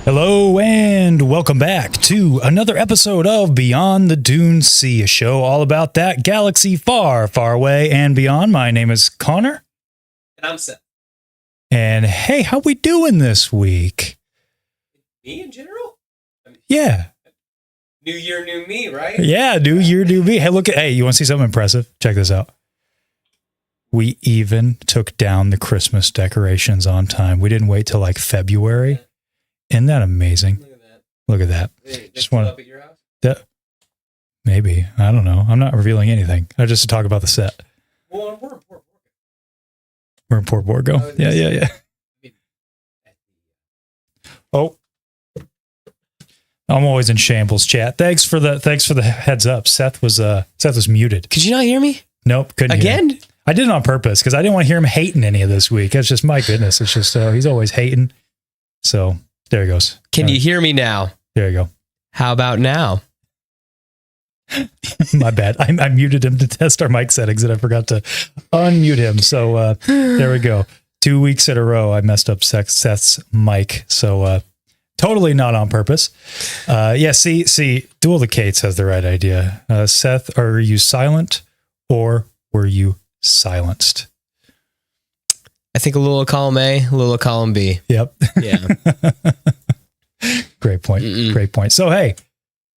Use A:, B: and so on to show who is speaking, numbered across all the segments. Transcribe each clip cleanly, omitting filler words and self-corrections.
A: Hello and welcome back to another episode of Beyond the Dune Sea, a show all about that galaxy far, far away and beyond. My name is Konnor.
B: And I'm Seth.
A: And hey, how we doing this week?
B: Me in general?
A: Yeah.
B: New year, new me, right?
A: Yeah, new year, new me. Hey, you want to see something impressive? Check this out. We even took down the Christmas decorations on time. We didn't wait till like February. Isn't that amazing? Look at that.
B: Hey,
A: just want
B: up at your house?
A: That maybe. I don't know. I'm not revealing anything. I just talk about the set.
B: Well, we're in Port Borgo.
A: We're in Port Borgo. Yeah. Oh. I'm always in shambles, chat. Thanks for the heads up. Seth was muted.
B: Could you not hear me?
A: Nope, couldn't hear
B: again.
A: Him. I did it on purpose because I didn't want to hear him hating any of this week. It's just, my goodness. It's just he's always hating. So there he goes.
B: Can you hear me now?
A: There you go.
B: How about now?
A: My bad. I muted him to test our mic settings and I forgot to unmute him. So there we go. 2 weeks in a row, I messed up Seth's mic. So totally not on purpose. See, Duel the Cates has the right idea. Seth, are you silent or were you silenced?
B: I think a little of column A, a little of column B.
A: Yep.
B: Yeah.
A: Great point. Great point. So, hey,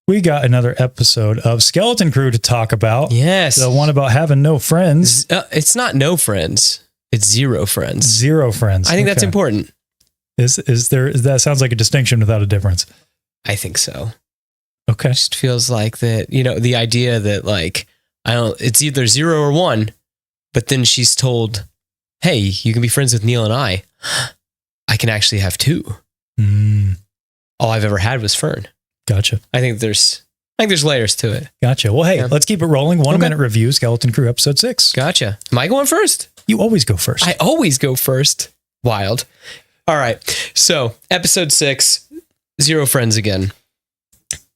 A: we got another episode of Skeleton Crew to talk about.
B: Yes.
A: The one about having no friends.
B: It's not no friends. It's zero friends.
A: Zero friends.
B: I think that's important.
A: That sounds like a distinction without a difference.
B: I think so.
A: Okay.
B: It just feels like that, the idea that like, it's either 0 or 1, but then she's told, hey, you can be friends with Neil and I can actually have 2. All I've ever had was Fern.
A: Gotcha.
B: I think there's layers to it.
A: Gotcha. Well, hey, let's keep it rolling. 1 minute review, Skeleton Crew episode 6.
B: Gotcha. Am I going first?
A: You always go first.
B: I always go first. Wild. All right. So episode 6, Zero Friends again.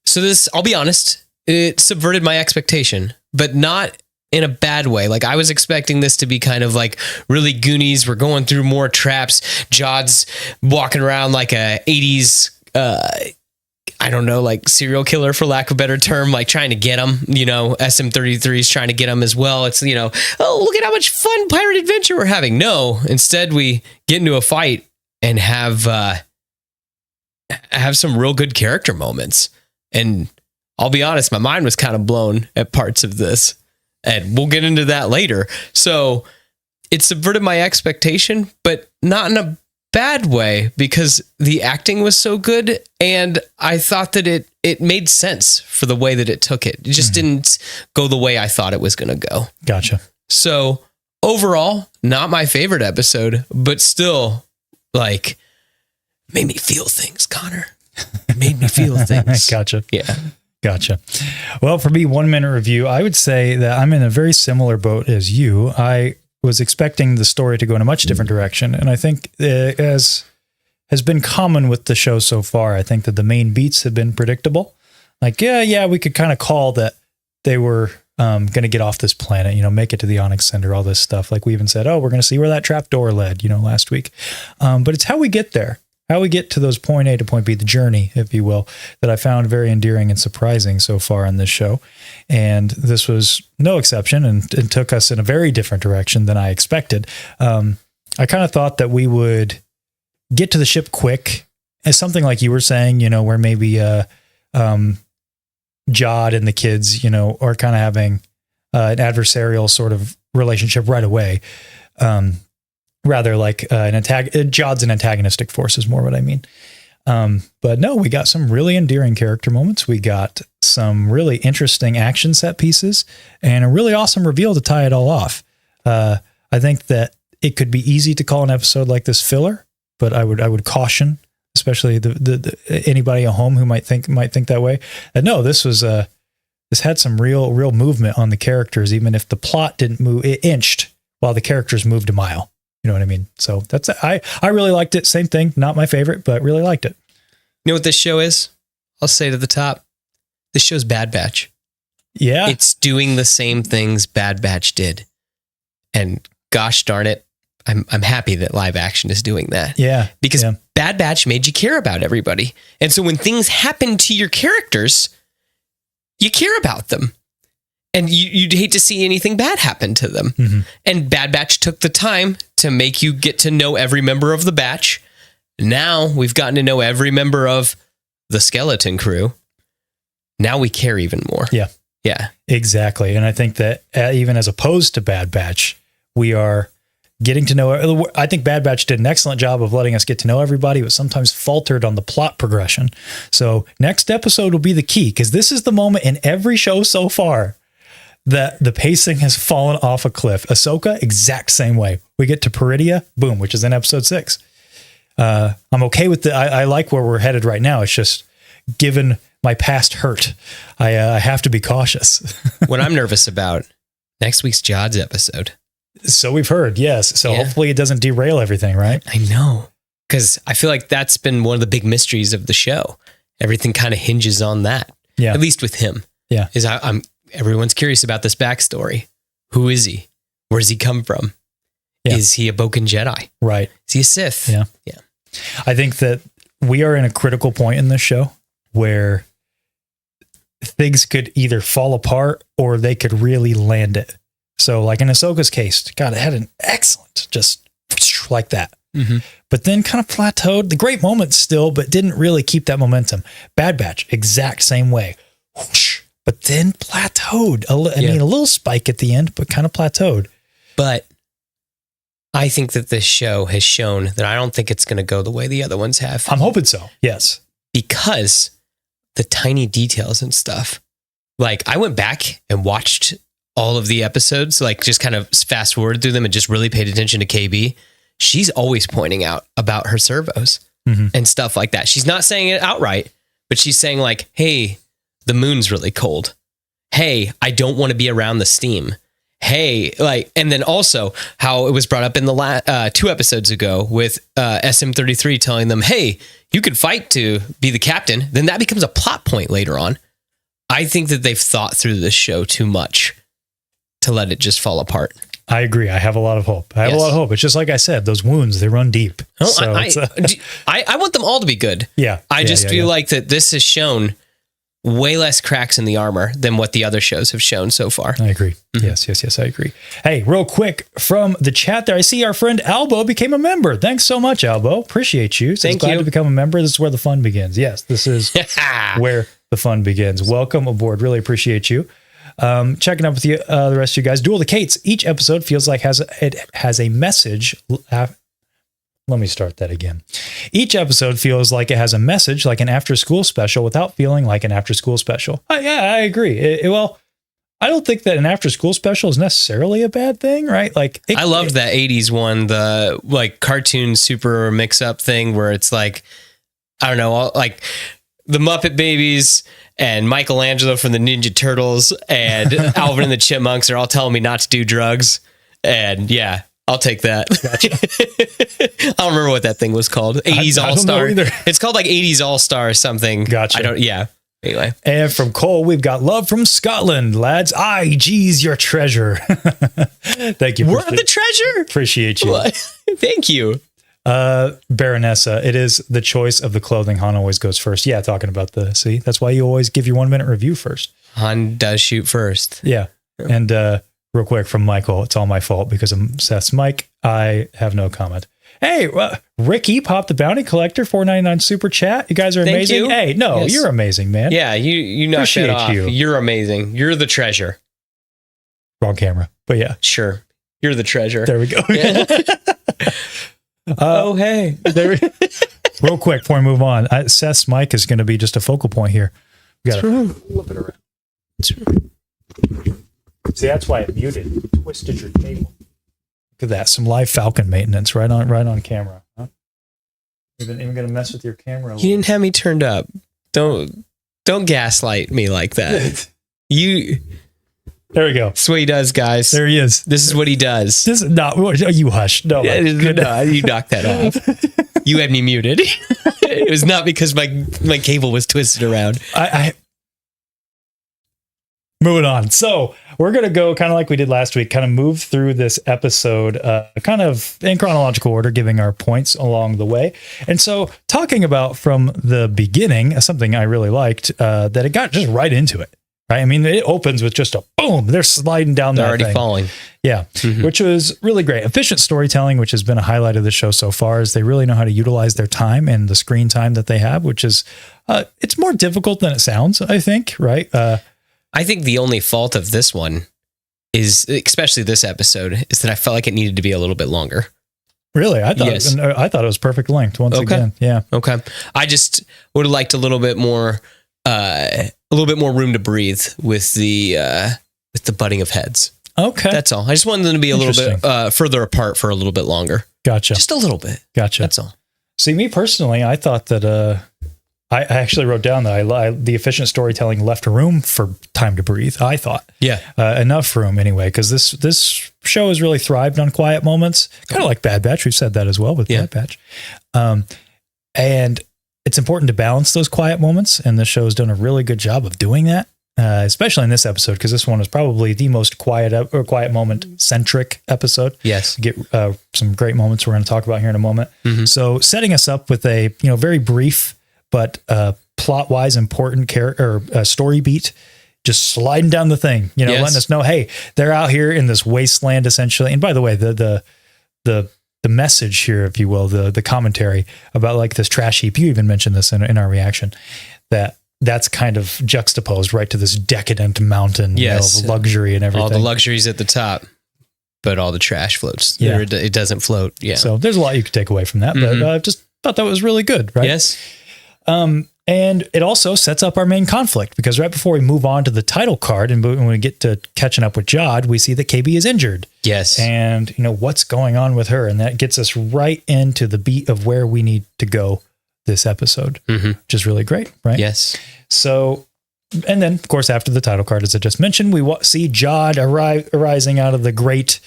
B: So this, I'll be honest, it subverted my expectation, but not in a bad way. Like I was expecting this to be kind of like really Goonies. We're going through more traps. Jod's walking around like a 80s, I don't know, like serial killer for lack of a better term, like trying to get him, SM-33 is trying to get him as well. It's, oh, look at how much fun pirate adventure we're having. No, instead we get into a fight and have some real good character moments. And I'll be honest, my mind was kind of blown at parts of this. And we'll get into that later. So it subverted my expectation, but not in a bad way because the acting was so good. And I thought that it made sense for the way that it took it. It just didn't go the way I thought it was going to go.
A: Gotcha.
B: So overall, not my favorite episode, but still like made me feel things, Konnor. It made me feel things.
A: Gotcha.
B: Yeah.
A: Gotcha. Well, for me, 1 minute review, I would say that I'm in a very similar boat as you. I was expecting the story to go in a much different direction. And I think as has been common with the show so far, I think that the main beats have been predictable. Like, we could kind of call that they were going to get off this planet, make it to the Onyx Cinder, all this stuff. Like we even said, we're going to see where that trap door led, last week. But it's how we get there. How we get to those point A to point B, the journey, if you will, that I found very endearing and surprising so far in this show. And this was no exception and took us in a very different direction than I expected. I kind of thought that we would get to the ship quick, as something like you were saying, where maybe Jod and the kids, are kind of having an adversarial sort of relationship right away. Rather like Jod's an antagonistic force is more what I mean. But no, we got some really endearing character moments. We got some really interesting action set pieces and a really awesome reveal to tie it all off. I think that it could be easy to call an episode like this filler, but I would caution, especially the anybody at home who might think that way. And no, this had some real movement on the characters, even if the plot didn't move, it inched while the characters moved a mile. You know what I mean? So that's, I really liked it. Same thing. Not my favorite, but really liked it.
B: You know what this show is? I'll say to the top, this show's Bad Batch.
A: Yeah.
B: It's doing the same things Bad Batch did. And gosh darn it, I'm happy that live action is doing that.
A: Yeah.
B: Because Bad Batch made you care about everybody. And so when things happen to your characters, you care about them. And you'd hate to see anything bad happen to them. Mm-hmm. And Bad Batch took the time to make you get to know every member of the batch. Now we've gotten to know every member of the skeleton crew. Now we care even more.
A: Yeah.
B: Yeah.
A: Exactly. And I think that even as opposed to Bad Batch, we are getting to know. I think Bad Batch did an excellent job of letting us get to know everybody, but sometimes faltered on the plot progression. So next episode will be the key, because this is the moment in every show so far that the pacing has fallen off a cliff. Ahsoka, exact same way. We get to Peridia, boom, which is in episode 6. I'm okay with I like where we're headed right now. It's just, given my past hurt, I have to be cautious.
B: What I'm nervous about, next week's Jod's episode.
A: So we've heard, yes. So hopefully it doesn't derail everything, right?
B: I know. Because I feel like that's been one of the big mysteries of the show. Everything kind of hinges on that.
A: Yeah.
B: At least with him.
A: Yeah.
B: Everyone's curious about this backstory. Who is he? Where does he come from? Yeah. Is he a Boken Jedi?
A: Right.
B: Is he a Sith?
A: Yeah.
B: Yeah.
A: I think that we are in a critical point in this show where things could either fall apart or they could really land it. So like in Ahsoka's case, God, it had an excellent, just like that. Mm-hmm. But then kind of plateaued. The great moments still, but didn't really keep that momentum. Bad Batch, exact same way. Whoosh, but then plateaued. I mean, a little spike at the end, but kind of plateaued.
B: But I think that this show has shown that I don't think it's going to go the way the other ones have.
A: I'm hoping so. Yes.
B: Because the tiny details and stuff. Like I went back and watched all of the episodes, like just kind of fast forward through them and just really paid attention to KB. She's always pointing out about her servos and stuff like that. She's not saying it outright, but she's saying like, hey, the moon's really cold. Hey, I don't want to be around the steam. Hey, like, and then also how it was brought up in the 2 episodes ago with SM33 telling them, hey, you could fight to be the captain. Then that becomes a plot point later on. I think that they've thought through this show too much to let it just fall apart.
A: I agree. I have a lot of hope. I have a lot of hope. It's just like I said, those wounds, they run deep.
B: Oh, so I want them all to be good.
A: Yeah.
B: I just feel like that this has shown way less cracks in the armor than what the other shows have shown so far.
A: I agree. Mm-hmm. Yes, I agree. Hey, real quick from the chat there, I see our friend Albo became a member. Thanks so much, Albo. Appreciate you.
B: Thank
A: glad
B: you.
A: To become a member. This is where the fun begins. Yes, this is where the fun begins. Welcome aboard. Really appreciate you. Checking up with you, the rest of you guys. Duel the Kates. Each episode feels like it has a message. Let me start that again. Each episode feels like it has a message, like an after-school special, without feeling like an after-school special. Yeah, I agree. Well, I don't think that an after-school special is necessarily a bad thing, right? Like,
B: I loved that 80s one, the like cartoon super mix-up thing where it's like, I don't know, like the Muppet Babies and Michelangelo from the Ninja Turtles and Alvin and the Chipmunks are all telling me not to do drugs. And yeah, I'll take that.
A: Gotcha.
B: I don't remember what that thing was called. 80s All-Star. It's called like 80s All-Star or something.
A: Gotcha.
B: Anyway.
A: And from Cole, we've got love from Scotland, lads. Geez, your treasure. Thank you.
B: We're the treasure.
A: Appreciate you.
B: Thank you.
A: Baronessa, it is the choice of the clothing. Han always goes first. Yeah, talking about see, that's why you always give your 1-minute review first.
B: Han does shoot first.
A: Yeah. And real quick from Michael, it's all my fault because of Seth's mic. I have no comment. Hey, Ricky popped the bounty collector $4.99 super chat. You guys are amazing. Hey, no, you're amazing, man.
B: Yeah, you knocked that off. You're amazing. You're the treasure.
A: Wrong camera, but yeah,
B: sure. You're the treasure.
A: There we go.
B: Yeah. Hey.
A: Real quick before we move on, Seth's mic is going to be just a focal point here. We got to flip it around. See, that's why it muted. You twisted your cable. Look at that. Some live Falcon maintenance right on camera. Huh? Even going to mess with your camera.
B: You didn't have me turned up. Don't gaslight me like that.
A: There we go.
B: That's what he does, guys.
A: There he is.
B: This is what he does.
A: This is not. You hush. No,
B: you knocked that off. You had me muted. It was not because my cable was twisted around.
A: moving on. So we're going to go kind of like we did last week, kind of move through this episode, kind of in chronological order, giving our points along the way. And so talking about from the beginning, something I really liked, that it got just right into it. Right? I mean, it opens with just a boom. They're sliding down
B: They're
A: that
B: already
A: thing.
B: falling.
A: Yeah, which was really great. Efficient storytelling, which has been a highlight of the show so far, is they really know how to utilize their time and the screen time that they have, which is, it's more difficult than it sounds, I think, right?
B: I think the only fault of this one is, especially this episode, is that I felt like it needed to be a little bit longer.
A: Really? I thought,
B: Yes.
A: I thought it was perfect length once
B: Okay.
A: again. Yeah.
B: Okay. I just would have liked a little bit more room to breathe with the butting of heads.
A: Okay.
B: That's all. I just wanted them to be a little bit further apart for a little bit longer.
A: Gotcha.
B: Just a little bit.
A: Gotcha.
B: That's all.
A: See, me personally, I thought that, I actually wrote down that the efficient storytelling left room for time to breathe. I thought,
B: Yeah.
A: enough room anyway, because this show has really thrived on quiet moments, kind of like Bad Batch. We've said that as well with Bad Batch, and it's important to balance those quiet moments, and the show's done a really good job of doing that, especially in this episode, because this one is probably the most quiet moment centric episode.
B: Yes.
A: Get some great moments we're going to talk about here in a moment. So setting us up with a very brief but plot-wise important story beat, just sliding down the thing, letting us know, hey, they're out here in this wasteland essentially. And by the way, the message here, if you will, the commentary about like this trash heap, you even mentioned this in our reaction, that's kind of juxtaposed right to this decadent mountain of luxury and everything.
B: All the luxuries at the top, but all the trash floats.
A: Yeah.
B: It doesn't float. Yeah.
A: So there's a lot you could take away from that, but I just thought that was really good, right?
B: Yes.
A: And it also sets up our main conflict, because right before we move on to the title card and when we get to catching up with Jod, we see that KB is injured.
B: Yes.
A: And what's going on with her. And that gets us right into the beat of where we need to go this episode, which is really great. Right.
B: Yes.
A: So, and then of course, after the title card, as I just mentioned, we see Jod arising out of the grate,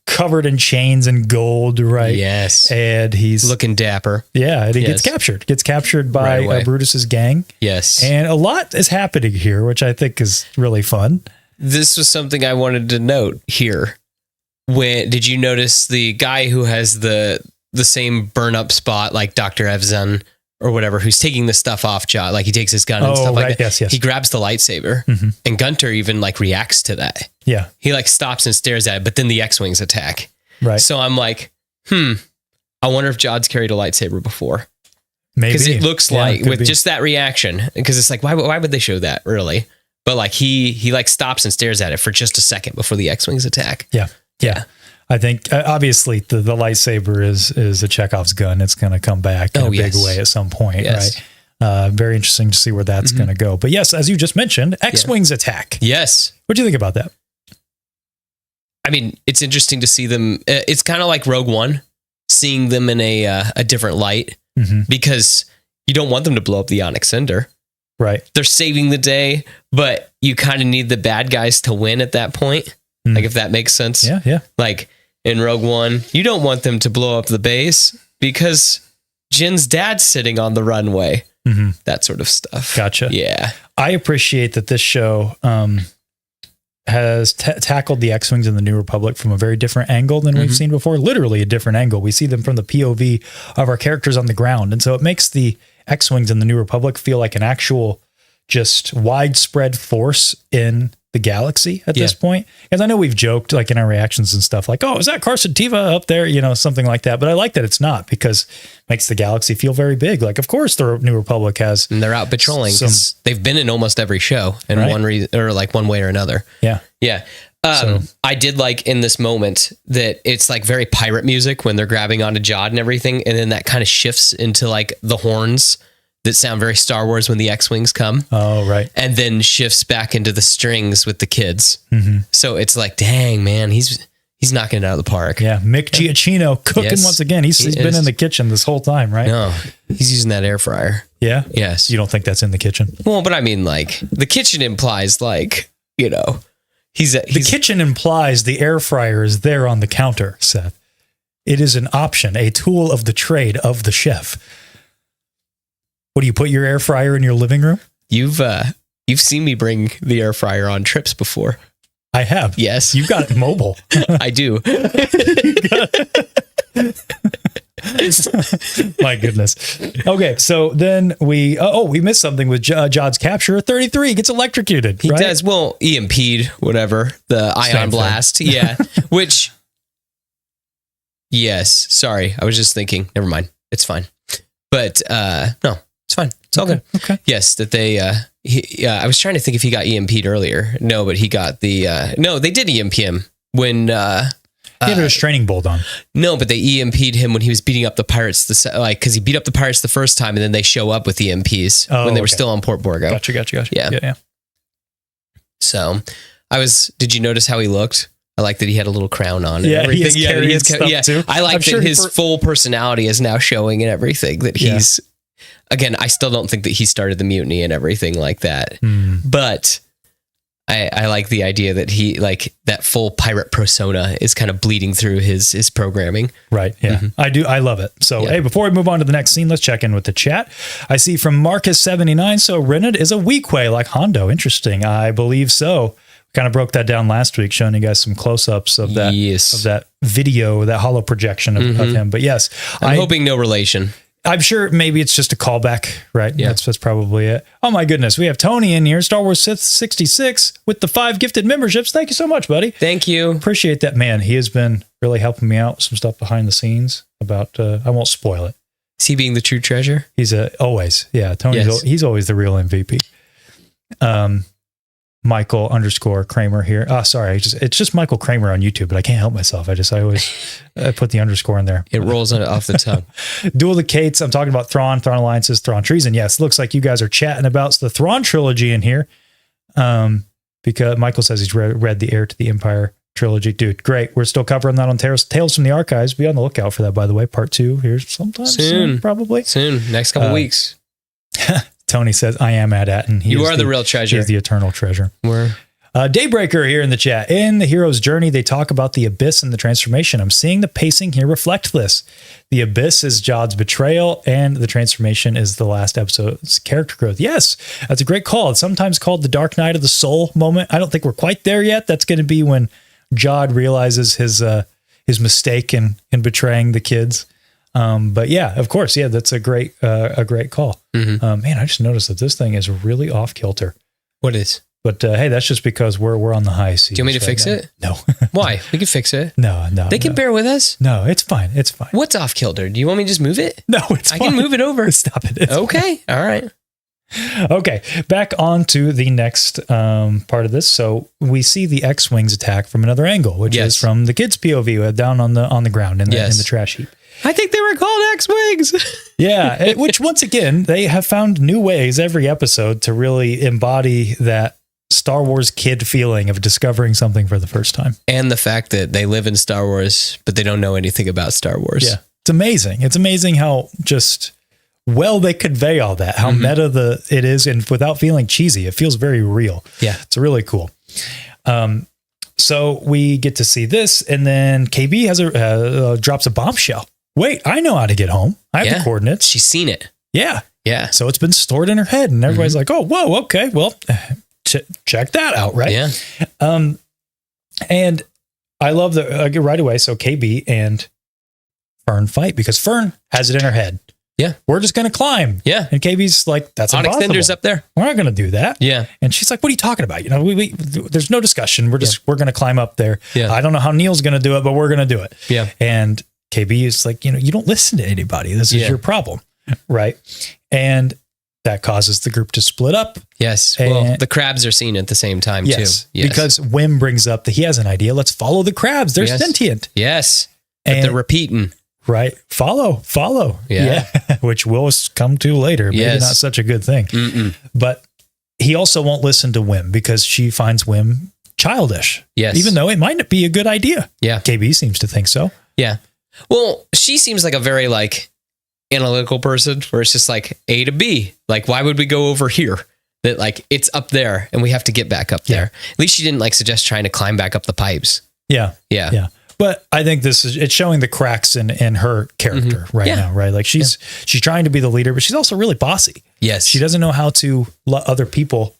A: covered in chains and gold. Right.
B: Yes.
A: And he's
B: looking dapper.
A: Yeah. And he gets captured by
B: Right
A: Brutus's gang.
B: Yes.
A: And a lot is happening here, which I think is really fun.
B: This was something I wanted to note here. Did you notice the guy who has the same burn up spot like Dr. Evzan or whatever, who's taking the stuff off Jod, like he takes his gun and stuff like that.
A: Yes.
B: He grabs the lightsaber and Gunter even like reacts to that.
A: Yeah.
B: He like stops and stares at it, but then the X-Wings attack.
A: Right.
B: So I'm like, I wonder if Jod's carried a lightsaber before.
A: Maybe.
B: Because it looks like with just that reaction, because it's like, why would they show that really? But like he like stops and stares at it for just a second before the X-Wings attack.
A: Yeah. I think obviously the lightsaber is a Chekhov's gun. It's going to come back in a big way at some point, right? Very interesting to see where that's going to go. But yes, as you just mentioned, X-Wings attack.
B: Yes.
A: What do you think about that?
B: I mean, it's interesting to see them. It's kind of like Rogue One, seeing them in a different light, because you don't want them to blow up the Onyx Cinder.
A: Right.
B: They're saving the day, but you kind of need the bad guys to win at that point. Like, if that makes sense.
A: Yeah.
B: Like in Rogue One, you don't want them to blow up the base because Jin's dad's sitting on the runway. That sort of stuff.
A: Gotcha.
B: Yeah.
A: I appreciate that this show has tackled the X-Wings in the New Republic from a very different angle than we've seen before. Literally a different angle. We see them from the POV of our characters on the ground. And so it makes the X-Wings in the New Republic feel like an actual just widespread force in the galaxy at this point. Because I know we've joked like in our reactions and stuff like, oh, is that Carson Teva up there? Something like that. But I like that it's not, because it makes the galaxy feel very big. Like, of course the New Republic has.
B: And they're out patrolling because they've been in almost every show in one reason or like one way or another.
A: Yeah.
B: Yeah. I did like in this moment that it's like very pirate music when they're grabbing onto Jod and everything. And then that kind of shifts into like the horns that sound very Star Wars when the X-Wings come.
A: Oh, right.
B: And then shifts back into the strings with the kids. So it's like, dang, man, he's knocking it out of the park.
A: Yeah. Mick Giacchino cooking once again. He's been in the kitchen this whole time, right?
B: No, he's using that air fryer.
A: Yeah.
B: Yes.
A: You don't think that's in the kitchen?
B: Well, but I mean, like the kitchen implies like, the
A: kitchen implies the air fryer is there on the counter, Seth. It is an option, a tool of the trade of the chef. What do you put your air fryer in your living room?
B: You've You've seen me bring the air fryer on trips before.
A: I have.
B: Yes.
A: You've got it mobile.
B: I do.
A: My goodness. Okay, so then we missed something with Jod's capture. 33 gets electrocuted.
B: He
A: right?
B: does. Well, EMP'd, whatever. The ion blast. Yeah. Which, yes. Sorry. I was just thinking. Never mind. It's fine. But no, it's fine. It's all good.
A: Okay.
B: Yes, that they... I was trying to think if he got EMP'd earlier. No, but he got the... no, they did EMP him when...
A: he had a restraining bolt on.
B: No, but they EMP'd him when he was beating up the pirates. Because he beat up the pirates the first time, and then they show up with EMPs when they were still on Port Borgo.
A: Gotcha.
B: Yeah. So, did you notice how he looked? I like that he had a little crown on. And everything.
A: Too.
B: I like that his full personality is now showing and everything. That he's, again, I still don't think that he started the mutiny and everything like that. But I like the idea that he, like, that full pirate persona is kind of bleeding through his programming.
A: Right. Yeah. I do. I love it. So, hey, before we move on to the next scene, let's check in with the chat. I see from Marcus79. So Renard is a Weequay like Hondo. Interesting. I believe so. Kind of broke that down last week, showing you guys some close-ups of that video, that hollow projection of him. But yes,
B: I'm hoping no relation.
A: I'm sure maybe it's just a callback, right?
B: Yeah.
A: That's probably it. Oh my goodness. We have Tony in here, Star Wars Sith 66 with the 5 gifted memberships. Thank you so much, buddy.
B: Thank you.
A: Appreciate that, man. He has been really helping me out with some stuff behind the scenes about, I won't spoil it.
B: Is he being the true treasure?
A: He's always, Tony's, he's always the real MVP. Michael _ Kramer here. Oh, sorry. It's just Michael Kramer on YouTube, but I can't help myself. I always put the underscore in there.
B: It rolls off the tongue.
A: Duel the Cates. I'm talking about Thrawn Alliances, Thrawn Treason. Yes, looks like you guys are chatting about the Thrawn trilogy in here. Because Michael says he's read the Heir to the Empire trilogy. Dude, great. We're still covering that on Tales from the Archives. Be on the lookout for that, by the way. Part 2 here sometime soon probably.
B: Soon. Next couple weeks.
A: Tony says, I am and
B: you are the real treasure.
A: He's the eternal treasure. Daybreaker here in the chat. In the hero's journey, they talk about the abyss and the transformation. I'm seeing the pacing here reflect this. The abyss is Jod's betrayal, and the transformation is the last episode's character growth. Yes, that's a great call. It's sometimes called the Dark Night of the Soul moment. I don't think we're quite there yet. That's going to be when Jod realizes his mistake in betraying the kids. But yeah, of course. Yeah, that's a great call. Man, I just noticed that this thing is really off kilter.
B: What is?
A: But hey, that's just because we're on the high seas.
B: Do you want me to fix it?
A: No.
B: Why? We can fix it.
A: No.
B: They can bear with us.
A: No, it's fine. It's fine.
B: What's off kilter? Do you want me to just move it?
A: No, it's fine.
B: I can move it over.
A: Stop it. It's
B: okay.
A: Fine.
B: All right.
A: Okay, back on to the next part of this. So we see the X-Wings attack from another angle, which is from the kids' POV down on the ground in the trash heap.
B: I think they were called X-Wings.
A: Yeah, which once again, they have found new ways every episode to really embody that Star Wars kid feeling of discovering something for the first time.
B: And the fact that they live in Star Wars, but they don't know anything about Star Wars.
A: Yeah, it's amazing. It's amazing how just well they convey all that, how meta it is, and without feeling cheesy. It feels very real.
B: Yeah,
A: it's really cool. So we get to see this, and then KB has drops a bombshell. Wait, I know how to get home. I have the coordinates.
B: She's seen it.
A: Yeah.
B: Yeah.
A: So it's been stored in her head, and everybody's like, oh, whoa, okay, well, check that out, right?
B: Yeah.
A: And I love that right away. So KB and Fern fight because Fern has it in her head.
B: Yeah.
A: We're just going to climb.
B: Yeah.
A: And KB's like, that's
B: Onyx
A: impossible.
B: Cinder's up there.
A: We're not going to do that.
B: Yeah.
A: And she's like, what are you talking about? You know, we there's no discussion. We're going to climb up there.
B: Yeah.
A: I don't know how Neil's going to do it, but we're going to do it.
B: Yeah.
A: And KB is like, you don't listen to anybody. This is your problem. Right. And that causes the group to split up.
B: Yes. Well, the crabs are seen at the same time too. Yes.
A: Because Wim brings up that he has an idea. Let's follow the crabs. They're sentient.
B: Yes. But they're repeating.
A: Right. Follow.
B: Yeah.
A: Which we'll come to later. Maybe not such a good thing. But he also won't listen to Wim because she finds Wim childish.
B: Yes.
A: Even though it might not be a good idea.
B: Yeah.
A: KB seems to think so.
B: Yeah. Well, she seems like a very analytical person where it's just like A to B. Like, why would we go over here? That it's up there and we have to get back up there. At least she didn't suggest trying to climb back up the pipes.
A: Yeah. But I think it's showing the cracks in her character now, right? Like she's trying to be the leader, but she's also really bossy.
B: Yes.
A: She doesn't know how to let other people,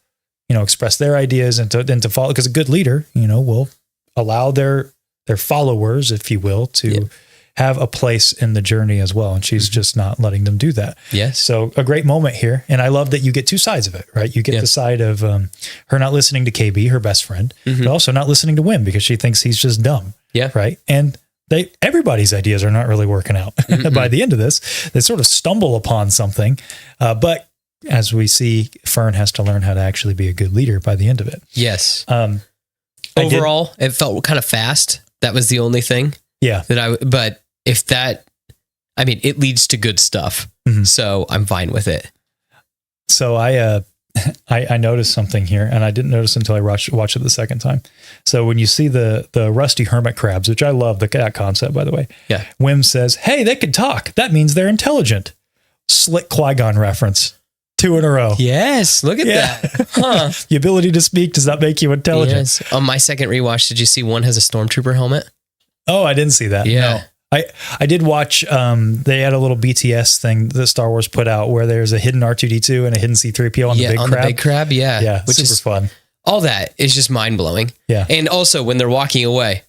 A: express their ideas and to follow, because a good leader, will allow their followers, if you will, to have a place in the journey as well. And she's just not letting them do that.
B: Yes.
A: So a great moment here. And I love that you get two sides of it, right? You get the side of her not listening to KB, her best friend, but also not listening to Wim because she thinks he's just dumb.
B: Yeah.
A: Right. And everybody's ideas are not really working out. By the end of this, they sort of stumble upon something. But as we see, Fern has to learn how to actually be a good leader by the end of it.
B: Yes. Overall, it felt kind of fast. That was the only thing.
A: Yeah.
B: But if that, it leads to good stuff. So I'm fine with it.
A: So I noticed something here, and I didn't notice until I watched it the second time. So when you see the rusty hermit crabs, which I love that concept, by the way.
B: Yeah.
A: Wim says, "Hey, they can talk. That means they're intelligent." Slick Qui-Gon reference. 2 in a row.
B: Yes. Look at that. Huh.
A: The ability to speak does not make you intelligent.
B: Yes. On my second rewatch, did you see one has a stormtrooper helmet?
A: Oh, I didn't see that.
B: Yeah.
A: No. I did watch, they had a little BTS thing that Star Wars put out where there's a hidden R2-D2 and a hidden C-3PO on the big crab.
B: The big crab, yeah.
A: Yeah, which is fun.
B: All that is just mind-blowing.
A: Yeah.
B: And also, when they're walking away,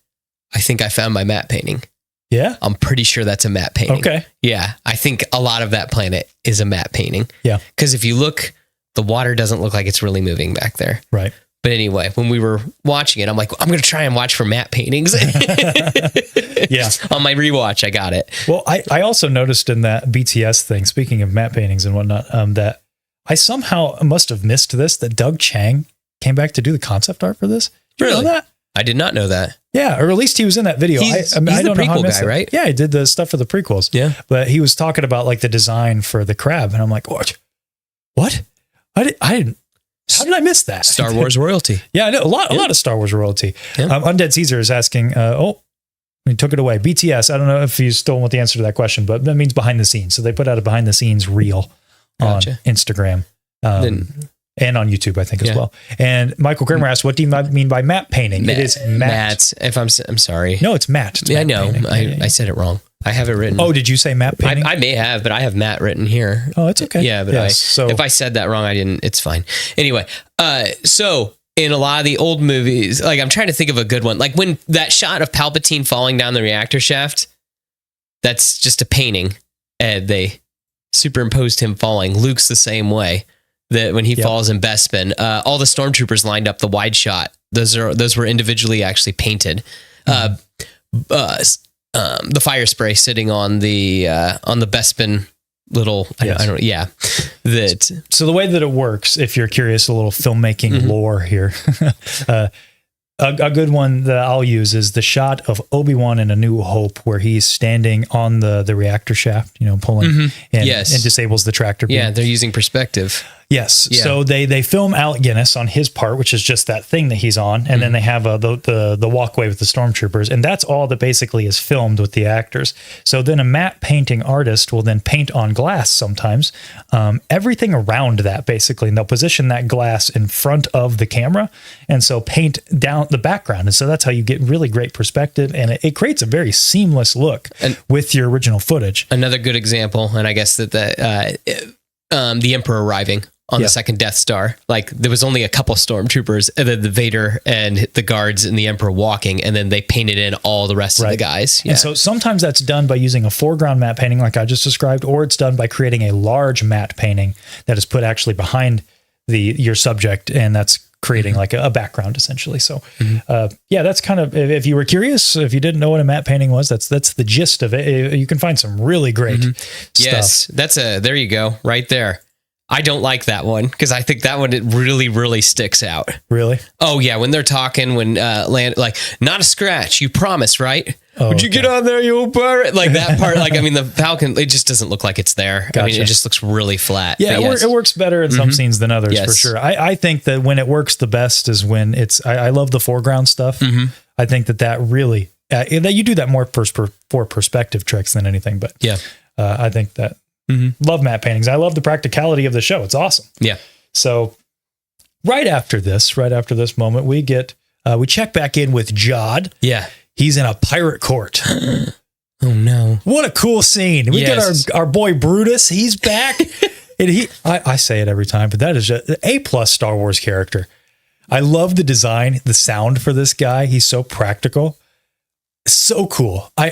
B: I think I found my matte painting.
A: Yeah?
B: I'm pretty sure that's a matte painting.
A: Okay.
B: Yeah, I think a lot of that planet is a matte painting.
A: Yeah.
B: Because if you look, the water doesn't look like it's really moving back there.
A: Right.
B: But anyway, when we were watching it, I'm like, I'm going to try and watch for matte paintings.
A: Yeah.
B: On my rewatch, I got it.
A: Well, I also noticed in that BTS thing, speaking of matte paintings and whatnot, that I somehow must have missed this, that Doug Chang came back to do the concept art for this. Did you know that?
B: I did not know that.
A: Yeah, or at least he was in that video.
B: He's
A: I
B: the
A: don't know how I
B: prequel
A: missed
B: guy,
A: it.
B: right?
A: Yeah, he did the stuff for the prequels.
B: Yeah.
A: But he was talking about like the design for the crab, and I'm like, what? How did I miss that?
B: Star Wars royalty.
A: Yeah, I know. A lot of Star Wars royalty.
B: Yeah.
A: Undead Caesar is asking, he took it away. BTS, I don't know if you still want the answer to that question, but that means behind the scenes. So they put out a behind the scenes reel on Instagram. And on YouTube, I think, as well. And Michael Kramer asked, what do you mean by matte painting? It is matte.
B: I'm sorry.
A: No, it's matte. It's
B: I
A: matte
B: know.
A: painting.
B: I said it wrong. I have it written.
A: Oh, did you say matte painting?
B: I may have, but I have matte written here.
A: Oh, it's okay.
B: Yeah, but if I said that wrong, I didn't. It's fine. Anyway, so in a lot of the old movies, like I'm trying to think of a good one. Like when that shot of Palpatine falling down the reactor shaft, that's just a painting. And they superimposed him falling. Luke's the same way. That when he falls in Bespin, all the stormtroopers lined up the wide shot. Those were individually actually painted. The fire spray sitting on the Bespin little.
A: Yes.
B: I don't. Yeah.
A: So the way that it works, if you're curious, a little filmmaking lore here. A good one that I'll use is the shot of Obi-Wan in A New Hope where he's standing on the reactor shaft, pulling and disables the tractor beam.
B: Yeah, they're using perspective.
A: Yes. Yeah. So they film Alec Guinness on his part, which is just that thing that he's on. And then they have the walkway with the stormtroopers. And that's all that basically is filmed with the actors. So then a matte painting artist will then paint on glass sometimes everything around that basically. And they'll position that glass in front of the camera. And so paint down the background. And so that's how you get really great perspective. And it creates a very seamless look with your original footage. Another
B: good example, and I guess that the Emperor arriving on the second Death Star. Like there was only a couple stormtroopers, and then the Vader and the guards and the Emperor walking, and then they painted in all the rest of the guys. Yeah.
A: And so sometimes that's done by using a foreground matte painting like I just described, or it's done by creating a large matte painting that is put actually behind your subject, and that's creating like a background essentially. So that's kind of, if you were curious, if you didn't know what a matte painting was, that's the gist of it. You can find some really great stuff.
B: Yes, there you go, right there. I don't like that one because I think that one, it really, really sticks out.
A: Really?
B: Oh yeah. When they're talking, when land, like not a scratch, you promise, right?
A: Oh,
B: would you get on there, you old pirate? Like that part, the Falcon, it just doesn't look like it's there.
A: Gotcha.
B: it just looks really flat.
A: Yeah, it works better in some scenes than others for sure. I think that when it works the best is when I love the foreground stuff. I think that really, that you do that more for perspective tricks than anything. But I think that, love matte paintings. I love the practicality of the show. It's awesome.
B: Yeah.
A: So right after this moment, we check back in with Jod.
B: Yeah.
A: He's in a pirate court.
B: Oh no.
A: What a cool scene. We got our boy Brutus. He's back. And I say it every time, but that is an A+ Star Wars character. I love the design, the sound for this guy. He's so practical. So cool. I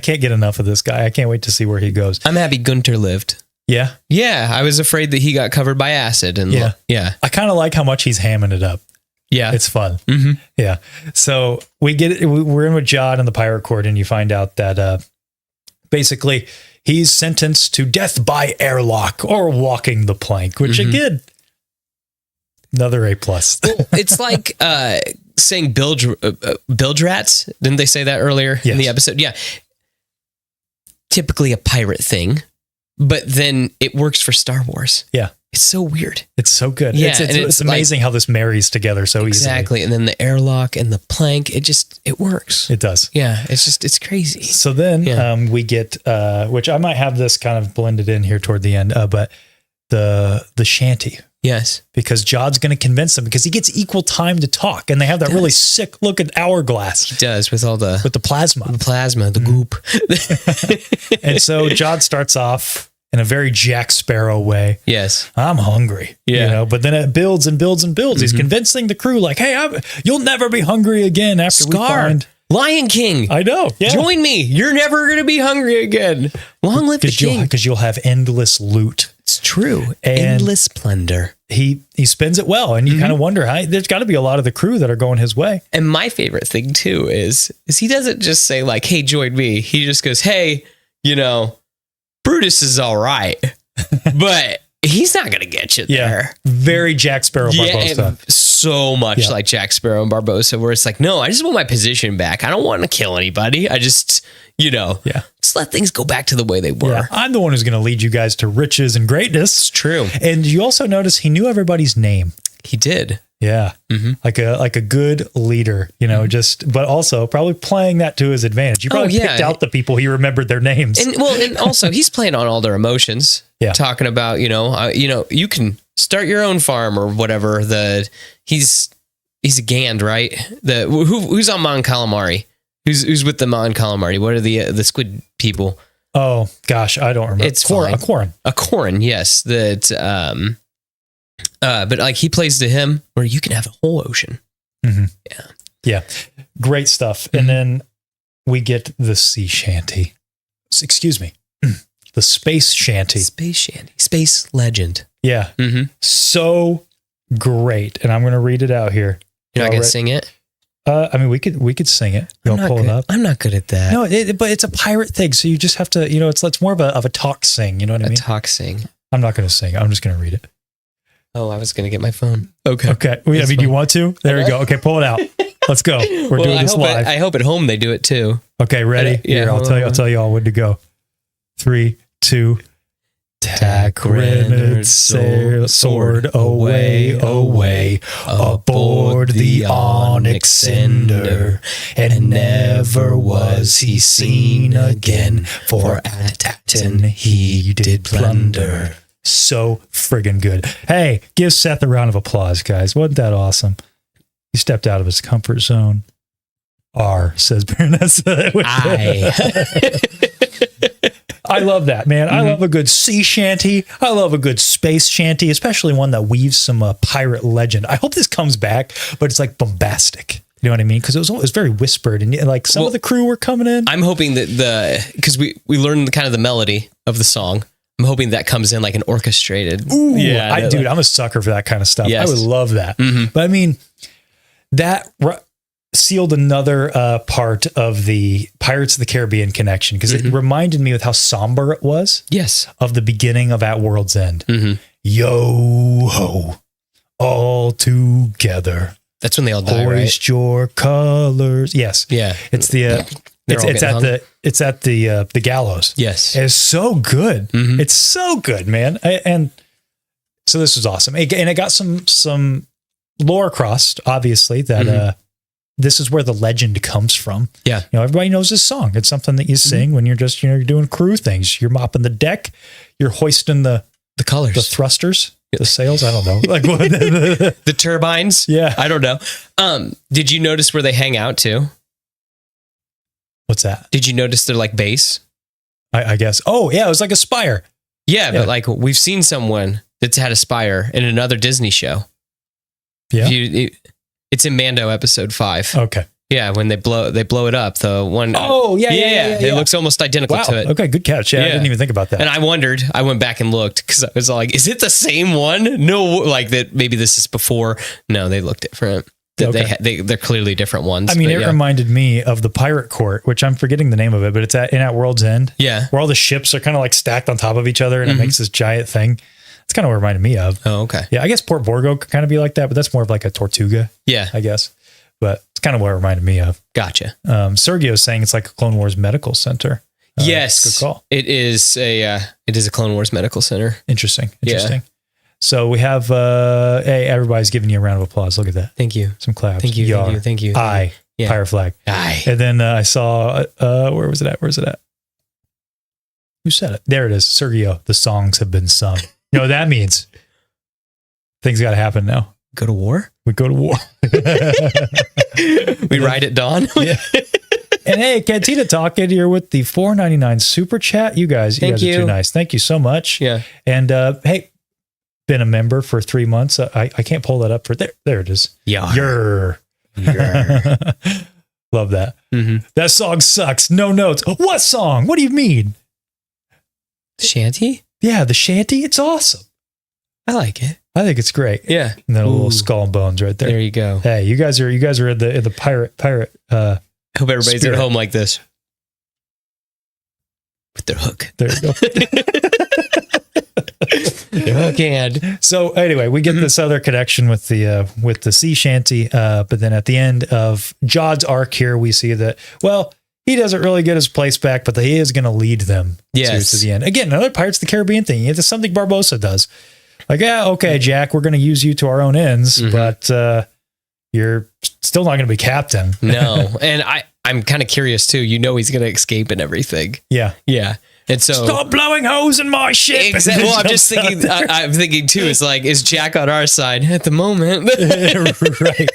A: can't get enough of this guy. I can't wait to see where he goes.
B: I'm happy Gunter lived.
A: Yeah.
B: Yeah. I was afraid that he got covered by acid. And yeah.
A: I kind of like how much he's hamming it up.
B: Yeah.
A: It's fun.
B: Mm-hmm.
A: Yeah. So we're in with Jod in the pirate court, and you find out that basically he's sentenced to death by airlock or walking the plank, which again, another A+.
B: Well, it's like saying bilge rats. Didn't they say that earlier in the episode? Yeah. Typically a pirate thing, but then it works for Star Wars.
A: Yeah.
B: It's so weird.
A: It's so good.
B: Yeah,
A: it's amazing how this marries together so easily.
B: Exactly. And then the airlock and the plank, it works.
A: It does.
B: Yeah. It's crazy.
A: So then we get, which I might have this kind of blended in here toward the end, but the shanty.
B: Yes.
A: Because Jod's going to convince them because he gets equal time to talk, and they have that really sick looking hourglass.
B: He does with the
A: plasma.
B: The goop.
A: And so Jod starts off in a very Jack Sparrow way.
B: Yes.
A: I'm hungry.
B: Yeah.
A: But then it builds and builds and builds. He's convincing the crew like, hey, you'll never be hungry again after we find
B: Lion King.
A: I know. Yeah.
B: Join me. You're never going to be hungry again. Long live the king.
A: Because you'll have endless loot.
B: It's true.
A: And
B: endless plunder.
A: He spends it well. And you kind of wonder, there's got to be a lot of the crew that are going his way.
B: And my favorite thing too is he doesn't just say like, hey, join me. He just goes, hey, Brutus is all right, but he's not going to get you there.
A: Very Jack Sparrow Barbossa.
B: So much like Jack Sparrow and Barbossa, where it's like, no, I just want my position back. I don't want to kill anybody. I just, just let things go back to the way they were.
A: Yeah. I'm the one who's going to lead you guys to riches and greatness.
B: It's true.
A: And you also notice he knew everybody's name.
B: He did.
A: Yeah. Like a good leader, but also probably playing that to his advantage. You probably picked out the people he remembered their names.
B: And also he's playing on all their emotions.
A: Yeah.
B: Talking about, you can start your own farm or whatever. He's a Gand, right? Who's on Mon Calamari? Who's with the Mon Calamari? What are the squid people?
A: Oh gosh, I don't remember.
B: It's a Corrin. Yes. But like he plays to him where you can have a whole ocean.
A: Mm-hmm. Yeah. Great stuff. And then we get the sea shanty. Excuse me. The space shanty.
B: Space legend.
A: Yeah. So great. And I'm going to read it out here.
B: You're not going to sing it?
A: We could sing it. You want to pull it up?
B: I'm not good at that.
A: No, but it's a pirate thing. So you just have to, it's more of a talk sing. You know what I mean?
B: A talk sing.
A: I'm not going to sing. I'm just going to read it.
B: Oh, I was going to get my phone. Okay.
A: Do you want to? There we go. Okay, pull it out. Let's go. We're doing this live.
B: I hope at home they do it too.
A: Okay, ready? Here, I'll tell you all when to go. 3, 2. Tack Reynard's sword away, aboard the Onyx Cinder, and never was he seen again, for at Acton he did plunder. So friggin' good. Hey, give Seth a round of applause, guys. Wasn't that awesome? He stepped out of his comfort zone. Says Baroness. I love that, man. I love a good sea shanty. I love a good space shanty, especially one that weaves some pirate legend. I hope this comes back, but it's like bombastic. You know what I mean? Because it was very whispered, and like some of the crew were coming in.
B: I'm hoping that because we learned kind of the melody of the song. I'm hoping that comes in like an orchestrated.
A: Ooh, yeah, dude, I'm a sucker for that kind of stuff. Yes. I would love that. But I mean, that sealed another part of the Pirates of the Caribbean connection, because it reminded me of how somber it was.
B: Yes.
A: Of the beginning of At World's End. Yo ho, all together.
B: That's when they all die,
A: Hoist your colors. Yes.
B: Yeah.
A: It's the it's at the gallows.
B: Yes.
A: It's so good. It's so good, man. And so this was awesome. And it got some lore across, obviously, that this is where the legend comes from.
B: Yeah.
A: Everybody knows this song. It's something that you sing when you're just, you're doing crew things. You're mopping the deck, you're hoisting the
B: colors,
A: the thrusters, the sails. I don't know. Like what?
B: The turbines.
A: Yeah.
B: I don't know. Did you notice where they hang out too?
A: What's that?
B: Did you notice their like base?
A: I guess. Oh yeah. It was like a spire.
B: Yeah, but like we've seen someone that's had a spire in another Disney show.
A: Yeah.
B: It's in Mando episode 5.
A: Okay.
B: Yeah, when they blow it up, the one.
A: Oh, yeah.
B: It looks almost identical to it.
A: Okay, good catch. Yeah, I didn't even think about that.
B: And I went back and looked because I was like, is it the same one? No, like that. Maybe this is before. No, they look different. They're clearly different ones.
A: I mean, it reminded me of the Pirate Court, which I'm forgetting the name of it, but it's at World's End.
B: Yeah.
A: Where all the ships are kind of like stacked on top of each other and it makes this giant thing. That's kind of what it reminded me of.
B: Oh, okay.
A: Yeah, I guess Port Borgo could kind of be like that, but that's more of like a Tortuga.
B: Yeah.
A: I guess. But it's kind of what it reminded me of.
B: Gotcha.
A: Sergio's saying it's like a Clone Wars medical center.
B: Yes.
A: Good call.
B: It is a Clone Wars medical center.
A: Interesting.
B: Yeah.
A: So we have, hey, everybody's giving you a round of applause. Look at that.
B: Thank you.
A: Some claps.
B: Thank you. Thank you.
A: Aye.
B: Yeah.
A: Pirate flag.
B: Aye.
A: And then I saw, where was it at? Where's it at? Who said it? There it is. Sergio, the songs have been sung. You know what that means? Things got to happen now.
B: Go to war?
A: We go to war.
B: We ride at dawn?
A: Yeah. And hey, Cantina talking here with the $4.99 super chat. You guys are too nice. Thank you so much.
B: Yeah.
A: And hey, been a member for 3 months. I can't pull that up for there. There it is.
B: Yeah.
A: Love that.
B: Mm-hmm.
A: That song sucks. No notes. What song? What do you mean?
B: Shanty?
A: Yeah, the shanty. It's awesome.
B: I like it.
A: I think it's great.
B: Yeah.
A: And then a little skull and bones right there.
B: There you go.
A: Hey, you guys are in the pirate.
B: Hope everybody's
A: spirit.
B: at home like this. With their hook.
A: There you go.
B: Their hook hand.
A: So anyway, we get this other connection with the sea shanty, but then at the end of Jod's arc here, we see that, well, he doesn't really get his place back, but he is going to lead them to the end. Again, another Pirates of the Caribbean thing. It's something Barbossa does. Like, yeah, okay, Jack, we're going to use you to our own ends, but you're still not going to be captain.
B: No. And I'm kind of curious too. You know, he's going to escape and everything.
A: Yeah.
B: Yeah. And so
A: stop blowing holes in my ship.
B: Exactly. Well, I'm just thinking, I'm thinking too, it's like, is Jack on our side at the moment?
A: Right.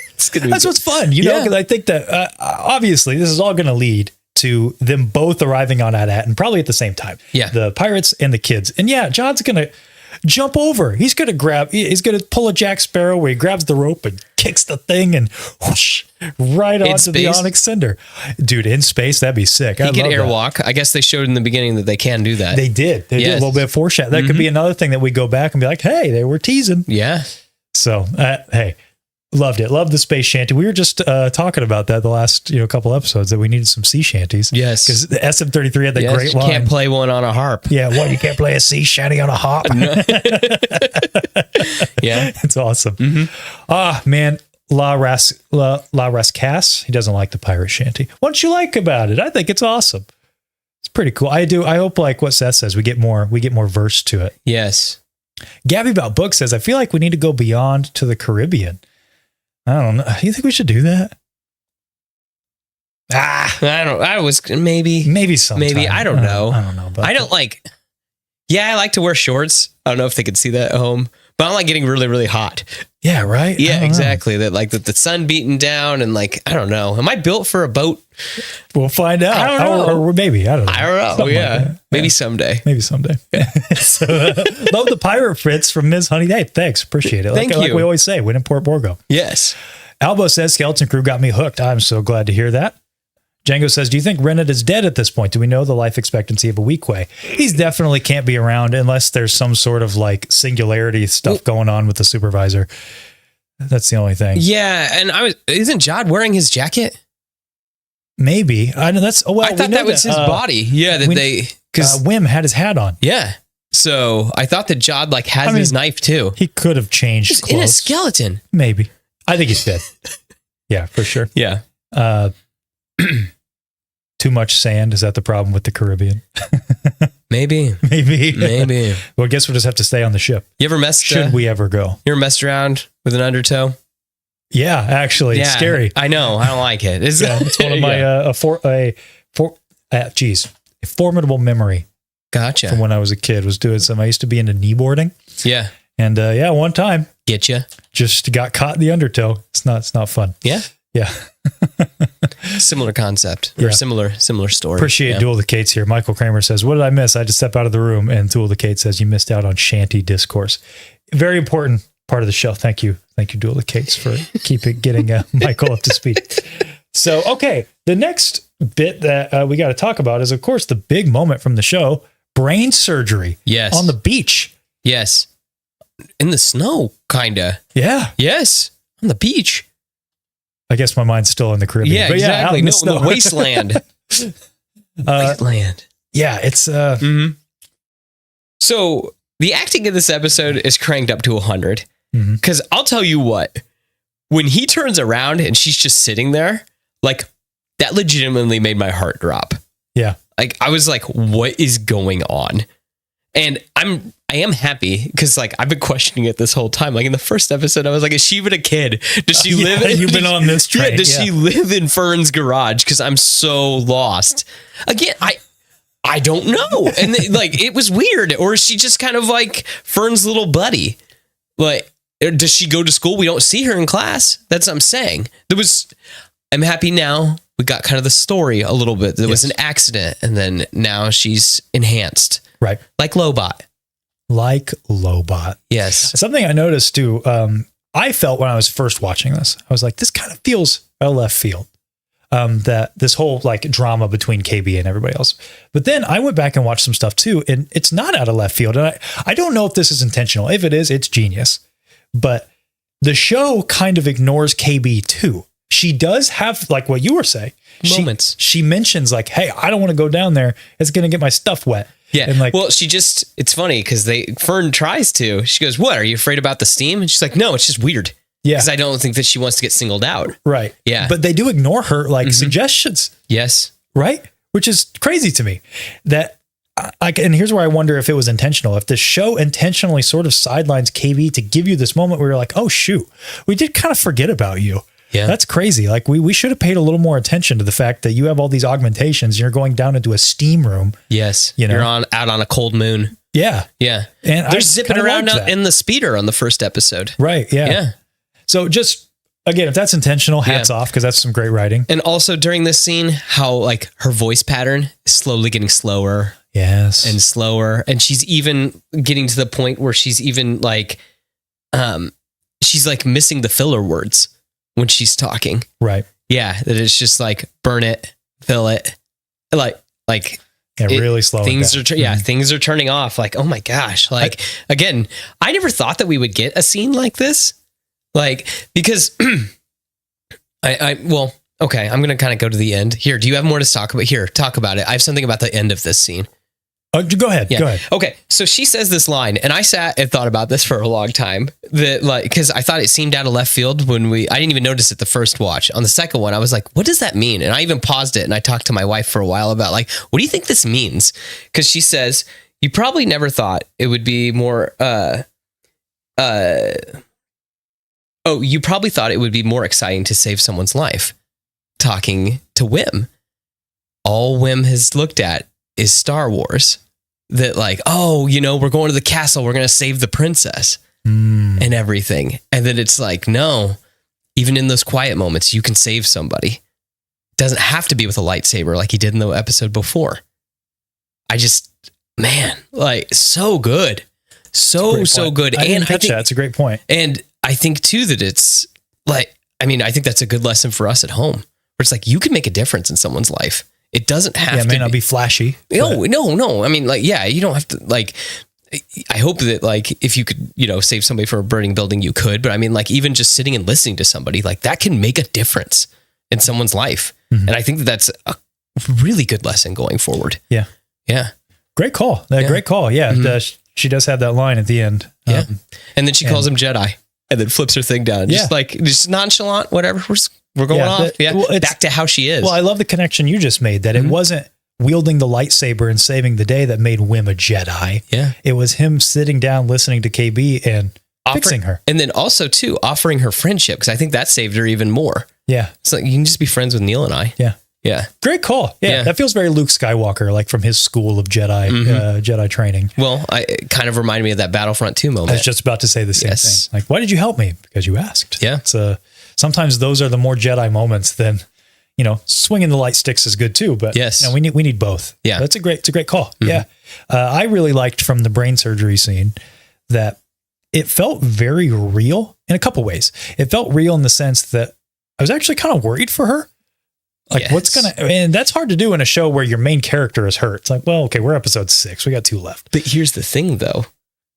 A: That's what's fun, you know, because I think that obviously this is all going to lead to them both arriving on Adat and probably at the same time.
B: Yeah.
A: The pirates and the kids. And yeah, John's going to jump over. He's going to pull a Jack Sparrow where he grabs the rope and kicks the thing and whoosh, right onto the Onyx Cinder. Dude, in space, that'd be sick.
B: He can airwalk. I guess they showed in the beginning that they can do that.
A: They did. They did a little bit of foreshadow. That could be another thing that we go back and be like, hey, they were teasing.
B: Yeah.
A: So, hey, loved it. Loved the space shanty. We were just talking about that the last couple episodes that we needed some sea shanties.
B: Yes.
A: Because the SM-33 had that great line.
B: You can't play one on a harp.
A: Yeah, what? You can't play a sea shanty on a harp?
B: No. Yeah.
A: It's awesome. Man. La Rascasse. He doesn't like the pirate shanty. What don't you like about it? I think it's awesome. It's pretty cool. I do. I hope, like what Seth says, we get more verse to it.
B: Yes.
A: Gabby about book says, I feel like we need to go beyond to the Caribbean. I don't know. You think we should do that? Maybe sometime.
B: Maybe. I don't know.
A: I don't know.
B: I don't like. Yeah, I like to wear shorts. I don't know if they could see that at home, but I don't like getting really, really hot.
A: Yeah, right.
B: Yeah, exactly. That like the sun beating down and like, I don't know. Am I built for a boat?
A: We'll find out.
B: I don't know.
A: Or maybe. I don't know.
B: I don't know.
A: Something
B: Yeah.
A: like
B: Maybe someday.
A: Maybe someday. So, love the pirate Fritz from Ms. Honey. Hey, thanks. Appreciate it.
B: Thank you.
A: Like we always say, win in Port Borgo.
B: Yes.
A: Albo says, Skeleton Crew got me hooked. I'm so glad to hear that. Django says, do you think Rennet is dead at this point? Do we know the life expectancy of a Weequay? He's definitely can't be around unless there's some sort of like singularity stuff going on with the supervisor. That's the only thing.
B: Yeah. And isn't Jod wearing his jacket?
A: Maybe. I know that's, I
B: thought that was his body. Yeah.
A: Because Wim had his hat on.
B: Yeah. So I thought that Jod like has his knife too.
A: He could have changed
B: He's
A: clothes.
B: in a skeleton.
A: Maybe. I think he's dead. Yeah, for sure.
B: Yeah.
A: Too much sand. Is that the problem with the Caribbean?
B: Maybe.
A: Well, I guess we'll just have to stay on the ship.
B: You ever messed?
A: Should we ever go?
B: You ever messed around with an undertow?
A: Yeah, actually, it's scary.
B: I know. I don't like it. It's
A: one of my a formidable memory.
B: Gotcha.
A: From when I was a kid, was doing some. I used to be into kneeboarding.
B: Yeah.
A: And one time,
B: get you,
A: just got caught in the undertow. It's not fun.
B: Yeah.
A: Yeah.
B: Similar concept or similar story.
A: Appreciate Duel of the Kates here. Michael Kramer says, what did I miss? I had to step out of the room. And Duel of the Kates says, you missed out on Shanty discourse. Very important part of the show. Thank you. Thank you, Duel of the Kates, for getting Michael up to speed. So, okay. The next bit that we got to talk about is, of course, the big moment from the show, brain surgery.
B: Yes.
A: On the beach.
B: Yes. In the snow, kind of.
A: Yeah.
B: Yes. On the beach.
A: I guess my mind's still in the Caribbean.
B: Yeah,
A: but
B: exactly.
A: Yeah,
B: the wasteland. Wasteland.
A: Yeah, it's...
B: So the acting in this episode is cranked up to 100. Because I'll tell you what, when he turns around and she's just sitting there, like, that legitimately made my heart drop.
A: Yeah.
B: Like, I was like, what is going on? And I am happy because, like, I've been questioning it this whole time. Like, in the first episode, I was like, is she even a kid? Does she live in...
A: You've been on this train.
B: Yeah, does she live in Fern's garage? Because I'm so lost. Again, I don't know. And like, it was weird. Or is she just kind of like Fern's little buddy? Like, does she go to school? We don't see her in class. That's what I'm saying. I'm happy now. We got kind of the story a little bit. There was an accident, and then now she's enhanced.
A: Right.
B: Like Lobot. Yes.
A: Something I noticed too, I felt when I was first watching this, I was like, this kind of feels a left field. That this whole like drama between KB and everybody else. But then I went back and watched some stuff too, and it's not out of left field. And I don't know if this is intentional. If it is, it's genius. But the show kind of ignores KB too. She does have, like what you were saying,
B: moments.
A: She mentions like, hey, I don't want to go down there. It's going to get my stuff wet.
B: Yeah.
A: And like,
B: well, it's funny because Fern tries to. She goes, what? Are you afraid about the steam? And she's like, no, it's just weird. Yeah. Because I don't think that she wants to get singled out.
A: Right.
B: Yeah.
A: But they do ignore her like suggestions.
B: Yes.
A: Right. Which is crazy to me. And here's where I wonder if it was intentional. If the show intentionally sort of sidelines KB to give you this moment where you're like, oh, shoot, we did kind of forget about you. Yeah. That's crazy. Like we should have paid a little more attention to the fact that you have all these augmentations. You're going down into a steam room.
B: Yes. You're out on a cold moon.
A: Yeah.
B: Yeah.
A: And
B: they're zipping around in the speeder on the first episode.
A: Right. Yeah.
B: Yeah.
A: So just, again, if that's intentional, hats off, because that's some great writing.
B: And also during this scene, how like her voice pattern is slowly getting slower.
A: Yes.
B: And slower. And she's even getting to the point where she's even like, she's like missing the filler words when she's talking.
A: Right.
B: Yeah. That it's just like, burn it, fill it. Like,
A: yeah, really slow.
B: Things are, things are turning off. Like, oh my gosh. Like, again, I never thought that we would get a scene like this. Like, because well, okay, I'm going to kind of go to the end here. Do you have more to talk about here? Talk about it. I have something about the end of this scene.
A: Go ahead.
B: Yeah.
A: Go ahead.
B: Okay. So she says this line, and I sat and thought about this for a long time, that like, cause I thought it seemed out of left field I didn't even notice it the first watch. On the second one, I was like, what does that mean? And I even paused it and I talked to my wife for a while about like, what do you think this means? Cause she says, you probably never thought it would be more, you probably thought it would be more exciting to save someone's life. Talking to Wim. All Wim has looked at is Star Wars. That like, oh, we're going to the castle. We're going to save the princess and everything. And then it's like, no, even in those quiet moments, you can save somebody. It doesn't have to be with a lightsaber like he did in the episode before. Man, like so good. So good.
A: I didn't catch that. That's a great point.
B: And I think too that it's like, I think that's a good lesson for us at home. Where it's like, you can make a difference in someone's life. It doesn't have to.
A: It may not be flashy.
B: No. I mean, like, yeah, you don't have to, like, I hope that, like, if you could, save somebody from a burning building, you could. But I mean, like, even just sitting and listening to somebody, like, that can make a difference in someone's life. Mm-hmm. And I think that that's a really good lesson going forward.
A: Yeah.
B: Yeah.
A: Great call. Great call. Yeah. Mm-hmm. She does have that line at the end.
B: Yeah. And then she calls him Jedi and then flips her thing down. Just nonchalant, whatever. We're going off. Back to how she is.
A: Well, I love the connection you just made that it wasn't wielding the lightsaber and saving the day that made Wim a Jedi.
B: Yeah.
A: It was him sitting down, listening to KB and fixing her.
B: And then also too, offering her friendship. Cause I think that saved her even more.
A: Yeah.
B: So you can just be friends with Neil and I.
A: Yeah.
B: Yeah.
A: Great call. Yeah. That feels very Luke Skywalker, like from his school of Jedi, Jedi training.
B: Well, it kind of reminded me of that Battlefront 2 moment.
A: I was just about to say the same thing. Like, why did you help me? Because you asked.
B: Yeah.
A: Sometimes those are the more Jedi moments than, swinging the light sticks is good too, but
B: yes,
A: we need both.
B: Yeah.
A: It's a great call.
B: Mm-hmm.
A: Yeah. I really liked from the brain surgery scene that it felt very real in a couple ways. It felt real in the sense that I was actually kind of worried for her. Like and that's hard to do in a show where your main character is hurt. It's like, well, okay, we're episode 6. We got 2 left.
B: But here's the thing though,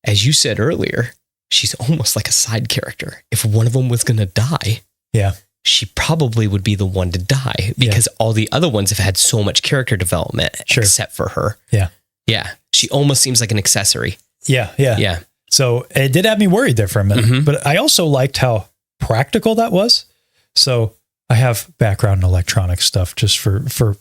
B: as you said earlier, she's almost like a side character. If one of them was going to die, she probably would be the one to die because all the other ones have had so much character development except for her.
A: Yeah.
B: Yeah. She almost seems like an accessory.
A: Yeah. So it did have me worried there for a minute, but I also liked how practical that was. So I have background in electronic stuff just for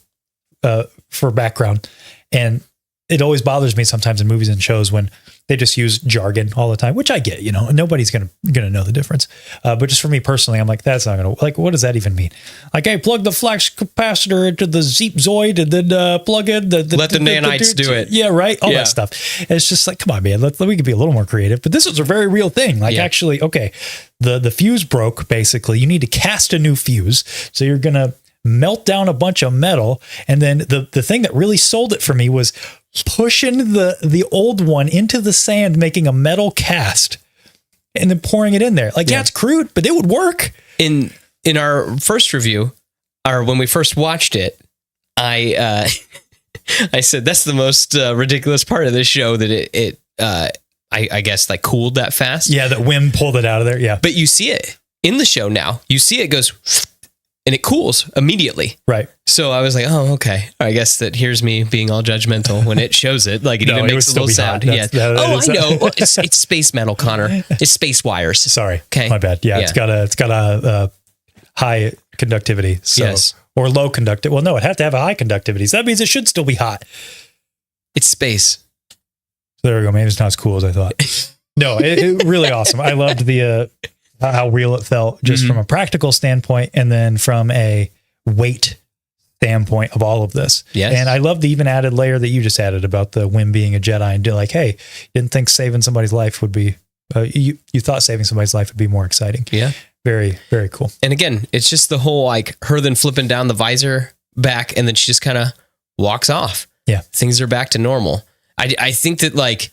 A: background. And it always bothers me sometimes in movies and shows when they just use jargon all the time, which I get, nobody's going to know the difference. But just for me personally, I'm like, that's not going to, like, what does that even mean? Like, hey, plug the flux capacitor into the Zeepzoid and then plug in
B: let the nanites do it.
A: Yeah, right. All that stuff. And it's just like, come on, man, we could be a little more creative. But this is a very real thing. Like, actually, okay, the fuse broke, basically. You need to cast a new fuse. So you're going to melt down a bunch of metal. And then the thing that really sold it for me was pushing the old one into the sand, making a metal cast, and then pouring it in there. Like, it's crude, but it would work. In our first review, or when we first watched it, I said that's the most ridiculous part of this show, that I guess like cooled that fast. Yeah, that Wim pulled it out of there. Yeah, but you see it in the show now. You see it goes. And it cools immediately. Right. So I was like, oh, okay. I guess that here's me being all judgmental when it shows it. Like, it even makes a little sound. Yeah. I know. Well, it's space metal, Konnor. It's space wires. Sorry. Okay. My bad. Yeah. It's got a high conductivity. So, or low conductivity. Well, no, it has to have a high conductivity. So that means it should still be hot. It's space. So there we go. Maybe it's not as cool as I thought. No, it really awesome. I loved how real it felt just from a practical standpoint, and then from a weight standpoint of all of this. Yes. And I love the even added layer that you just added about the Wim being a Jedi and like, hey, didn't think saving somebody's life would be, you thought saving somebody's life would be more exciting. Yeah. Very, very cool. And again, it's just the whole, like, her then flipping down the visor back, and then she just kind of walks off. Yeah. Things are back to normal. I think that like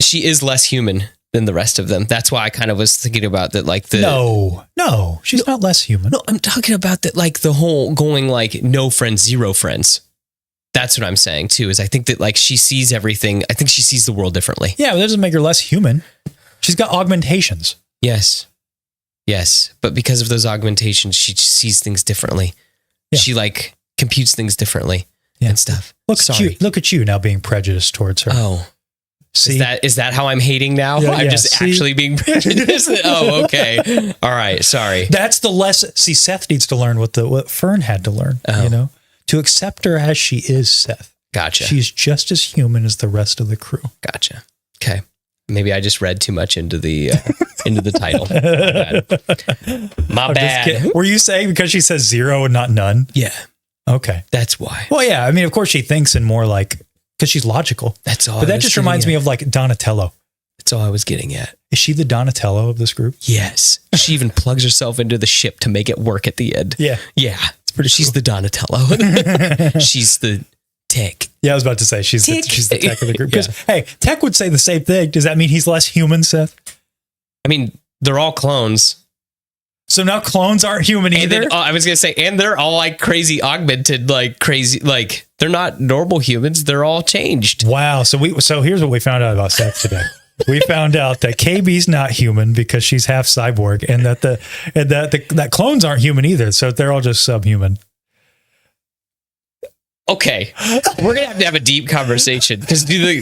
A: she is less human than the rest of them. That's why I kind of was thinking about that, like no, she's not less human. No, I'm talking about that, like the whole going like no friends, zero friends. That's what I'm saying too, is I think that like she sees everything. I think she sees the world differently. Yeah, but that doesn't make her less human. She's got augmentations. Yes. But because of those augmentations, she sees things differently. Yeah. She like computes things differently and stuff. Look at you now being prejudiced towards her. Oh. See? Is that how I'm hating now? Yeah, I'm just actually being prejudiced. Oh, okay. All right. Sorry. That's the lesson. See, Seth needs to learn what Fern had to learn, to accept her as she is, Seth. Gotcha. She's just as human as the rest of the crew. Gotcha. Okay. Maybe I just read too much into the title. My bad. Were you saying because she says zero and not none? Yeah. Okay. That's why. Well, yeah. I mean, of course she thinks in more like, because she's logical. That's all. But that just reminds me of like Donatello. That's all I was getting at. Is she the Donatello of this group? Yes. She even plugs herself into the ship to make it work at the end. Yeah. Yeah. It's pretty She's cool. The Donatello. She's the tech. Yeah, I was about to say she's the tech of the group. Because hey, Tech would say the same thing. Does that mean he's less human, Seth? I mean, they're all clones. So now clones aren't human either? Then, I was going to say, and they're all like crazy augmented, like crazy, like they're not normal humans. They're all changed. Wow. So here's what we found out about Seth today. We found out that KB's not human because she's half cyborg, and that clones aren't human either. So they're all just subhuman. Okay. We're going to have a deep conversation, because do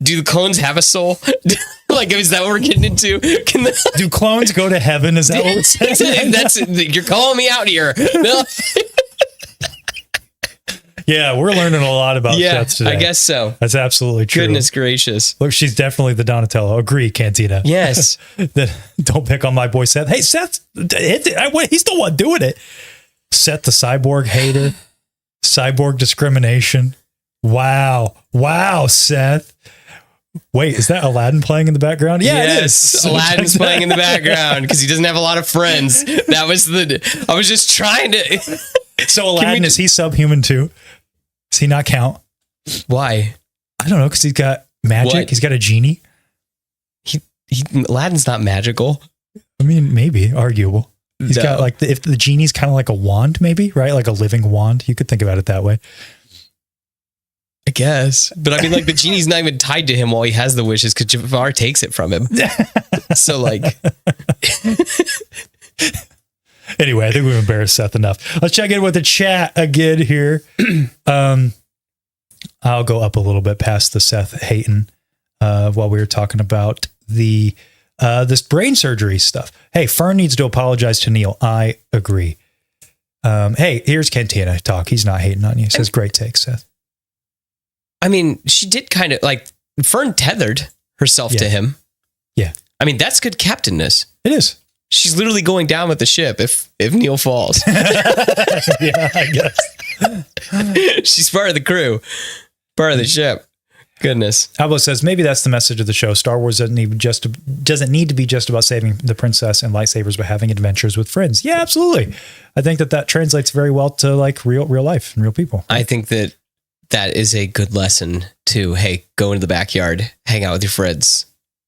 A: the clones have a soul? Like, is that what we're getting into? Do clones go to heaven? Is that what it says? You're calling me out here. No. Yeah, we're learning a lot about Seth today. I guess so. That's absolutely true. Goodness gracious. Look, she's definitely the Donatello. Agree, Cantina. Yes. Don't pick on my boy Seth. Hey, Seth, he's the one doing it. Seth the cyborg hater. Cyborg discrimination. Wow, Seth. Wait, is that Aladdin playing in the background? Yeah, it is.
B: Aladdin's playing in the background because he doesn't have a lot of friends. I was just trying to.
A: So Aladdin, is he subhuman too? Does he not count?
B: Why?
A: I don't know, because he's got magic.
B: What?
A: He's got a genie.
B: Aladdin's not magical.
A: I mean, maybe arguable. He's got like if the genie's kind of like a wand, maybe, right? Like a living wand. You could think about it that way.
B: I guess. But I mean, like, the genie's not even tied to him while he has the wishes because Jafar takes it from him. So, like.
A: Anyway, I think we've embarrassed Seth enough. Let's check in with the chat again here. I'll go up a little bit past the Seth hating while we were talking about this brain surgery stuff. Hey, Fern needs to apologize to Neil. I agree. Hey, here's Cantina talk. He's not hating on you. He says, great take, Seth.
B: I mean, she did kind of like Fern tethered herself to him.
A: Yeah.
B: I mean, that's good captainness.
A: It is.
B: She's literally going down with the ship if Neil falls.
A: Yeah, I guess.
B: She's part of the crew, part of the ship. Goodness.
A: Albo says, maybe that's the message of the show. Star Wars doesn't need to be just about saving the princess and lightsabers, but having adventures with friends. Yeah, absolutely. I think that translates very well to like real life and real people.
B: I think that is a good lesson to, hey, go into the backyard, hang out with your friends,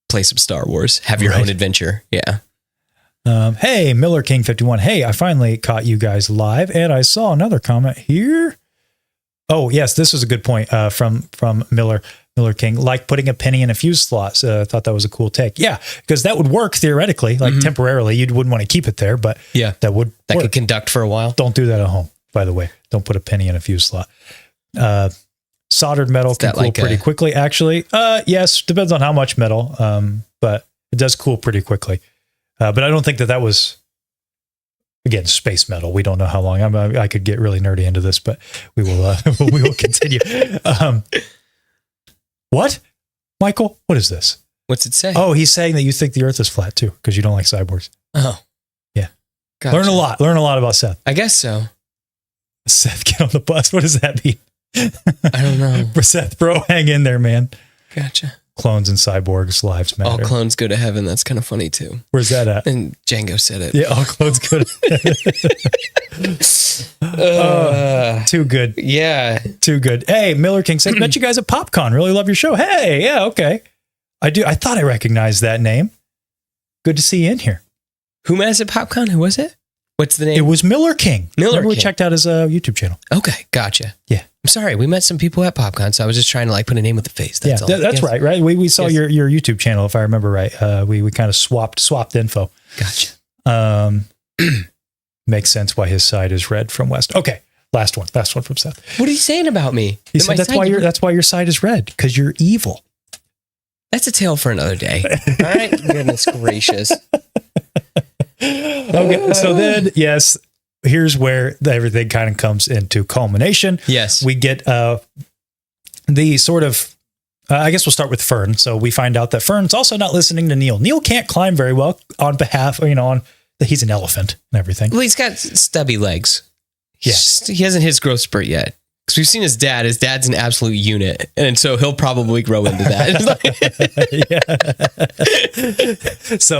B: play some Star Wars, have your own adventure. Yeah.
A: Hey, Miller King 51. Hey, I finally caught you guys live and I saw another comment here. Oh, yes, this was a good point from Miller King, like putting a penny in a fuse slot. I thought that was a cool take. Yeah, because that would work theoretically, like temporarily. You wouldn't want to keep it there, but
B: yeah,
A: that would
B: that
A: work.
B: could conduct for a while.
A: Don't do that at home, by the way. Don't put a penny in a fuse slot. Soldered metal can cool pretty quickly, actually. Yes, depends on how much metal, but it does cool pretty quickly. But I don't think that was, again, space metal. We don't know how long. I could get really nerdy into this, but we will we will continue. What? Michael, what is this?
B: What's it say?
A: Oh, he's saying that you think the Earth is flat too, because you don't like cyborgs.
B: Oh.
A: Yeah.
B: Gotcha.
A: Learn a lot about Seth.
B: I guess so.
A: Seth, get on the bus. What does that mean?
B: I don't know.
A: Seth, bro, hang in there, man.
B: Gotcha.
A: Clones and cyborgs, lives matter.
B: All clones go to heaven. That's kind of funny too.
A: Where's that at?
B: And Django said it.
A: Yeah, all clones go to too good.
B: Yeah.
A: Too good. Hey, Miller King says, met you guys at PopCon. Really love your show. Hey, yeah, okay. I thought I recognized that name. Good to see you in here.
B: Who met us at PopCon? Who was it? What's the name?
A: It was Miller King.
B: Remember
A: we checked out his YouTube channel.
B: Okay, gotcha.
A: Yeah.
B: I'm sorry. We met some people at PopCon, so I was just trying to like put a name with the face. That's all.
A: That's right. We saw your YouTube channel, if I remember right. We kind of swapped info.
B: Gotcha.
A: Makes sense why his side is red from West. Okay, last one from Seth.
B: What are you saying about me?
A: He said that's why your side is red, because you're evil.
B: That's a tale for another day. All right. Goodness gracious.
A: Okay, so then, yes, here's where everything kind of comes into culmination.
B: Yes.
A: We get the sort of, I guess we'll start with Fern. So we find out that Fern's also not listening to Neil. Neil can't climb very well on behalf, he's an elephant and everything.
B: Well, he's got stubby legs.
A: Yeah.
B: He hasn't hit his growth spurt yet. Because we've seen his dad. His dad's an absolute unit. And so he'll probably grow into that.
A: So,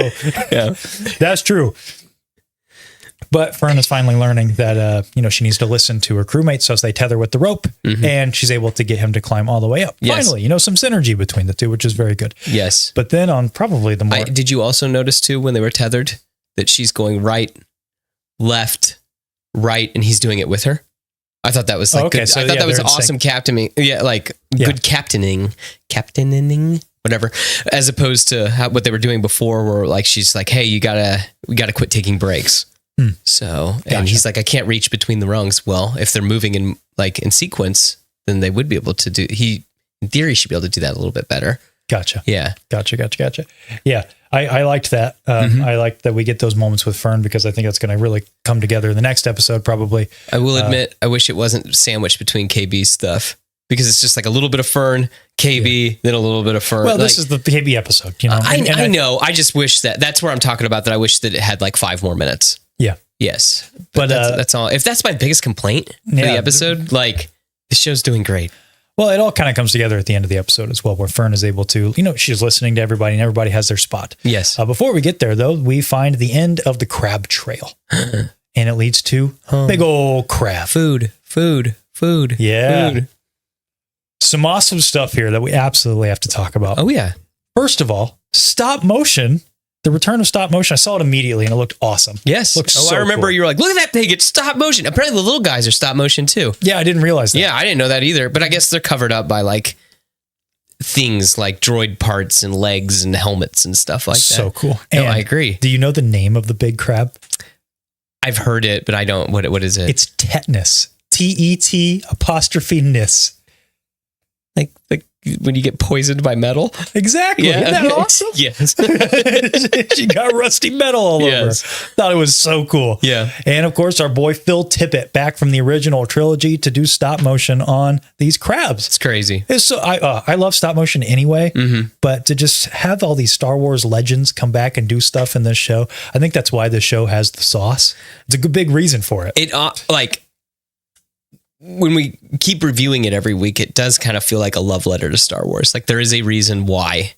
A: yeah, that's true. But Fern is finally learning that, she needs to listen to her crewmates so as they tether with the rope. Mm-hmm. And she's able to get him to climb all the way up. Yes. Finally, some synergy between the two, which is very good.
B: Yes.
A: But then on probably the more...
B: Did you also notice, too, when they were tethered, that she's going right, left, right, and he's doing it with her? I thought that was good. So, I thought that was awesome captaining. Yeah, good captaining, whatever. As opposed to what they were doing before, where she's like, "Hey, we gotta quit taking breaks." So, and he's like, "I can't reach between the rungs." Well, if they're moving in sequence, then they would be able to do. In theory, should be able to do that a little bit better.
A: Gotcha.
B: Yeah.
A: Gotcha. Yeah. I liked that. I liked that we get those moments with Fern, because I think that's going to really come together in the next episode, probably.
B: I will admit, I wish it wasn't sandwiched between KB's stuff, because it's just like a little bit of Fern, KB, then a little bit of Fern.
A: Well, this is the KB episode,
B: I know. I just wish that's where I'm talking about, that I wish that it had 5 more minutes.
A: Yeah.
B: Yes. But that's all. If that's my biggest complaint for the episode, the show's doing great.
A: Well, it all kind of comes together at the end of the episode as well, where Fern is able to, she's listening to everybody and everybody has their spot.
B: Yes.
A: Before we get there, though, we find the end of the crab trail. And it leads to big old crab.
B: Food.
A: Yeah.
B: Food.
A: Some awesome stuff here that we absolutely have to talk about.
B: Oh, yeah.
A: First of all, stop motion. The return of stop motion. I saw it immediately and it looked awesome.
B: Yes.
A: So
B: I remember
A: cool.
B: you were like, look at that thing. It's stop motion. Apparently the little guys are stop motion too.
A: Yeah, I didn't realize that.
B: Yeah, I didn't know that either. But I guess they're covered up by like things like droid parts and legs and helmets and stuff like that.
A: So cool.
B: No,
A: And
B: I agree.
A: do you know the name of the big crab?
B: I've heard it, but I don't. What is it?
A: It's tetanus. TET''ness.
B: Like when you get poisoned by metal.
A: Exactly.
B: Yeah.
A: Isn't that awesome?
B: Yes.
A: She got rusty metal all
B: Yes.
A: over. Thought it was so cool.
B: Yeah.
A: And of course, our boy Phil Tippett back from the original trilogy to do stop motion on these crabs.
B: It's crazy.
A: It's so I love stop motion anyway, but to just have all these Star Wars legends come back and do stuff in this show, I think that's why this show has the sauce. It's a good big reason for it.
B: It like when we keep reviewing it every week, it does kind of feel like a love letter to Star Wars. Like there is a reason why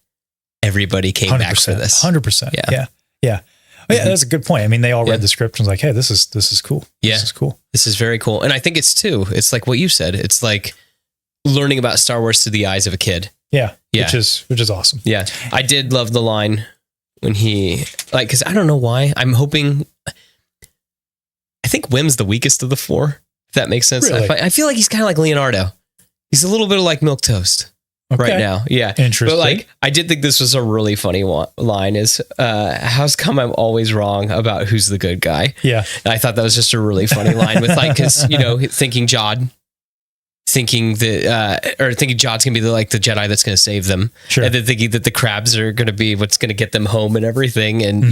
B: everybody came back for this.
A: 100%. Yeah. Oh, yeah, that's a good point. I mean, they all read the script and was like, hey, this is cool.
B: Yeah.
A: This is cool.
B: This is very cool. And I think it's like what you said. It's like learning about Star Wars through the eyes of a kid.
A: Yeah.
B: Yeah.
A: Which is awesome.
B: Yeah. I did love the line when he cause I don't know why. I think Wim's the weakest of the four. If that makes sense.
A: Really?
B: I feel like he's kind of like Leonardo. He's a little bit like milquetoast right now. Yeah.
A: Interesting.
B: But like, I did think this was a really funny line is, how's come I'm always wrong about who's the good guy?
A: Yeah.
B: And I thought that was just a really funny line with like, cause thinking Jod's gonna be the Jedi that's gonna save them.
A: Sure.
B: And then thinking that the crabs are gonna be what's gonna get them home and everything. And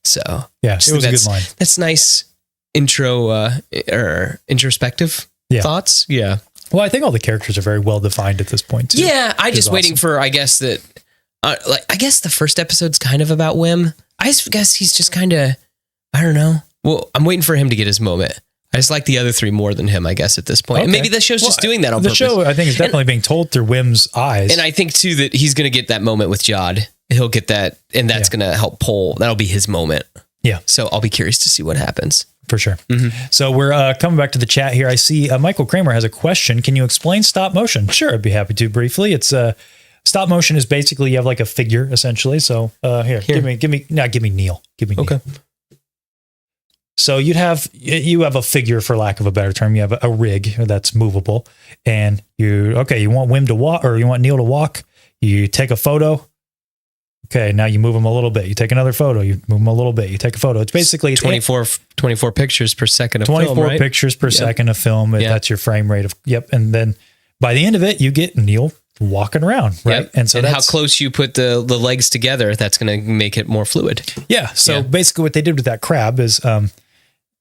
B: so
A: yeah, it was a good line.
B: That's nice introspective thoughts. Yeah.
A: Well, I think all the characters are very well defined at this point too.
B: Yeah. I just waiting for, I guess that, I guess the first episode's kind of about Wim. I just guess he's just kind of, I don't know. Well, I'm waiting for him to get his moment. I just like the other three more than him, I guess, at this point.
A: Okay.
B: And maybe the show's just doing that on purpose.
A: The show, I think, is definitely being told through Wim's eyes.
B: And I think, too, that he's going to get that moment with Jod. He'll get that, and that's going to help pull. That'll be his moment.
A: Yeah.
B: So I'll be curious to see what happens.
A: For sure. So we're coming back to the chat here. I see Michael Kramer has a question. Can you explain stop motion? Sure, I'd be happy to briefly. It's stop motion is basically you have like a figure essentially. So here. Give me Neil. Give me Neil.
B: Okay.
A: So you have a figure, for lack of a better term. You have a rig that's movable, and you want Wim to walk, or you want Neil to walk. You take a photo. Okay, now you move them a little bit. You take another photo. You move them a little bit. You take a photo. It's basically
B: 24 pictures per second of
A: 24
B: film, right?
A: pictures per second of film.
B: Yep.
A: That's your frame rate of, And then by the end of it, you get Neil walking around, right?
B: Yep. And how close you put the legs together, that's going to make it more fluid.
A: Yeah. So basically what they did with that crab is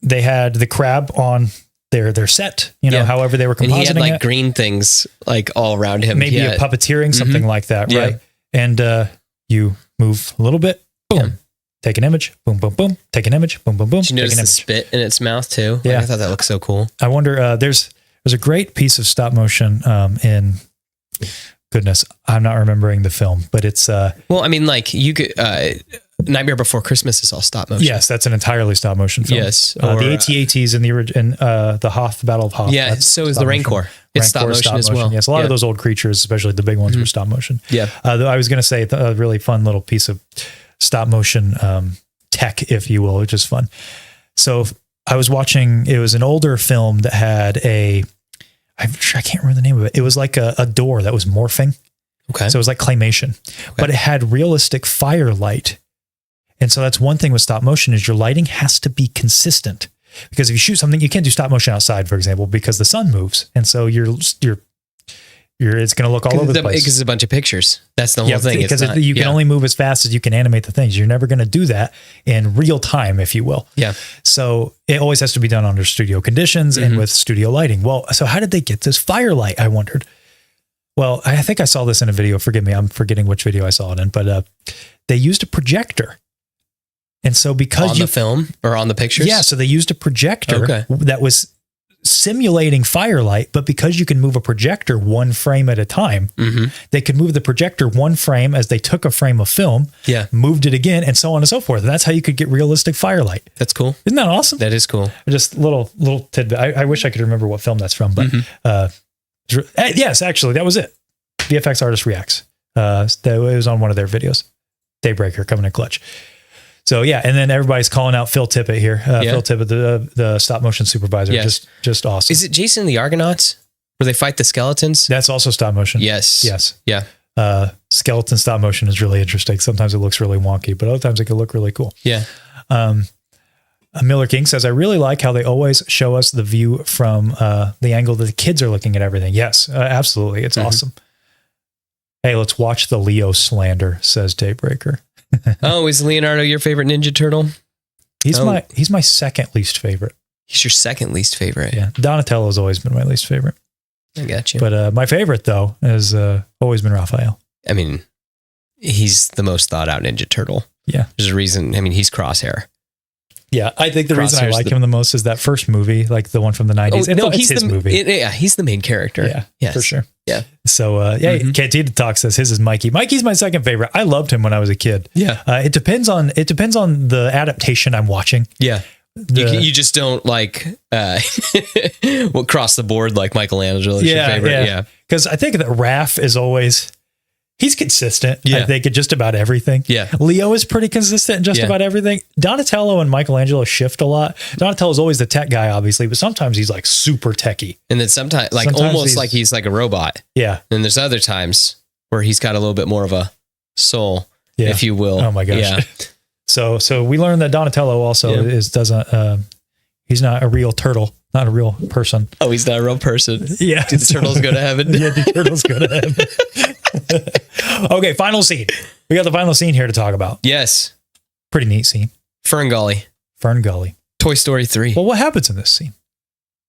A: they had the crab on their set, however they were compositing it.
B: And he had like green things like all around him.
A: Maybe a puppeteering, something like that, right? And you move a little bit, boom, take an image, boom, boom, boom, take an image, boom, boom, boom.
B: Did you notice the spit in its mouth too?
A: Yeah.
B: I thought that looked so cool.
A: I wonder, there's a great piece of stop motion in, goodness, I'm not remembering the film, but it's...
B: well, I mean, like you could... Nightmare Before Christmas is all stop motion.
A: Yes, that's an entirely stop motion film.
B: Yes.
A: The AT-ATs in the Hoth, the Battle of Hoth.
B: Yeah, so is the Rancor. It's stop motion as well.
A: Yes, a lot of those old creatures, especially the big ones, were stop motion.
B: Yeah.
A: I was going to say a really fun little piece of stop motion tech, if you will, which is fun. So I was watching, it was an older film that had I can't remember the name of it. It was like a door that was morphing.
B: Okay.
A: So it was like claymation, but it had realistic firelight. And so that's one thing with stop motion is your lighting has to be consistent, because if you shoot something, you can't do stop motion outside, for example, because the sun moves. And so it's going to look all over the place.
B: Because it's a bunch of pictures. That's the whole thing.
A: Because you can only move as fast as you can animate the things. You're never going to do that in real time, if you will.
B: Yeah.
A: So it always has to be done under studio conditions and with studio lighting. Well, so how did they get this firelight? I wondered. Well, I think I saw this in a video. Forgive me. I'm forgetting which video I saw it in, but they used a projector. And so because
B: on the film or on the pictures?
A: Yeah. So they used a projector that was simulating firelight, but because you can move a projector one frame at a time, they could move the projector one frame as they took a frame of film, moved it again, and so on and so forth. And that's how you could get realistic firelight.
B: That's cool.
A: Isn't that awesome?
B: That is cool.
A: Just little tidbit. I wish I could remember what film that's from, but yes, actually, that was it. VFX Artist Reacts. It was on one of their videos. Daybreaker coming in clutch. So yeah, and then everybody's calling out Phil Tippett here. Phil Tippett, the stop motion supervisor, just awesome.
B: Is it Jason and the Argonauts where they fight the skeletons?
A: That's also stop motion.
B: Yes. Yeah.
A: Skeleton stop motion is really interesting. Sometimes it looks really wonky, but other times it can look really cool.
B: Yeah.
A: Miller King says, I really like how they always show us the view from the angle that the kids are looking at everything. Yes, absolutely. It's awesome. Hey, let's watch the Leo slander, says Daybreaker.
B: Oh, is Leonardo your favorite Ninja Turtle?
A: He's my second least favorite.
B: He's your second least favorite.
A: Yeah. Donatello's always been my least favorite.
B: I got you.
A: But my favorite though has always been Raphael.
B: I mean, he's the most thought out Ninja Turtle.
A: Yeah.
B: There's a reason. I mean, he's Crosshair.
A: Yeah, I think the reason I like him the most is that first movie, like the one from the 90s. It's his movie.
B: He's the main character.
A: Yeah, yes. For sure.
B: Yeah.
A: So, Cantina Talk says his is Mikey. Mikey's my second favorite. I loved him when I was a kid.
B: Yeah.
A: It depends on the adaptation I'm watching.
B: Yeah. You just don't like cross the board like Michelangelo's your favorite. Yeah.
A: Because I think that Raph is always... He's consistent,
B: I
A: think, at just about everything.
B: Yeah.
A: Leo is pretty consistent in just about everything. Donatello and Michelangelo shift a lot. Donatello's always the tech guy, obviously, but sometimes he's like super techie.
B: And then sometimes almost like he's like a robot.
A: Yeah.
B: And there's other times where he's got a little bit more of a soul, if you will.
A: Oh my gosh.
B: Yeah.
A: So we learned that Donatello also he's not a real turtle. Not a real person.
B: Oh, he's not a real person.
A: Yeah.
B: Do the turtles go to heaven?
A: Yeah, the turtles go to heaven. Okay, final scene. We got the final scene here to talk about.
B: Yes.
A: Pretty neat scene.
B: Fern Gully.
A: Toy
B: Story 3.
A: Well, what happens in this scene?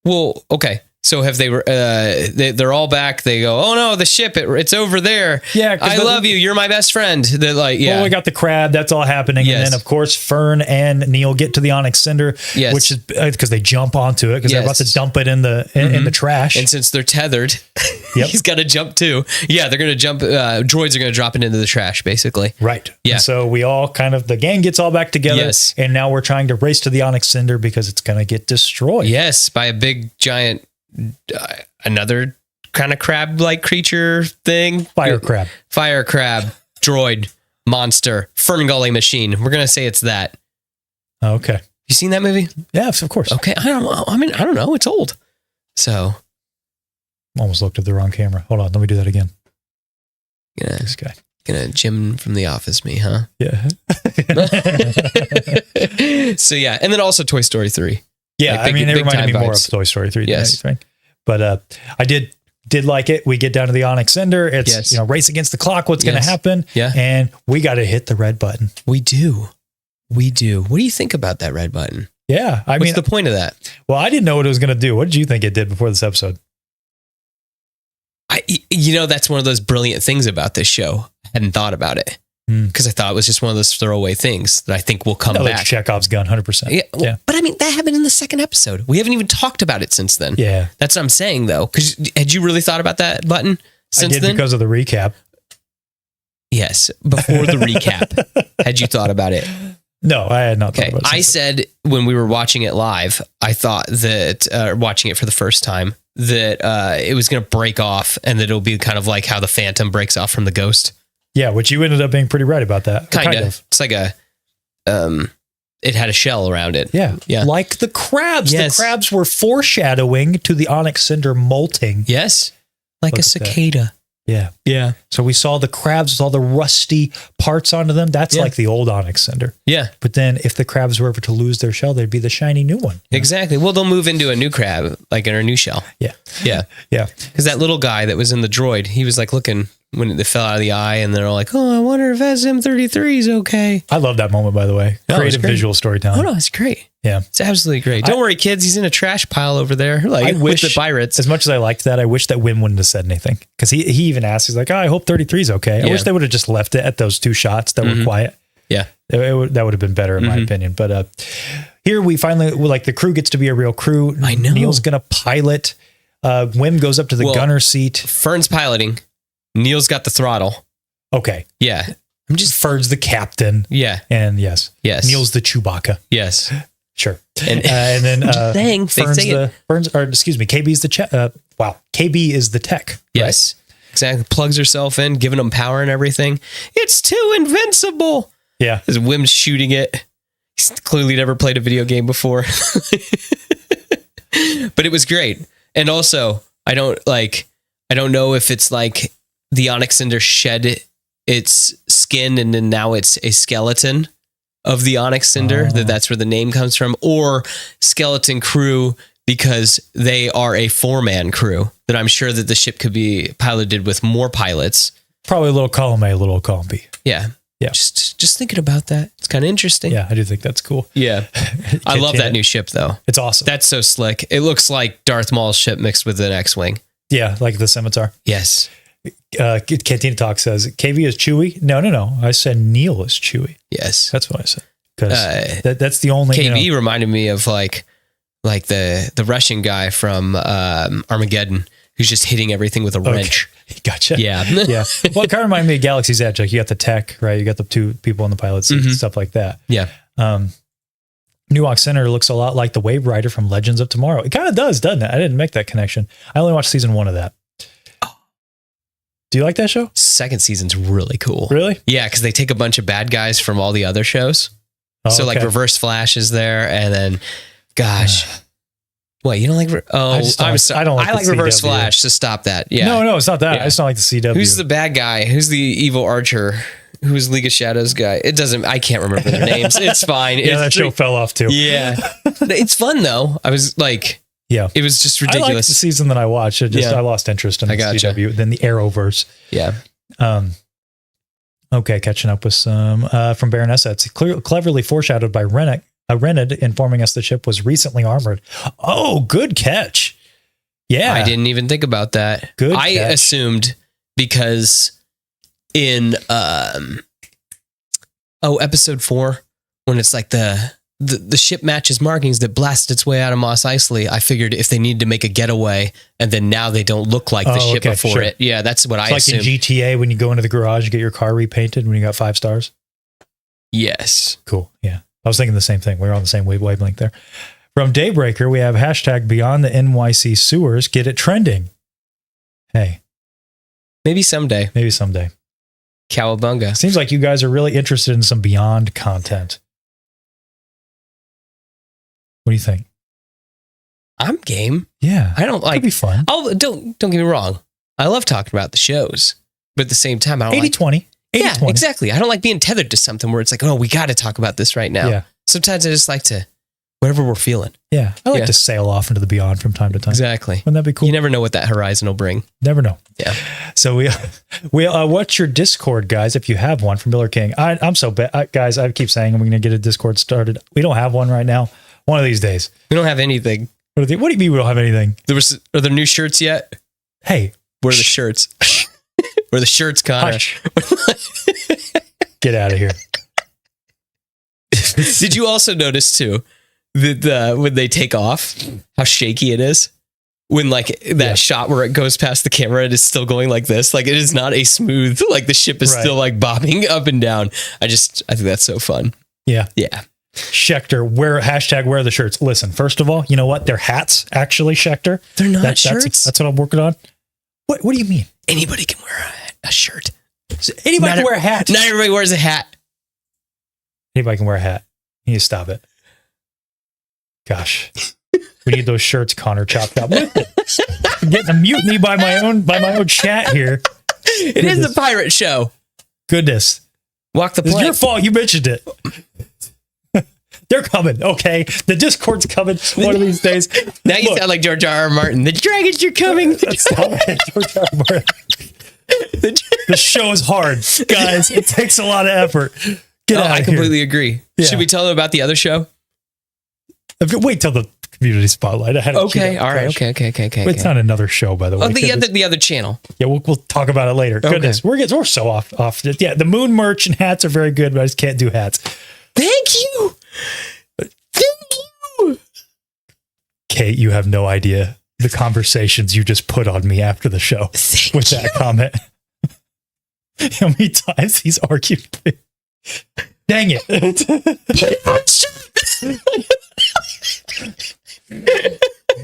B: Well, okay. So have they're all back. They go, oh no, the ship, it's over there.
A: Yeah.
B: I love you. You're my best friend. They're like, yeah.
A: Well, we got the crab. That's all happening.
B: Yes.
A: And then of course, Fern and Neil get to the Onyx Cinder, which is because they jump onto it because they're about to dump it in the trash.
B: And since they're tethered, he's got to jump too. Yeah. They're going to jump. Droids are going to drop it into the trash basically.
A: Right.
B: Yeah.
A: And so we all the gang gets all back together.
B: Yes.
A: And now we're trying to race to the Onyx Cinder because it's going to get destroyed.
B: Yes. By a big giant, another kind of crab-like creature thing.
A: Fire crab,
B: droid, monster, Fern Gully machine. We're going to say it's that.
A: Okay.
B: You seen that movie?
A: Yes, of course.
B: Okay. I don't know. I mean, I don't know. It's old. So.
A: Almost looked at the wrong camera. Hold on. Let me do that again. This guy.
B: Gonna Jim from The Office me, huh?
A: Yeah.
B: So yeah. And then also Toy Story 3.
A: Yeah,
B: like
A: it reminded me more of Toy Story 3.
B: Yes.
A: Right? But I did like it. We get down to the Onyx Cinder. It's race against the clock. What's going to happen?
B: Yeah.
A: And we got to hit the red button.
B: We do. What do you think about that red button?
A: Yeah.
B: What's the point of that?
A: Well, I didn't know what it was going to do. What did you think it did before this episode?
B: That's one of those brilliant things about this show. I hadn't thought about it. Because I thought it was just one of those throwaway things that I think will come back.
A: Like Chekhov's gun, 100%.
B: Yeah. But I mean, that happened in the second episode. We haven't even talked about it since then.
A: Yeah.
B: That's what I'm saying, though. Because had you really thought about that button since then?
A: Because of the recap.
B: Yes. Before the recap. Had you thought about it?
A: No, I had not thought about it.
B: I said when we were watching it live, I thought that, watching it for the first time, that it was going to break off and that it'll be kind of like how the Phantom breaks off from the Ghost. Yeah,
A: which you ended up being pretty right about that.
B: Kind of. It's like it had a shell around it.
A: Yeah. Like the crabs.
B: Yes.
A: The crabs were foreshadowing to the Onyx Cinder molting.
B: Yes. Like a cicada.
A: Yeah. So we saw the crabs with all the rusty parts onto them. That's like the old Onyx Cinder.
B: Yeah.
A: But then if the crabs were ever to lose their shell, they'd be the shiny new one.
B: Exactly. Well, they'll move into a new crab, like in a new shell.
A: Yeah.
B: Because that little guy that was in the droid, he was like looking when they fell out of the eye and they're all like, oh, I wonder if SM33 is okay.
A: I love that moment, by the way. Creative visual storytelling.
B: Oh, no, it's great.
A: Yeah.
B: It's absolutely great. Don't worry, kids. He's in a trash pile over there. Like, with the pirates.
A: As much as I liked that, I wish that Wim wouldn't have said anything. Because he even asked, he's like, oh, I hope 33 is okay. I wish they would have just left it at those two shots that were quiet.
B: Yeah.
A: That would have been better in my opinion. But here we finally, like, the crew gets to be a real crew.
B: I know.
A: Neil's going to pilot. Wim goes up to the gunner seat.
B: Fern's piloting. Neil's got the throttle.
A: Okay.
B: Yeah.
A: Fern's the captain.
B: Yeah.
A: And yes. Neil's the Chewbacca.
B: Yes.
A: Sure. And then KB's the KB is the tech.
B: Yes. Right? Exactly. Plugs herself in, giving them power and everything. It's too invincible.
A: Yeah.
B: As Wim's shooting it. He's clearly never played a video game before. But it was great. And also, I don't know if it's like the Onyx Cinder shed its skin and then now it's a skeleton of the Onyx Cinder, that's where the name comes from, or skeleton crew because they are a 4-man crew, that I'm sure that the ship could be piloted with more pilots.
A: Probably a little column A, a little column B.
B: Yeah. Yeah. Just thinking about that. It's kind of interesting.
A: Yeah, I do think that's cool.
B: Yeah. I love that new ship though.
A: It's awesome.
B: That's so slick. It looks like Darth Maul's ship mixed with an X-Wing.
A: Yeah, like the Scimitar.
B: Yes.
A: Cantina Talk says, KV is Chewie. No. I said Neil is Chewie.
B: Yes.
A: That's what I said. Because that's the only...
B: KV reminded me of like the Russian guy from Armageddon who's just hitting everything with a wrench.
A: Gotcha.
B: Yeah.
A: Yeah. Well, it kind of reminded me of Galaxy's Edge. Like, you got the tech, right? You got the 2 people in the pilot seat, stuff like that.
B: Yeah.
A: New Onyx Cinder looks a lot like the Wave Rider from Legends of Tomorrow. It kind of does, doesn't it? I didn't make that connection. I only watched season 1 of that. Do you like that show?
B: Second season's really cool.
A: Really?
B: Yeah, because they take a bunch of bad guys from all the other shows. So like Reverse Flash is there, and then, gosh, what, you don't like? I'm sorry. I like Reverse Flash. So stop that. Yeah.
A: No, it's not that.
B: Yeah.
A: It's not like the CW.
B: Who's the bad guy? Who's the evil archer? Who's League of Shadows guy? I can't remember their names. It's fine.
A: Yeah, that show fell off too.
B: Yeah. It's fun though. I was like,
A: yeah,
B: it was just ridiculous.
A: I liked the season that I watched. I lost interest in the CW. Then the Arrowverse.
B: Yeah.
A: Okay, catching up with some from Baronessa. It's cleverly foreshadowed by Rened, informing us the ship was recently armored. Oh, good catch. Yeah.
B: I didn't even think about that.
A: Good
B: I
A: catch.
B: assumed because in episode 4, when it's like the ship matches markings that blast its way out of Mos Eisley, I figured if they need to make a getaway and then now they don't look like the ship before it. Yeah, that's what I assumed.
A: Like in GTA, when you go into the garage, you get your car repainted when you got 5 stars.
B: Yes.
A: Cool. Yeah. I was thinking the same thing. We're on the same wavelength there. From Daybreaker, we have hashtag Beyond the NYC Sewers. Get it trending. Hey.
B: Maybe someday. Cowabunga.
A: Seems like you guys are really interested in some Beyond content. What do you think?
B: I'm game.
A: Yeah.
B: I don't like...
A: It'd be fun.
B: Don't get me wrong. I love talking about the shows. But at the same time, I don't
A: 80-20.
B: Yeah, exactly. I don't like being tethered to something where it's like, oh, we got to talk about this right now.
A: Yeah.
B: Sometimes I just like to... whatever we're feeling.
A: Yeah. I like to sail off into the beyond from time to time.
B: Exactly.
A: Wouldn't that be cool?
B: You never know what that horizon will bring.
A: Never know.
B: Yeah.
A: So we what's your Discord, guys, if you have one, from Miller King? I'm so bad. Guys, I keep saying we're going to get a Discord started. We don't have one right now. One of these days.
B: We don't have anything.
A: What do you mean we don't have anything?
B: Are there new shirts yet?
A: Hey.
B: Where are the shirts? Where are the shirts, Konnor?
A: Get out of here.
B: Did you also notice too that when they take off, how shaky it is? When like that shot where it goes past the camera, it is still going like this. Like it is not a smooth, like the ship is still like bobbing up and down. I think that's so fun.
A: Yeah.
B: Yeah.
A: Schechter, wear the shirts. Listen, first of all, you know what? They're hats, actually, Schechter.
B: They're not shirts.
A: That's what I'm working on. What do you mean?
B: Anybody can wear a shirt.
A: Anybody can wear a hat.
B: Not everybody wears a hat.
A: Anybody can wear a hat. You need to stop it. Gosh. We need those shirts, Konnor, chopped up. I'm getting a mutiny by my own chat here.
B: It is the pirate show.
A: Goodness.
B: Walk the plank.
A: It's your fault you mentioned it. They're coming, okay? The Discord's coming one of these days.
B: Now you sound like George R.R. Martin. The dragons are coming.
A: That's not George R.R. Martin. The show is hard, guys. It takes a lot of effort. Get out of here.
B: I completely agree. Yeah. Should we tell them about the other show?
A: Wait till the Community Spotlight. I had a
B: Okay.
A: cheetah
B: All right.
A: crush.
B: Okay.
A: But it's on another show, by the way.
B: Oh, the other channel.
A: Yeah, we'll talk about it later.
B: Okay.
A: Goodness, we're so off. Yeah, the moon merch and hats are very good, but I just can't do hats.
B: Thank you.
A: Kate, you have no idea the conversations you just put on me after the show with that comment. How many times he's argued? Dang it.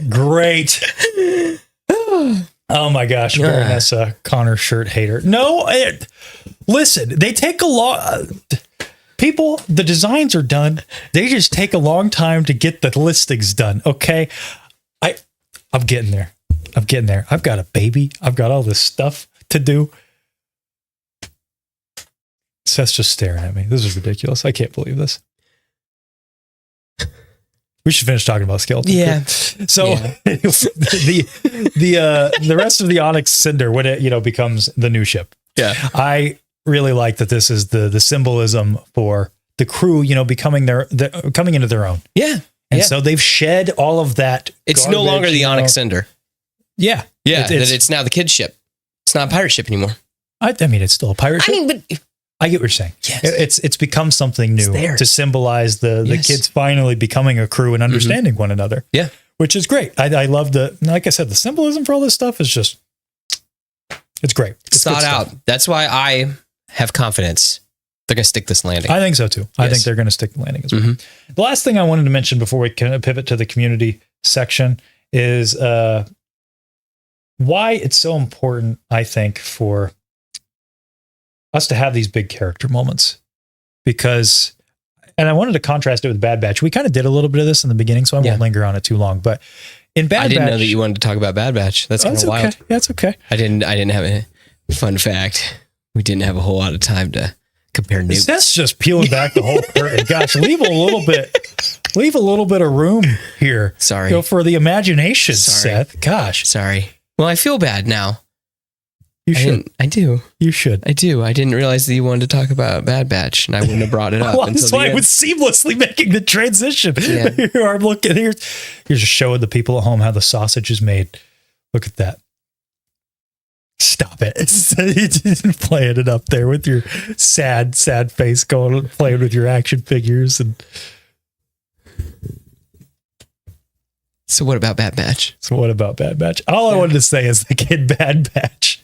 A: Great. Oh my gosh, Baronessa Konnor shirt hater. No, listen, they take a long... People, the designs are done. They just take a long time to get the listings done, okay? I'm getting there. I've got a baby. I've got all this stuff to do. Seth's just staring at me. This is ridiculous. I can't believe this. We should finish talking about skeleton.
B: Yeah.
A: So the rest of the Onyx Cinder, when it becomes the new ship.
B: Yeah.
A: I really like that this is the symbolism for the crew, becoming coming into their own.
B: Yeah.
A: And so they've shed all of that.
B: It's no longer the Onyx Cinder.
A: Yeah.
B: Yeah. It's now the kid's ship. It's not a pirate ship anymore.
A: I mean, it's still a pirate ship.
B: but
A: I get what you're saying.
B: Yes.
A: It's become something new to symbolize the kids finally becoming a crew and understanding one another.
B: Yeah.
A: Which is great. I love like I said, the symbolism for all this stuff is just, it's great. It's
B: thought out. That's why I have confidence they're going to stick this landing.
A: I think so too. I think they're going to stick the landing as well. The last thing I wanted to mention before we can pivot to the community section is why it's so important, I think, for us to have these big character moments. Because, and I wanted to contrast it with Bad Batch. We kind of did a little bit of this in the beginning, so I won't linger on it too long. But in Bad Batch,
B: I didn't know that you wanted to talk about Bad Batch. That's kind of wild.
A: Okay. That's okay.
B: I didn't have a fun fact. We didn't have a whole lot of time to compare nukes.
A: That's just peeling back the whole curtain. Gosh, leave a little bit of room here.
B: Sorry.
A: Go for the imagination, Seth. Gosh.
B: Sorry. Well, I feel bad now.
A: You should.
B: I do.
A: You should.
B: I do. I didn't realize that you wanted to talk about Bad Batch, and I wouldn't have brought it up.
A: Well, that's why I was seamlessly making the transition.
B: Yeah.
A: Here I'm looking. Here's just showing the people at home how the sausage is made. Look at that. Stop it. Playing it up there with your sad face playing with your action figures. And
B: so what about Bad Batch?
A: All I wanted to say is the kid Bad Batch,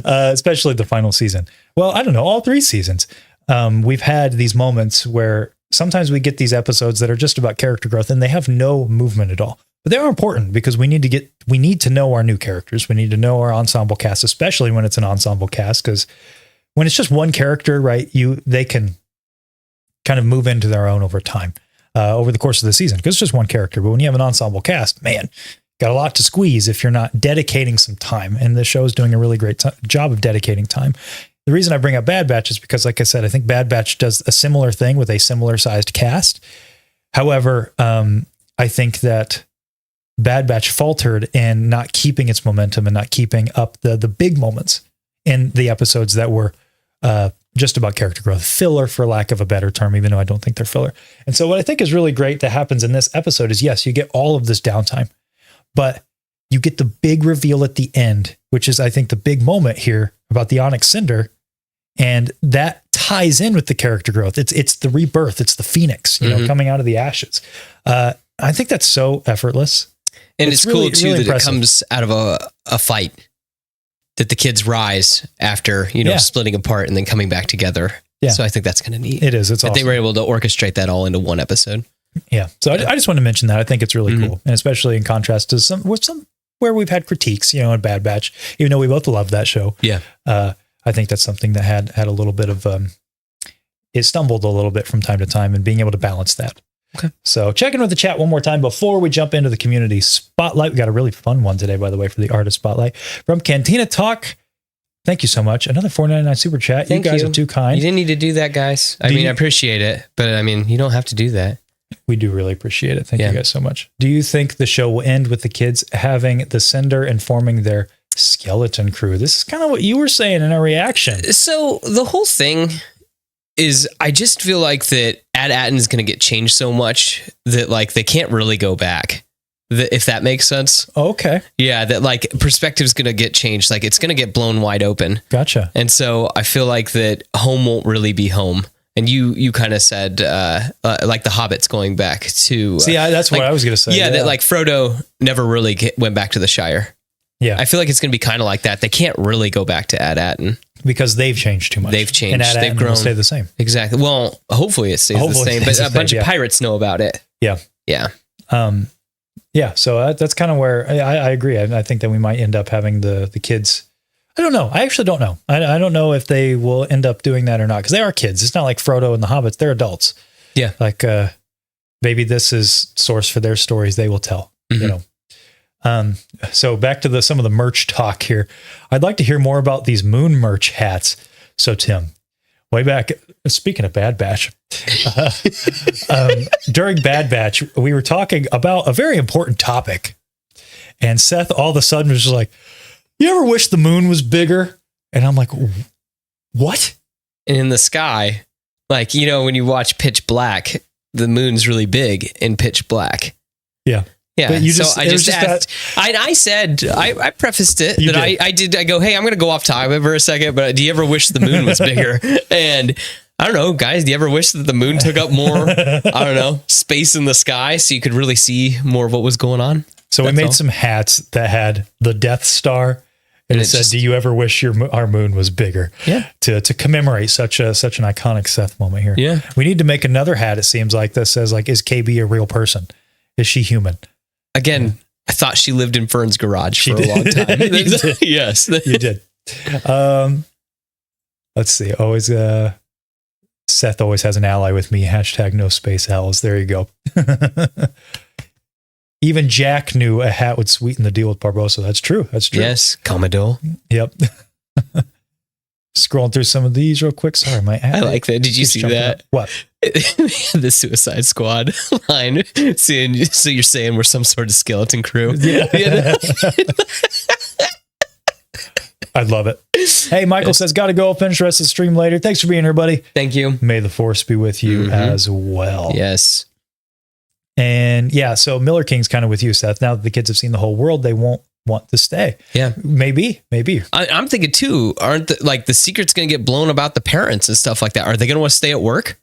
A: especially the final season. Well, I don't know, all 3 seasons. We've had these moments where sometimes we get these episodes that are just about character growth and they have no movement at all. But they are important because we need to know our new characters. We need to know our ensemble cast, especially when it's an ensemble cast, because when it's just one character, right, they can kind of move into their own over time, over the course of the season, because it's just one character. But when you have an ensemble cast, man, got a lot to squeeze if you're not dedicating some time. And the show is doing a really great job of dedicating time. The reason I bring up Bad Batch is because, like I said, I think Bad Batch does a similar thing with a similar sized cast. However, I think that Bad Batch faltered in not keeping its momentum and not keeping up the big moments in the episodes that were just about character growth. Filler, for lack of a better term, even though I don't think they're filler. And so what I think is really great that happens in this episode is, yes, you get all of this downtime, but you get the big reveal at the end, which is, I think, the big moment here about the Onyx Cinder. And that ties in with the character growth. It's the rebirth. It's the Phoenix, coming out of the ashes. I think that's so effortless.
B: And it's cool too
A: really
B: that
A: impressive.
B: It comes out of a fight, that the kids rise after, splitting apart and then coming back together. Yeah. So I think that's kind of neat.
A: It is. It's awesome.
B: They were able to orchestrate that all into one episode.
A: Yeah. So I just want to mention that. I think it's really cool. And especially in contrast to some where we've had critiques, in Bad Batch, even though we both love that show.
B: Yeah.
A: I think that's something that had a little bit of, it stumbled a little bit from time to time, and being able to balance that.
B: Okay.
A: So check in with the chat one more time before we jump into the community spotlight. We got a really fun one today, by the way, for the artist spotlight from Cantina Talk. Thank you so much. Another $4.99 super chat. You guys are too kind.
B: You didn't need to do that, guys. I appreciate it, but you don't have to do that.
A: We do really appreciate it. Thank you guys so much. Do you think the show will end with the kids having the Cinder and forming their skeleton crew? This is kind of what you were saying in our reaction.
B: So the whole thing is, I just feel like that Ad Atten is going to get changed so much that they can't really go back. if that makes sense.
A: Okay.
B: Yeah, that like perspective's going to get changed. Like it's going to get blown wide open.
A: Gotcha.
B: And so I feel like that home won't really be home. And you kind of said like the Hobbits going back to
A: that's what I was going to say.
B: Yeah, that like Frodo never really went back to the Shire.
A: Yeah.
B: I feel like it's going to be kind of like that. They can't really go back to Ad-Atten.
A: Because they've changed too much.
B: They've changed.
A: And
B: They've grown.
A: Will stay the same.
B: Exactly. Well, hopefully it stays the same. But a bunch of pirates know about it.
A: Yeah.
B: Yeah.
A: Yeah. So that's kind of where I agree. I think that we might end up having the kids. I don't know. I actually don't know. I don't know if they will end up doing that or not. Because they are kids. It's not like Frodo and the Hobbits. They're adults.
B: Yeah.
A: Like maybe this is source for their stories they will tell. You know. So back to some of the merch talk here. I'd like to hear more about these moon merch hats. So Tim, way back, speaking of Bad Batch, during Bad Batch, we were talking about a very important topic, and Seth all of a sudden was just like, "You ever wish the moon was bigger?" And I'm like, "What?"
B: And in the sky, like when you watch Pitch Black, the moon's really big in Pitch Black.
A: Yeah.
B: Yeah,
A: but
B: I just asked. I prefaced it that I did. I go, hey, I'm going to go off topic for a second, but do you ever wish the moon was bigger? And I don't know, guys, do you ever wish that the moon took up more, I don't know, space in the sky so you could really see more of what was going on?
A: So we made some hats that had the Death Star, and it said, "Do you ever wish our moon was bigger?"
B: Yeah,
A: to commemorate such an iconic Seth moment here.
B: Yeah,
A: we need to make another hat. It seems like that says like, "Is KB a real person? Is she human?"
B: Again, I thought she lived in Fern's garage for a long time. Yes,
A: you did. Let's see. Always, Seth always has an ally with me. # no space owls. There you go. Even Jack knew a hat would sweeten the deal with Barbosa. That's true. That's true.
B: Yes, Commodore.
A: Yep. Scrolling through some of these real quick. Sorry, my ad.
B: I like that. Did you see that?
A: Up. What?
B: The Suicide Squad line. So you're saying we're some sort of skeleton crew?
A: Yeah. I love it. Hey, Michael says, "Got to go. Finish the rest of the stream later." Thanks for being here, buddy.
B: Thank you.
A: May the force be with you as well.
B: Yes.
A: And yeah, so Miller King's kind of with you, Seth. Now that the kids have seen the whole world, they won't want to stay.
B: Yeah.
A: Maybe.
B: I'm thinking too, aren't the secret's going to get blown about the parents and stuff like that? Are they going to want to stay at work?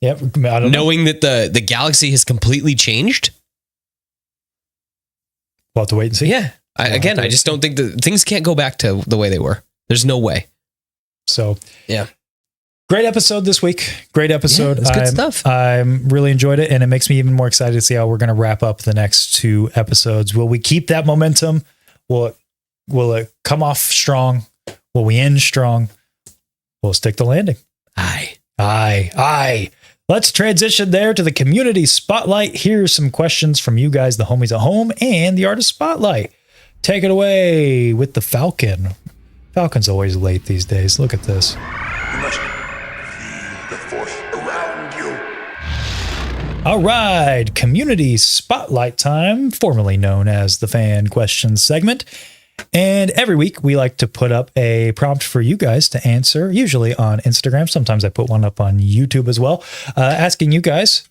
A: Yep. I don't know.
B: Knowing that the galaxy has completely changed?
A: We'll have to wait and see.
B: Yeah. I just don't think that things can't go back to the way they were. There's no way.
A: So,
B: yeah.
A: Great episode this week. Great episode.
B: Yeah, good stuff.
A: I really enjoyed it, and it makes me even more excited to see how we're going to wrap up the next 2 episodes. Will we keep that momentum? Will it come off strong? Will we end strong? We'll stick the landing. Aye. Let's transition there to the community spotlight. Here's some questions from you guys, the homies at home, and the artist spotlight. Take it away with the Falcon. Falcon's always late these days. Look at this.
C: You must feel the force around you.
A: All right, community spotlight time, formerly known as the fan questions segment. And every week we like to put up a prompt for you guys to answer, usually on Instagram. Sometimes I put one up on YouTube as well, asking you guys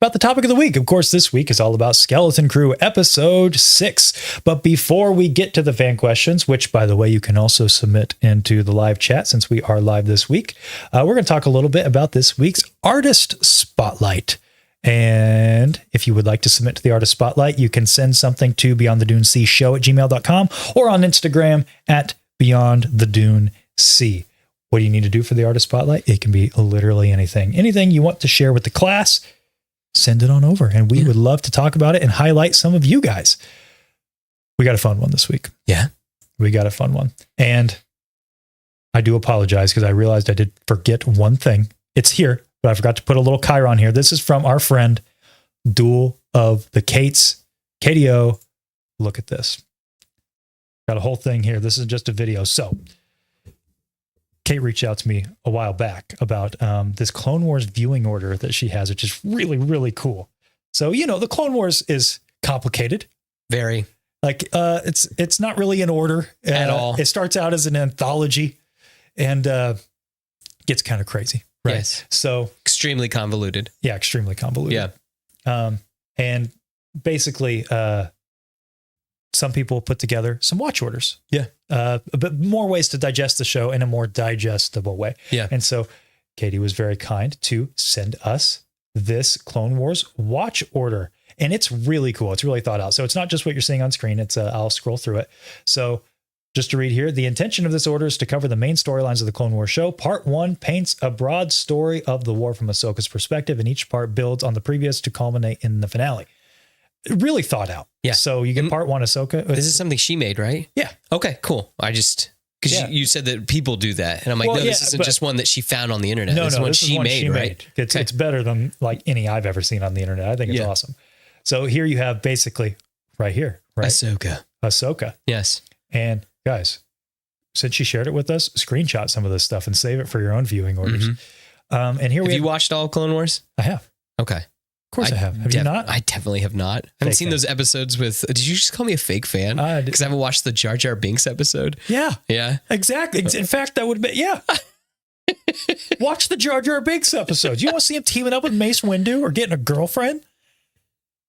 A: about the topic of the week. Of course, this week is all about Skeleton Crew episode 6. But before we get to the fan questions, which by the way, you can also submit into the live chat since we are live this week, we're going to talk a little bit about this week's artist spotlight. And if you would like to submit to the artist spotlight, you can send something to beyondtheduneshow@gmail.com or on Instagram @beyondthedunec. What do you need to do for the artist spotlight? It can be literally anything. Anything you want to share with the class, send it on over. And we would love to talk about it and highlight some of you guys. We got a fun one this week.
B: Yeah.
A: We got a fun one. And I do apologize because I realized I did forget one thing. It's here, but I forgot to put a little Chiron here. This is from our friend, Duel of the Kates, KDO. Look at this. Got a whole thing here. This is just a video. So Kate reached out to me a while back about this Clone Wars viewing order that she has, which is really, really cool. So, the Clone Wars is complicated.
B: Very.
A: Like, it's not really in order
B: at all.
A: It starts out as an anthology and gets kind of crazy. Right.
B: Yes.
A: So
B: extremely convoluted.
A: Yeah, extremely convoluted.
B: Yeah.
A: And basically, some people put together some watch orders.
B: Yeah.
A: But more ways to digest the show in a more digestible way.
B: Yeah.
A: And so Katie was very kind to send us this Clone Wars watch order. And it's really cool. It's really thought out. So it's not just what you're seeing on screen. It's I'll scroll through it. So just to read here, the intention of this order is to cover the main storylines of the Clone Wars show. Part 1 paints a broad story of the war from Ahsoka's perspective, and each part builds on the previous to culminate in the finale. Really thought out.
B: Yeah.
A: So you get part 1 Ahsoka.
B: This is something she made, right?
A: Yeah.
B: Okay, cool. Because you said that people do that. And I'm like, this isn't just one that she found on the internet. This is one she made, right?
A: It's better than like any I've ever seen on the internet. I think it's awesome. So here you have basically right here, right? Ahsoka.
B: Yes.
A: And guys, since she shared it with us, screenshot some of this stuff and save it for your own viewing orders. And here
B: have you watched all Clone Wars?
A: I have.
B: Okay.
A: Of course I have. Have you not?
B: I definitely have not. I haven't seen those episodes with, did you just call me a fake fan? Because I haven't watched the Jar Jar Binks episode.
A: Yeah.
B: Yeah.
A: Exactly. In fact, that would be, watch the Jar Jar Binks episode. You want to see him teaming up with Mace Windu or getting a girlfriend?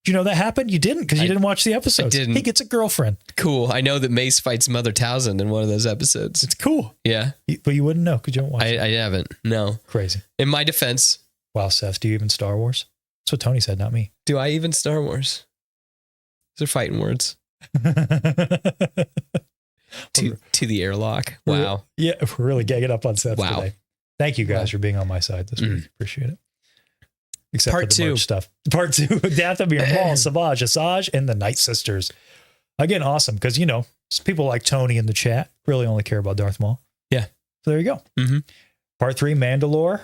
A: Do you know that happened? You didn't because you didn't watch the episodes.
B: I didn't.
A: He gets a girlfriend.
B: Cool. I know that Mace fights Mother Talzin in one of those episodes.
A: It's cool.
B: Yeah.
A: But you wouldn't know because you don't watch it.
B: I haven't. No.
A: Crazy.
B: In my defense.
A: Wow, Seth, do you even Star Wars? That's what Tony said, not me.
B: Do I even Star Wars? Those are fighting words. to the airlock. Wow.
A: Yeah, we're really gagging up on Seth
B: wow.
A: today. Thank you guys for being on my side this week. Appreciate it. Except
B: Part
A: for the
B: 2
A: merch stuff. Part 2, Dathomir, Maul, Savage, Asajj, and the Night Sisters. Again, awesome because people like Tony in the chat really only care about Darth Maul.
B: Yeah.
A: So there you go. Part 3, Mandalore.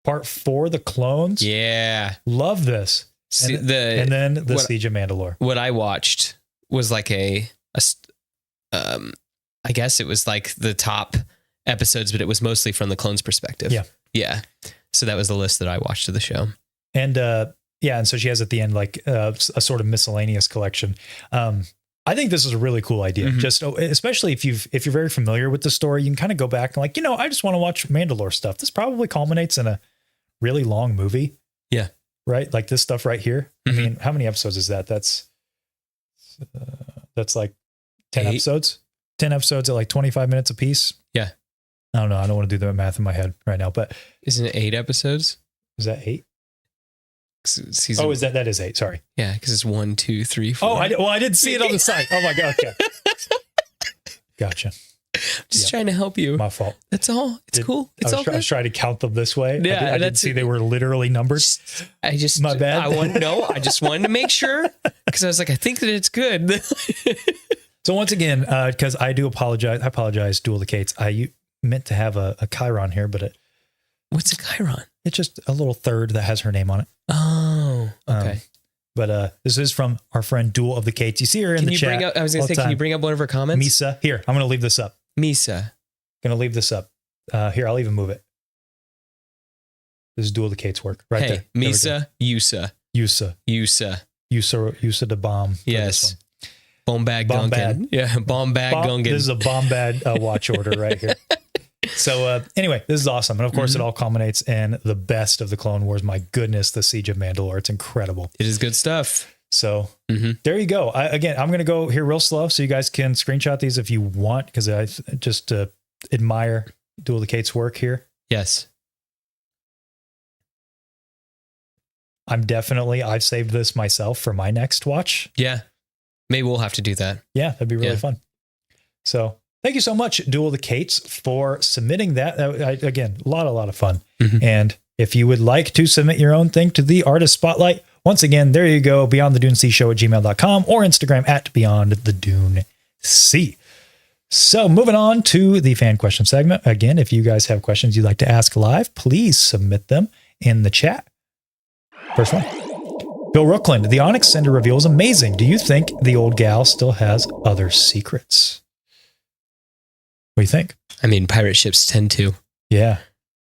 A: Part 4, the clones.
B: Yeah.
A: Love this. And then the Siege of Mandalore.
B: What I watched was like I guess it was like the top episodes, but it was mostly from the clones' perspective.
A: Yeah.
B: Yeah. So that was the list that I watched of the show.
A: And and so she has at the end like a sort of miscellaneous collection. I think this is a really cool idea. Just especially if you're very familiar with the story, you can kind of go back and like, I just want to watch Mandalore stuff. This probably culminates in a really long movie.
B: Yeah.
A: Right? Like this stuff right here. I mean, how many episodes is that? That's like 10 episodes. 10 episodes at like 25 minutes a piece.
B: Yeah.
A: I don't know. I don't want to do the math in my head right now, but
B: isn't it 8 episodes?
A: Is that 8?
B: Season.
A: Oh, that is 8. Sorry.
B: Yeah, because it's 1, 2, 3, 4.
A: Oh, I didn't see it on the side. Oh my God. Okay. Gotcha.
B: Just trying to help you.
A: My fault.
B: That's all. It's cool. It's all good.
A: I was trying to count them this way.
B: Yeah,
A: I didn't see they were literally numbered. My bad.
B: I just wanted to make sure because I was like, I think that it's good.
A: So once again, because I do apologize. I apologize, Duel the Kates. I meant to have a Chiron here, but
B: what's a Chiron?
A: It's just a little third that has her name on it.
B: Oh, okay.
A: But this is from our friend Duel of the Kates. You see her in the chat.
B: I was going to say, can you bring up one of her comments?
A: Misa. Here, I'm going to leave this up.
B: Misa.
A: Going to leave this up. Here, I'll even move it. This is Duel of the Kates work right there.
B: Misa, Yusa
A: the bomb.
B: Yes. Bombad Gunkin. Yeah, Bombad Gunkin.
A: This is a Bombad watch order right here. So anyway, this is awesome. And of course, it all culminates in the best of the Clone Wars. My goodness, the Siege of Mandalore. It's incredible.
B: It is good stuff.
A: So there you go. I'm going to go here real slow so you guys can screenshot these if you want, because I just admire Duel of the Kates' work here.
B: Yes.
A: I've saved this myself for my next watch.
B: Yeah. Maybe we'll have to do that.
A: Yeah, that'd be really fun. So thank you so much, Duel of the Kates, for submitting that. Again, a lot of fun. And if you would like to submit your own thing to the Artist Spotlight, once again, there you go, beyondthedunesea@gmail.com or Instagram @beyondthedunec. So moving on to the fan question segment. Again, if you guys have questions you'd like to ask live, please submit them in the chat. First one. Bill Rookland, the Onyx Cinder reveal is amazing. Do you think the old gal still has other secrets? What do you think?
B: I mean, pirate ships tend to.
A: Yeah.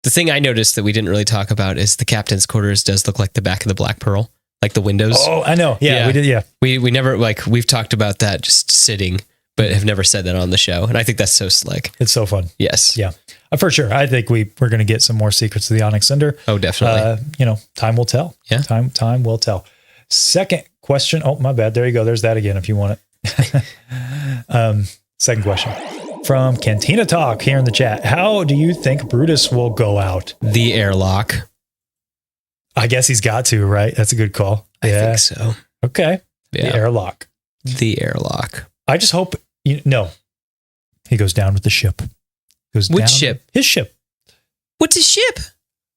B: The thing I noticed that we didn't really talk about is the captain's quarters does look like the back of the Black Pearl, like the windows.
A: Oh, I know. Yeah, we did. Yeah.
B: We never, we've talked about that just sitting, but have never said that on the show. And I think that's so slick.
A: It's so fun.
B: Yes.
A: Yeah. For sure. I think we're going to get some more secrets of the Onyx Cinder.
B: Oh, definitely.
A: Time will tell.
B: Yeah.
A: Time will tell. Second question. Oh, my bad. There you go. There's that again if you want it. Second question from Cantina Talk here in the chat. How do you think Brutus will go out?
B: The airlock.
A: I guess he's got to, right? That's a good call.
B: I think so.
A: Okay.
B: Yeah.
A: The airlock.
B: The airlock.
A: I just hope, no. He goes down with the ship.
B: Which ship?
A: His ship.
B: What's his ship?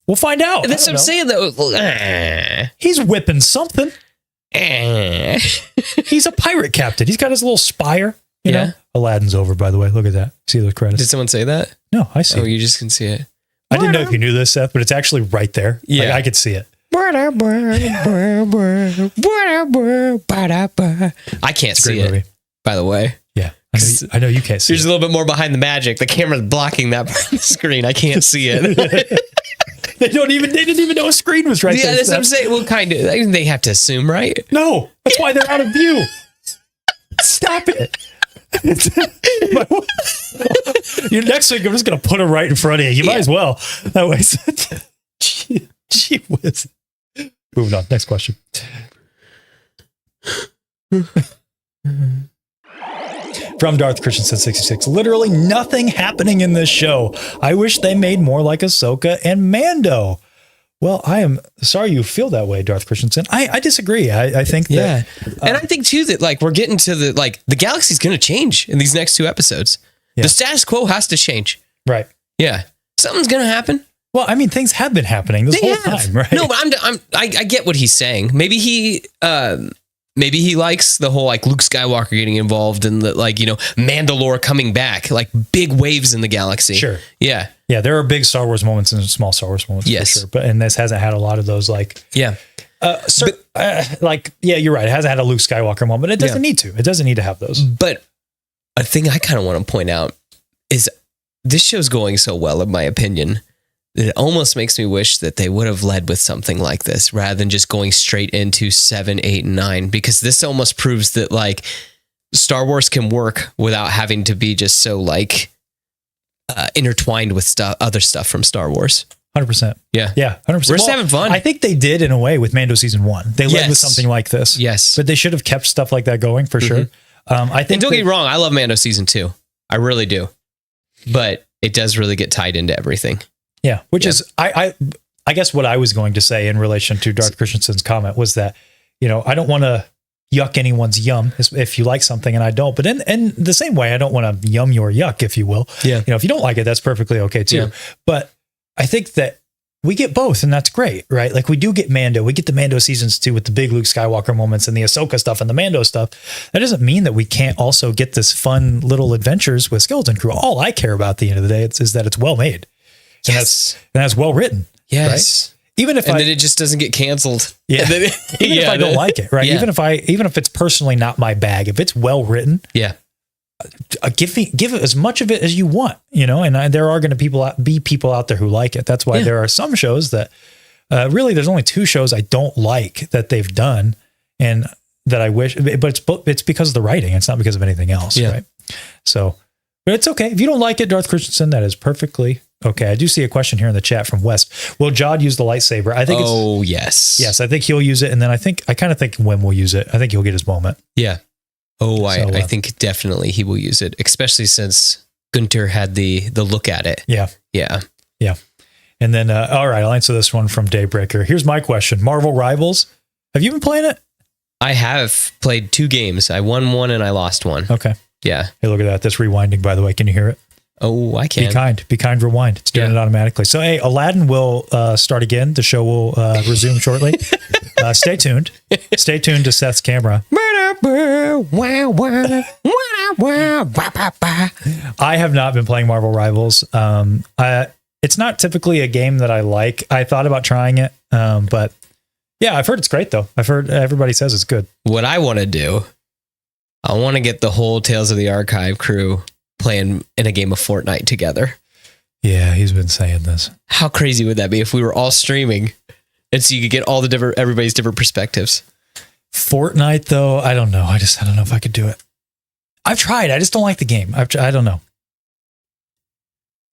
A: We'll find out.
B: That's what I'm saying, though.
A: He's whipping something. He's a pirate captain. He's got his little spire. You know? Aladdin's over, by the way. Look at that. See those credits?
B: Did someone say that?
A: No, I see.
B: Oh, you just can see it.
A: I didn't know if you knew this, Seth, but it's actually right there.
B: Yeah.
A: Like, I could see it.
B: I can't see it, by the way.
A: Yeah. I know you can't see
B: There's a little bit more behind the magic. The camera's blocking that part of the screen. I can't see it.
A: They didn't even know a screen was right there.
B: Yeah, that's what I'm saying. Well, kind of. They have to assume, right?
A: No, that's why they're out of view. Stop it. Next week, I'm just going to put them right in front of you. You might as well. That way. Gee whiz. Moving on. Next question. From Darth Christensen 66. Literally nothing happening in this show. I wish they made more like Ahsoka and Mando. Well, I am sorry you feel that way, Darth Christensen. I disagree. I think that...
B: and I think, too, that like we're getting to the galaxy's going to change in these next 2 episodes. Yeah. The status quo has to change.
A: Right.
B: Yeah. Something's going to happen.
A: Well, I mean, things have been happening this whole time, right?
B: No, but I get what he's saying. Maybe he likes the whole like Luke Skywalker getting involved and the Mandalore coming back, like big waves in the galaxy.
A: Sure.
B: Yeah.
A: Yeah, there are big Star Wars moments and small Star Wars moments.
B: Yes.
A: For sure. And this hasn't had a lot of those like.
B: Yeah.
A: You're right. It hasn't had a Luke Skywalker moment. It doesn't need to. It doesn't need to have those.
B: But a thing I kind of want to point out is this show's going so well, in my opinion. It almost makes me wish that they would have led with something like this rather than just going straight into 7, 8, and 9, because this almost proves that like Star Wars can work without having to be just so like intertwined with other stuff from Star Wars.
A: 100%.
B: Yeah.
A: Yeah. 100%.
B: We're just having fun.
A: I think they did in a way with Mando season 1. They led with something like this.
B: Yes.
A: But they should have kept stuff like that going for sure. I think.
B: And don't get me wrong. I love Mando season 2. I really do. But it does really get tied into everything.
A: Yeah, which is I guess what I was going to say in relation to Darth Christensen's comment was that, I don't want to yuck anyone's yum if you like something and I don't. But in the same way, I don't want to yum your yuck, if you will.
B: Yeah.
A: If you don't like it, that's perfectly okay too. Yeah. But I think that we get both, and that's great, right? Like we do get Mando. We get the Mando seasons 2 with the big Luke Skywalker moments and the Ahsoka stuff and the Mando stuff. That doesn't mean that we can't also get this fun little adventures with Skeleton Crew. All I care about at the end of the day is that it's well made.
B: Yes.
A: And that's well written.
B: Yes.
A: Right? Even if
B: then it just doesn't get canceled.
A: Yeah. Even if I don't like it, right?
B: Yeah.
A: Even if it's personally not my bag, if it's well written,
B: yeah.
A: Give it as much of it as you want, and there are going to be people out there who like it. That's why there are some shows that really there's only 2 shows I don't like that they've done and that I wish, but it's because of the writing. It's not because of anything else.
B: Yeah.
A: Right. So, but it's okay. If you don't like it, Darth Christensen, that is perfectly okay. I do see a question here in the chat from West. Will Jod use the lightsaber? I think
B: yes.
A: Yes, I think he'll use it. And then I kind of think Wim will use it. I think he'll get his moment.
B: Yeah. I think definitely he will use it, especially since Gunter had the look at it.
A: Yeah.
B: Yeah.
A: Yeah. And then, all right, I'll answer this one from Daybreaker. Here's my question. Marvel Rivals. Have you been playing it?
B: I have played 2 games. I won 1 and I lost 1.
A: Okay.
B: Yeah.
A: Hey, look at that. That's rewinding, by the way. Can you hear it?
B: Oh, I can.
A: Be kind, rewind. It's doing it automatically. So, hey, Aladdin will start again. The show will resume shortly. Stay tuned. Stay tuned to Seth's camera. I have not been playing Marvel Rivals. It's not typically a game that I like. I thought about trying it, but yeah, I've heard it's great though. I've heard everybody says it's good.
B: What I want to do, I want to get the whole Tales of the Archive crew playing in a game of Fortnite together.
A: Yeah, he's been saying this.
B: How crazy would that be if we were all streaming and so you could get all the everybody's different perspectives?
A: Fortnite though, I don't know. I don't know if I could do it. I've tried. I just don't like the game. I don't know.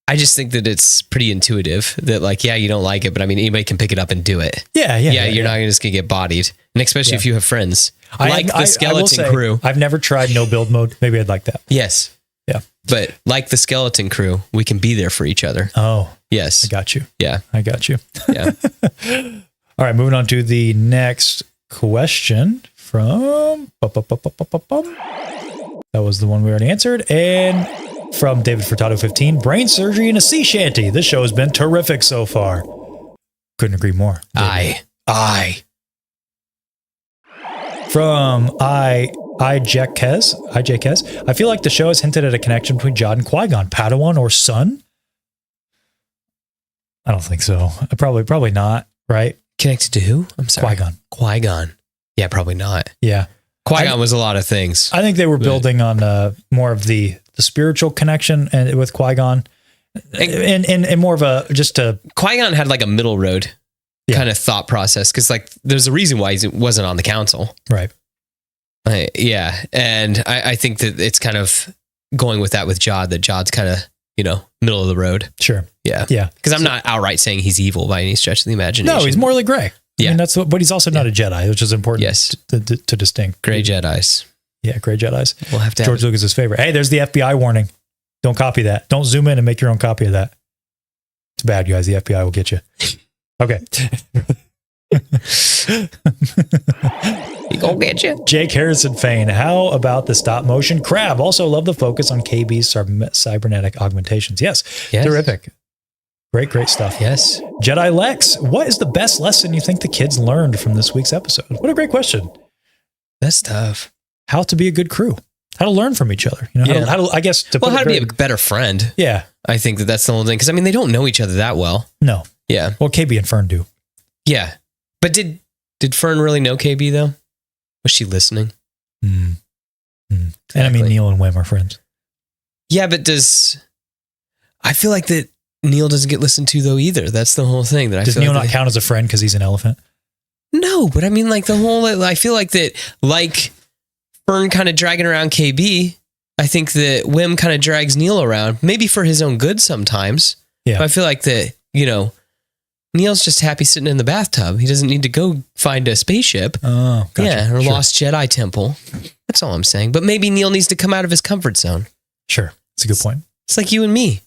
B: I just think that it's pretty intuitive that like, yeah, you don't like it, but I mean, anybody can pick it up and do it.
A: Yeah.
B: You're not just going to get bodied. And especially if you have friends. Like the
A: I will
B: skeleton
A: say,
B: crew.
A: I've never tried no build mode. Maybe I'd like that.
B: Yes.
A: Yeah.
B: But like the skeleton crew, we can be there for each other.
A: Oh,
B: Yes.
A: I got you.
B: Yeah.
A: I got you.
B: Yeah.
A: All right, moving on to the next question from that was the one we already answered. And from David Furtado 15, brain surgery in a sea shanty. This show has been terrific so far. Couldn't agree more.
B: I.
A: From IJ Kez. I feel like the show has hinted at a connection between Jod and Qui-Gon, Padawan or son. I don't think so. Probably not, right?
B: Connected to who? I'm sorry.
A: Qui-Gon.
B: Qui-Gon. Yeah, probably not.
A: Yeah.
B: Qui-Gon was a lot of things.
A: I think they were building on more of the spiritual connection and with Qui-Gon and more of a just a
B: Qui-Gon had like a middle road kind of thought process because like there's a reason why he wasn't on the council.
A: right.
B: Yeah. And I think that it's kind of going with that with Jod, that Jod's kind of, middle of the road.
A: Sure.
B: Yeah.
A: Yeah.
B: Because I'm not outright saying he's evil by any stretch of the imagination.
A: No, he's morally gray.
B: Yeah.
A: I mean, but he's also not a Jedi, which is important
B: Yes.
A: to distinct.
B: Gray Jedis.
A: Yeah, gray Jedis.
B: We'll have to
A: George Lucas's favorite. Hey, there's the FBI warning. Don't copy that. Don't zoom in and make your own copy of that. It's bad, guys. The FBI will get you. Okay.
B: He gonna get you.
A: Jake Harrison Fain. How about the stop motion crab? Also love the focus on KB's cybernetic augmentations. Yes. Terrific. Great stuff.
B: Yes.
A: Jedi Lex, what is the best lesson you think the kids learned from this week's episode? What a great question.
B: That's tough.
A: How to be a good crew. How to learn from each other. How to I guess to
B: how to be a better friend.
A: Yeah.
B: I think that's the whole thing. Because they don't know each other that well.
A: No.
B: Yeah.
A: Well, KB and Fern do.
B: Yeah. But did Fern really know KB though? Was she listening?
A: Exactly. And I mean, Neil and Wim are friends.
B: Yeah, but I feel like that Neil doesn't get listened to though either. That's the whole thing.
A: Does Neil not count as a friend because he's an elephant?
B: No, but I mean like the whole, I feel like that like Fern kind of dragging around KB. I think that Wim kind of drags Neil around, maybe for his own good sometimes.
A: Yeah.
B: But I feel like that, Neil's just happy sitting in the bathtub. He doesn't need to go find a spaceship.
A: Oh, gotcha.
B: Yeah, or Lost Jedi Temple. That's all I'm saying. But maybe Neil needs to come out of his comfort zone.
A: Sure. That's a good point.
B: It's like you and me.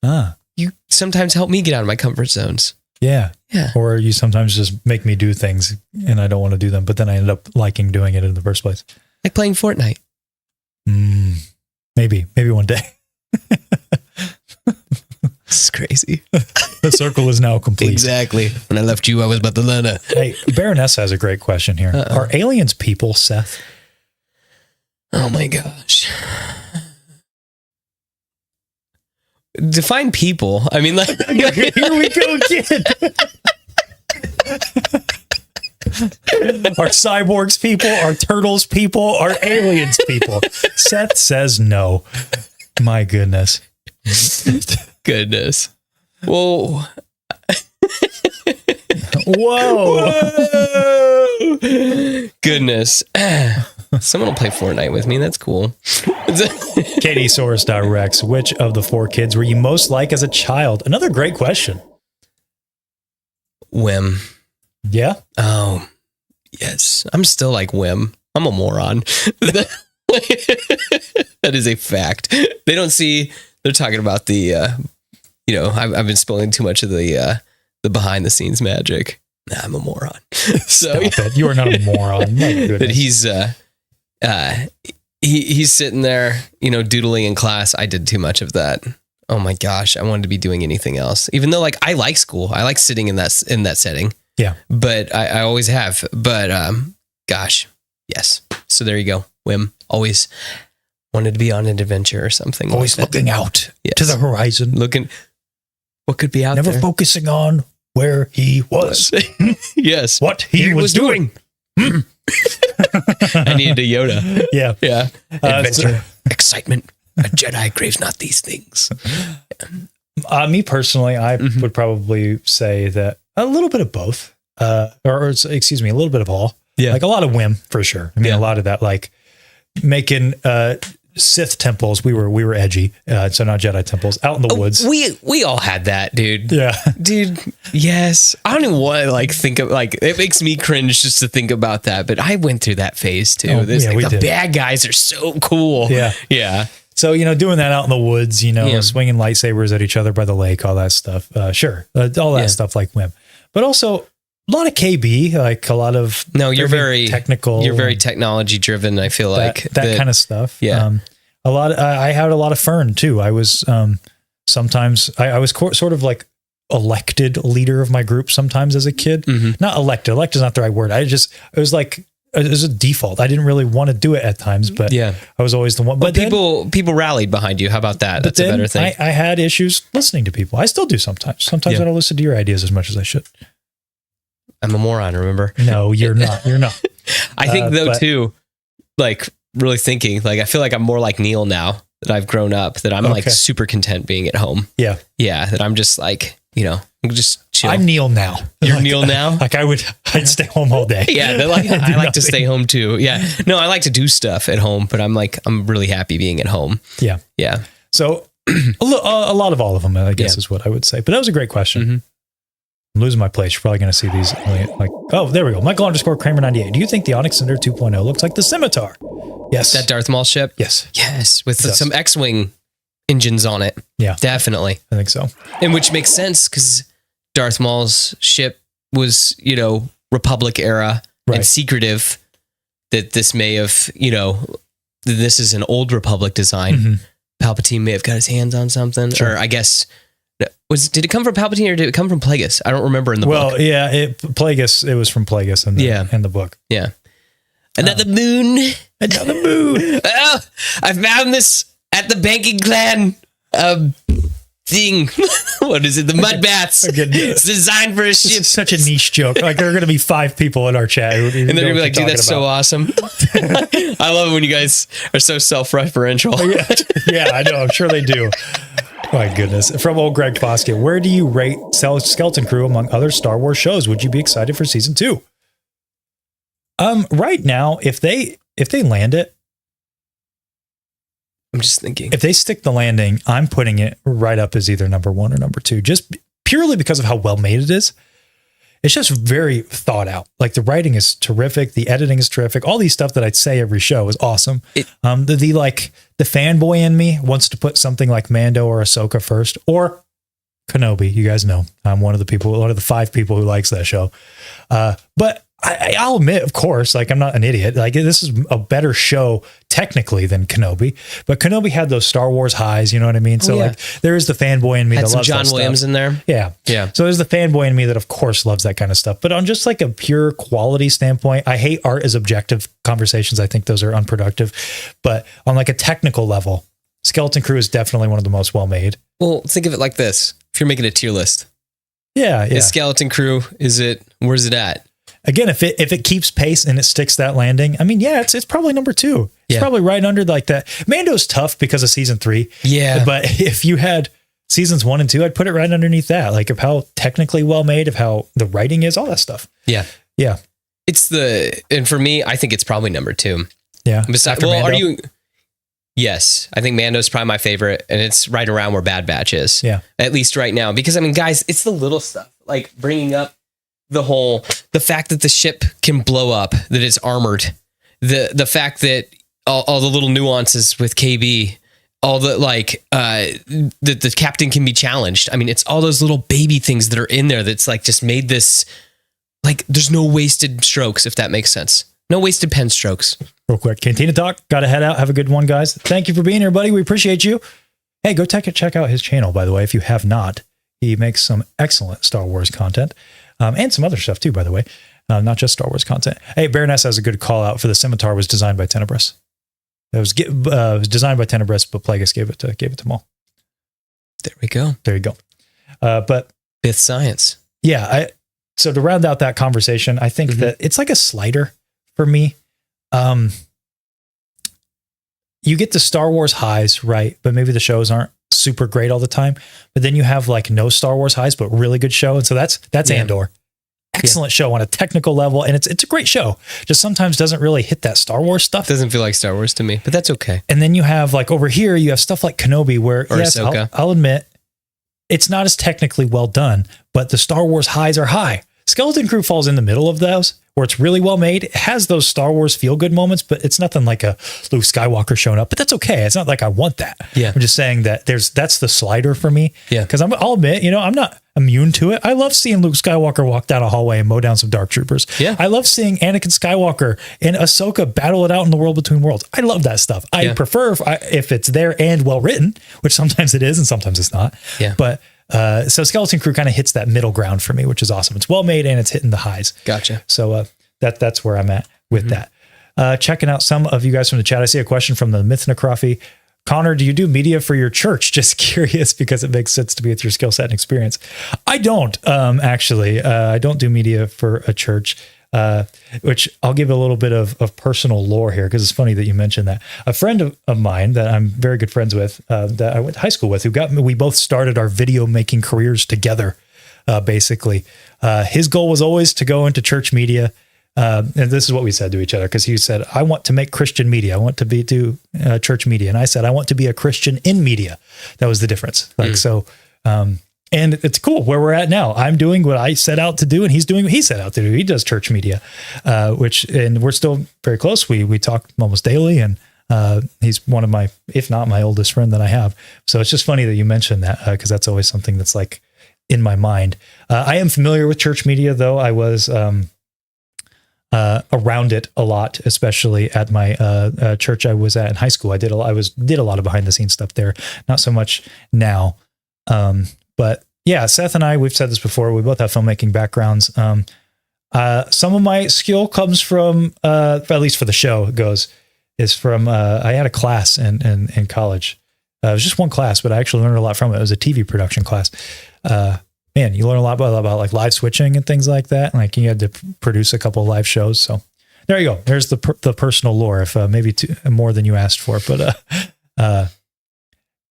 A: Ah.
B: You sometimes help me get out of my comfort zones.
A: Yeah.
B: Yeah.
A: Or you sometimes just make me do things and I don't want to do them, but then I end up liking doing it in the first place.
B: Like playing Fortnite.
A: Maybe one day.
B: This is crazy.
A: The circle is now complete.
B: Exactly. When I left you, I was about to learn it.
A: Hey, Baroness has a great question here. Are aliens people, Seth?
B: Oh my gosh. Define people. I mean, like,
A: here we go again. Are cyborgs people? Are turtles people? Are aliens people? Seth says no. My goodness.
B: Goodness. Whoa.
A: Whoa.
B: Goodness. Someone will play Fortnite with me. That's cool.
A: Katie Soros directs, which of the 4 kids were you most like as a child? Another great question.
B: Wim.
A: Yeah?
B: Oh, yes. I'm still like Wim. I'm a moron. That is a fact. They don't see, they're talking about the, I've been spilling too much of the behind the scenes magic. Nah, I'm a moron. So
A: Stop it. You are not a moron.
B: But he's sitting there, doodling in class. I did too much of that. Oh my gosh. I wanted to be doing anything else. Even though I like school. I like sitting in that setting.
A: Yeah.
B: But I always have. But gosh, yes. So there you go. Wim always wanted to be on an adventure or something.
A: Always
B: like
A: looking out to the horizon.
B: Looking what could be out there.
A: Never focusing on where he was.
B: Yes.
A: What he was doing.
B: I needed a Yoda.
A: Yeah.
B: Yeah. Adventure. Excitement. A Jedi craves not these things.
A: Me personally, I would probably say that a little bit of both, or excuse me, a little bit of all.
B: Yeah.
A: Like a lot of whim for sure. I mean, a lot of that, like making Sith temples. We were edgy, so not Jedi temples. Out in the woods.
B: We all had that, dude.
A: Yeah,
B: dude. Yes, I don't even want to like think of like it makes me cringe just to think about that. But I went through that phase too.
A: Oh,
B: The bad guys are so cool.
A: Yeah,
B: yeah.
A: So doing that out in the woods, swinging lightsabers at each other by the lake, all that stuff. Sure, all that stuff like whim, but also a lot of KB, like a lot of
B: you're very
A: technical.
B: You're very technology driven. I feel like
A: that kind of stuff.
B: Yeah,
A: a lot. I had a lot of Fern too. I was sometimes I was sort of like elected leader of my group sometimes as a kid.
B: Mm-hmm.
A: Not elected. Elected is not the right word. It was a default. I didn't really want to do it at times, but I was always the one. But
B: people rallied behind you. How about that? That's a better thing.
A: I had issues listening to people. I still do sometimes. Sometimes I don't listen to your ideas as much as I should.
B: I'm a moron, remember?
A: No, you're not. You're not.
B: I think too, like really thinking, like I feel like I'm more like Neil now that I've grown up, that I'm like super content being at home. Yeah. Yeah. That I'm just like, I'm just chill.
A: I'm Neil now.
B: You're Neil now?
A: Like I'd stay home all day.
B: Yeah. I like to stay home too. Yeah. No, I like to do stuff at home, but I'm really happy being at home.
A: Yeah.
B: Yeah.
A: So a lot of all of them, I guess is what I would say, but that was a great question. Mm-hmm. I'm losing my place. You're probably going to see these there we go. Michael_Kramer98. Do you think the Onyx Cinder 2.0 looks like the Scimitar? Yes.
B: That Darth Maul ship?
A: Yes.
B: Yes. With some X-Wing engines on it.
A: Yeah.
B: Definitely.
A: I think so.
B: And which makes sense because Darth Maul's ship was, Republic era and secretive, that this may have, this is an old Republic design. Mm-hmm. Palpatine may have got his hands on something. Sure. Or I guess... did it come from Palpatine or did it come from Plagueis? I don't remember in the book.
A: Well, yeah, Plagueis. It was from Plagueis in the book.
B: Yeah. Another moon.
A: Another moon.
B: Oh, I found this at the banking clan thing. What is it? The mud baths. It's designed for a ship.
A: It's such a niche joke. Like there are going to be 5 people in our chat. And
B: they're going to be like, dude, that's so awesome. I love it when you guys are so self-referential.
A: Yeah, I know. I'm sure they do. My goodness. From old Greg Foskett, where do you rate Skeleton Crew among other Star Wars shows? Would you be excited for season 2? Right now, if they land it,
B: I'm just thinking.
A: If they stick the landing, I'm putting it right up as either number 1 or number 2, just purely because of how well made it is. It's just very thought out. Like the writing is terrific. The editing is terrific. All these stuff that I'd say every show is awesome. The fanboy in me wants to put something like Mando or Ahsoka first, or Kenobi. You guys know I'm one of the 5 people who likes that show. But I'll admit, of course, like I'm not an idiot. Like this is a better show technically than Kenobi, but Kenobi had those Star Wars highs. You know what I mean? So like there is the fanboy in me that loves
B: John Williams in there.
A: Yeah. Yeah. So there's the fanboy in me that of course loves that kind of stuff, but on just like a pure quality standpoint, I hate art as objective conversations. I think those are unproductive, but on like a technical level, Skeleton Crew is definitely one of the most well-made.
B: Well, think of it like this. If you're making a tier list.
A: Yeah.
B: Is Skeleton Crew, where's it at?
A: Again, if it keeps pace and it sticks that landing, I mean, yeah, it's probably number 2. It's probably right under like that. Mando's tough because of season 3. Yeah. But if you had seasons 1 and 2, I'd put it right underneath that. Like of how technically well made, of how the writing is, all that stuff. Yeah. Yeah.
B: And for me, I think it's probably number 2. Yeah. Besides, yes, I think Mando's probably my favorite, and it's right around where Bad Batch is. Yeah. At least right now. Because I mean, guys, it's the little stuff, like bringing up the fact that the ship can blow up, that it's armored, the fact that all the little nuances with KB, all the that the captain can be challenged. I mean, it's all those little baby things that are in there that's like just made this, like there's no wasted strokes, if that makes sense. No wasted pen strokes. Real quick, Cantina Talk, gotta head out. Have a good one, guys. Thank you for being here, buddy. We appreciate you. Hey, go check out his channel, by the way, if you have not. He makes some excellent Star Wars content. And some other stuff too, by the way, not just Star Wars content. Hey, Baroness has a good call out for the Scimitar. Was designed by Tenebris. It was designed by Tenebris, but Plagueis gave it to Maul. There we go. There you go. But fifth science. Yeah. So to round out that conversation, I think that it's like a slider for me. You get the Star Wars highs, right? But maybe the shows aren't super great all the time. But then you have like no Star Wars highs, but really good show. And so that's Andor.
A: excellent show on a technical level, and it's a great show. Just sometimes doesn't really hit that Star Wars stuff.
B: Doesn't feel like Star Wars to me, but that's okay.
A: And then you have like over here, you have stuff like Kenobi, where yes,
B: Ahsoka.
A: I'll admit it's not as technically well done, but the Star Wars highs are high. Skeleton Crew falls in the middle of those, where it's really well made. It has those Star Wars feel good moments, but it's nothing like a Luke Skywalker showing up. But that's okay. It's not like I want that.
B: Yeah.
A: I'm just saying that that's the slider for me.
B: Yeah.
A: Because I'll admit, I'm not immune to it. I love seeing Luke Skywalker walk down a hallway and mow down some dark troopers.
B: Yeah.
A: I love seeing Anakin Skywalker and Ahsoka battle it out in the world between worlds. I love that stuff. I prefer if it's there and well written, which sometimes it is and sometimes it's not.
B: Yeah.
A: But so Skeleton Crew kind of hits that middle ground for me, which is awesome. It's well made and it's hitting the highs.
B: Gotcha.
A: So that's where I'm at with that. Checking out some of you guys from the chat. I see a question from the Mythnocrophy. Konnor, do you do media for your church? Just curious because it makes sense to me with your skill set and experience. I don't actually. I don't do media for a church. Which I'll give a little bit of personal lore here because it's funny that you mentioned that. A friend of mine that I'm very good friends with, that I went to high school with, we both started our video making careers together. Basically, his goal was always to go into church media. And this is what we said to each other, because he said, I want to make Christian media. I want to do church media. And I said, I want to be a Christian in media. That was the difference. And it's cool where we're at now. I'm doing what I set out to do, and he's doing what he set out to do. He does church media, and we're still very close. We talk almost daily, and he's one of my, if not my oldest friend that I have. So it's just funny that you mentioned that, because that's always something that's like in my mind. I am familiar with church media, though. I was around it a lot, especially at my church I was at in high school. I did a lot of behind the scenes stuff there. Not so much now. But yeah, Seth and I, we've said this before. We both have filmmaking backgrounds. Some of my skill comes from, at least for the show it goes, is from, I had a class in college. It was just one class, but I actually learned a lot from it. It was a TV production class. Man, you learn a lot about like live switching and things like that. Like you had to produce a couple of live shows. So there you go. There's the personal lore, if maybe more than you asked for, but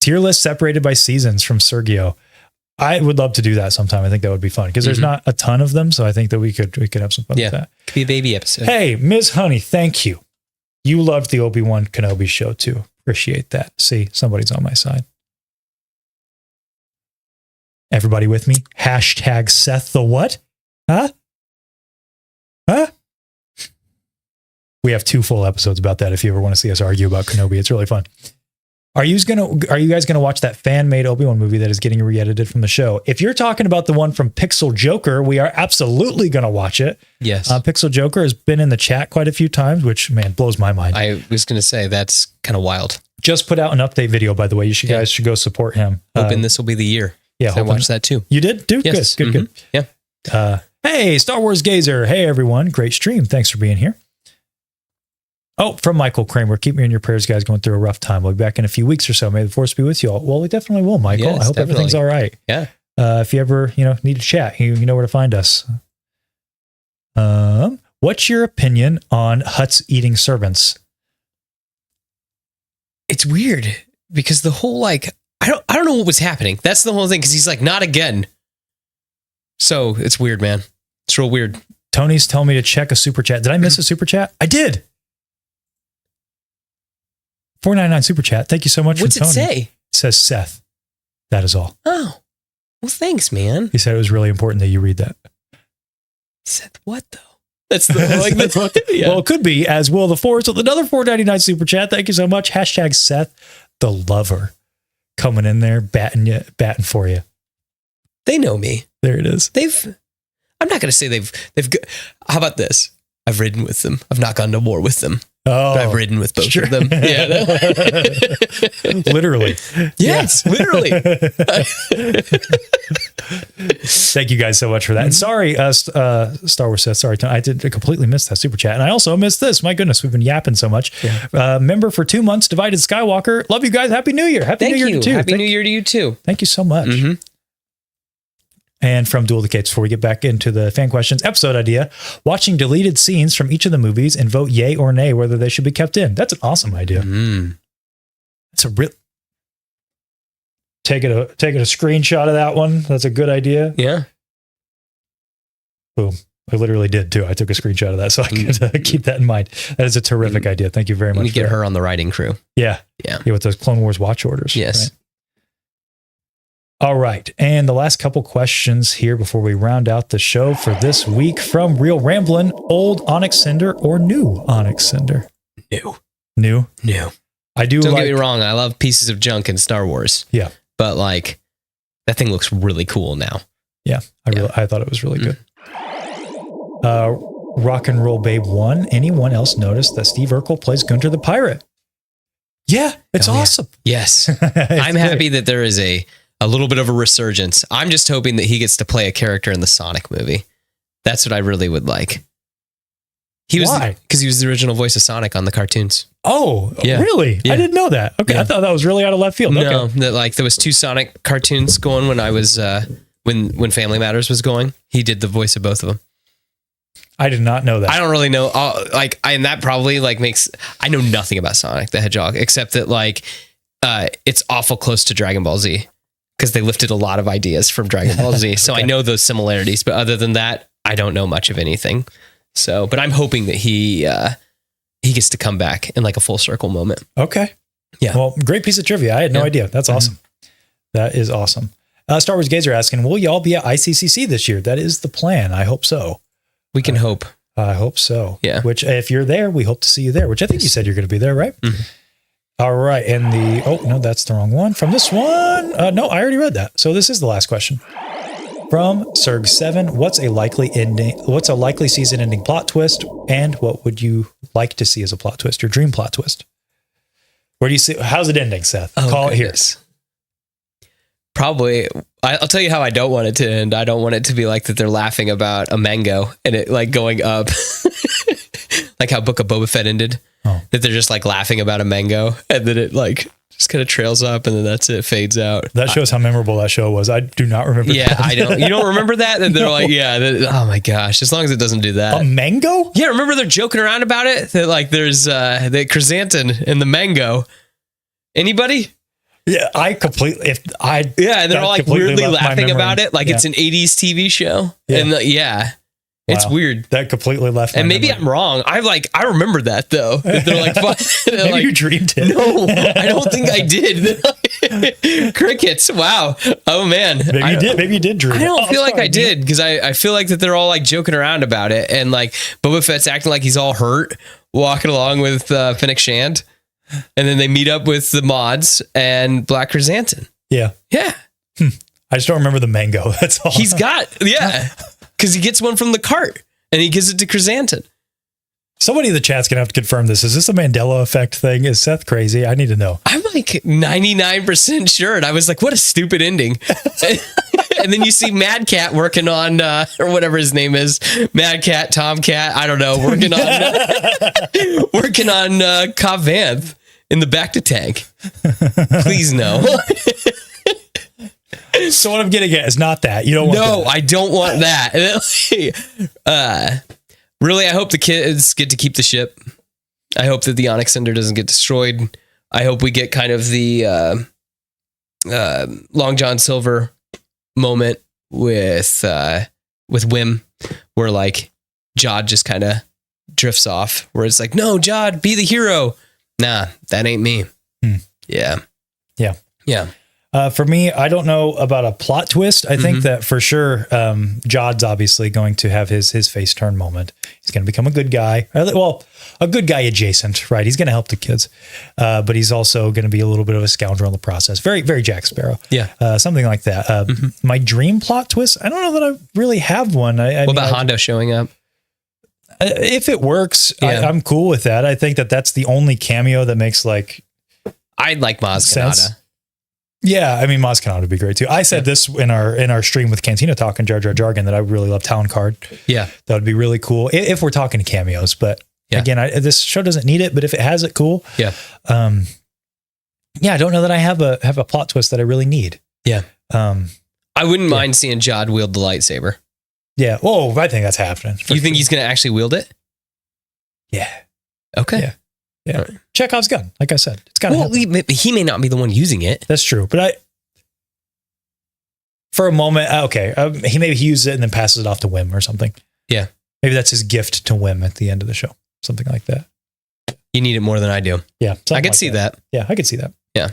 A: tier list separated by seasons from Sergio. I would love to do that sometime. I think that would be fun because there's not a ton of them. So I think that we could have some fun with that.
B: Could be a baby episode.
A: Hey, Ms. Honey, thank you. You loved the Obi-Wan Kenobi show too. Appreciate that. See, somebody's on my side. Everybody with me? Hashtag Seth the what? Huh? We have 2 full episodes about that if you ever want to see us argue about Kenobi. It's really fun. Are you guys gonna watch that fan-made Obi-Wan movie that is getting re-edited from the show? If you're talking about the one from Pixel Joker, we are absolutely gonna watch it.
B: Yes.
A: Pixel Joker has been in the chat quite a few times, which, man, blows my mind.
B: I was gonna say that's kind of wild.
A: Just put out an update video, by the way. Guys should go support him.
B: Hoping this will be the year.
A: Yeah,
B: I watched that too.
A: You did? Dude,
B: yes.
A: Good.
B: Yeah.
A: Hey, Star Wars Gazer. Hey, everyone. Great stream. Thanks for being here. Oh, from Michael Kramer. Keep me in your prayers, guys, going through a rough time. We'll be back in a few weeks or so. May the force be with you all. Well, we definitely will, Michael.
B: Yes,
A: I hope everything's all right.
B: Yeah.
A: If you ever, need to chat, you know where to find us. What's your opinion on Hutts eating servants?
B: It's weird because the whole, I don't know what was happening. That's the whole thing. Cause he's like, not again. So it's weird, man. It's real weird.
A: Tony's telling me to check a super chat. Did I miss a super chat? I did. $4.99 super chat. Thank you so much.
B: What's it
A: Tony.
B: say?
A: It says Seth. That is all.
B: Oh, well, thanks, man.
A: He said it was really important that you read that.
B: Seth, what though? That's the yeah.
A: Well, it could be, as will the Force with another $4.99 super chat. Thank you so much. Hashtag Seth the lover coming in there, batting for you.
B: They know me.
A: There it is.
B: I'm not going to say they've. How about this? I've ridden with them. I've not gone to war with them.
A: Oh,
B: but I've ridden with both of them. Yeah,
A: literally.
B: Yes, literally.
A: Thank you guys so much for that. And sorry, Star Wars Seth. Sorry, I did completely miss that super chat, and I also missed this. My goodness, we've been yapping so much. Yeah. Member for 2 months, Divided Skywalker. Love you guys. Happy New Year. Happy New Year to you too.
B: Happy New Year to you too.
A: Thank you so much. Mm-hmm. And from Duel Decates, before we get back into the fan questions, episode idea, watching deleted scenes from each of the movies and vote yay or nay whether they should be kept in. That's an awesome idea. It's a real... Taking a screenshot of that one. That's a good idea.
B: Yeah.
A: Boom. I literally did too. I took a screenshot of that so I could keep that in mind. That is a terrific idea. Thank you very much.
B: We get her on the writing crew.
A: Yeah. With those Clone Wars watch orders.
B: Yes.
A: Right? All right. And the last couple questions here before we round out the show for this week from Real Ramblin'. Old Onyx Cinder or new Onyx Cinder? New? I do.
B: Don't get me wrong. I love pieces of junk in Star Wars.
A: Yeah.
B: But like that thing looks really cool now.
A: Yeah. I thought it was really good. Rock and Roll Babe 1. Anyone else notice that Steve Urkel plays Gunter the Pirate? Yeah. It's awesome.
B: Yes. I'm happy that there is a little bit of a resurgence. I'm just hoping that he gets to play a character in the Sonic movie. That's what I really would like.
A: Why?
B: Because he was the original voice of Sonic on the cartoons.
A: Oh,
B: yeah.
A: Really?
B: Yeah.
A: I didn't know that. Okay, I thought that was really out of left field.
B: No,
A: okay.
B: that like there was 2 Sonic cartoons going when I was when Family Matters was going. He did the voice of both of them.
A: I did not know that.
B: I don't really know. And that probably like makes I know nothing about Sonic the Hedgehog except that like it's awful close to Dragon Ball Z because they lifted a lot of ideas from Dragon Ball Z. So I know those similarities, but other than that, I don't know much of anything. So, but I'm hoping that he gets to come back in like a full circle moment.
A: Okay.
B: Yeah.
A: Well, great piece of trivia. I had no idea. That's awesome. That is awesome. Star Wars Gazer asking, will y'all be at ICCC this year? That is the plan. I hope so.
B: We can hope.
A: I hope so.
B: Yeah.
A: Which if you're there, we hope to see you there, which I think you said you're going to be there, right? Mm-hmm. All right. And no, that's the wrong one. From this one. No, I already read that. So this is the last question. From Serg7, what's a likely season ending plot twist? And what would you like to see as a plot twist? Your dream plot twist? Where do you see, how's it ending, Seth? Call it here. Probably,
B: I'll tell you how I don't want it to end. I don't want it to be like that they're laughing about a mango and it like going up. Like how Book of Boba Fett ended. Oh. That they're just like laughing about a mango and then it like just kind of trails up and then that's it, fades out.
A: That shows how memorable that show was. I do not remember that.
B: I don't. You don't remember that? And they're like, oh my gosh, as long as it doesn't do that.
A: A mango?
B: Yeah, remember they're joking around about it? That like there's the chrysanthemum and the mango. Anybody?
A: Yeah, and
B: they're all like weirdly laughing about it, like it's an 80s TV show. Yeah. And it's weird.
A: That completely left my
B: And maybe
A: memory.
B: I'm wrong. I remember that though. That they're like,
A: maybe
B: like,
A: you dreamed it.
B: No, I don't think I did. Crickets. Wow. Oh man.
A: Maybe you did dream it.
B: I don't feel like I did because I feel like that they're all like joking around about it and like Boba Fett's acting like he's all hurt walking along with Fennec Shand. And then they meet up with the mods and Black Chrysanthemum.
A: Yeah.
B: Yeah.
A: I just don't remember the mango. That's all.
B: He's got, because he gets one from the cart and he gives it to Chrysanthemum.
A: Somebody in the chat's going to have to confirm this. Is this a Mandela effect thing? Is Seth crazy? I need to know.
B: I'm like 99% sure. And I was like, what a stupid ending. And then you see Mad Cat working on, or whatever his name is, Mad Cat, Tomcat, I don't know, working on Cobb Vanth in the back to tank. Please no.
A: So what I'm getting at is not that. You don't want that.
B: No, I don't want that. Really, I hope the kids get to keep the ship. I hope that the Onyx Cinder doesn't get destroyed. I hope we get kind of the Long John Silver moment with Wim, where like Jod just kind of drifts off, where it's like, no, Jod, be the hero. Nah, that ain't me. Yeah. For me, I don't know about a plot twist. I think that for sure, Jod's obviously going to have his face turn moment. He's going to become a good guy. Well, a good guy adjacent, right? He's going to help the kids, but he's also going to be a little bit of a scoundrel in the process. Very, very Jack Sparrow. Yeah, something like that. My dream plot twist. I don't know that I really have one. What about Hondo showing up?
A: If it works, I'm cool with that. I think that's the only cameo that makes like.
B: I'd like Maz Kanata.
A: Yeah, I mean, Maz Kanata would be great too. I said this in our stream with Cantina Talk and Jar Jar Jargon that I really love Talon Card. Yeah, that would be really cool if we're talking cameos. But again, this show doesn't need it. But if it has it, cool. Yeah. I don't know that I have a plot twist that I really need. Yeah.
B: I wouldn't mind seeing Jod wield the lightsaber.
A: Yeah. Oh, I think that's happening.
B: You think he's going to actually wield it?
A: Yeah.
B: Okay.
A: Yeah. Right. Chekhov's gun. Like I said, it's got to happen.
B: He may not be the one using it.
A: That's true. But for a moment, he maybe he uses it and then passes it off to Wim or something.
B: Yeah.
A: Maybe that's his gift to Wim at the end of the show. Something like that.
B: You need it more than I do.
A: Yeah.
B: I could see that.
A: Yeah, I could see that.
B: Yeah.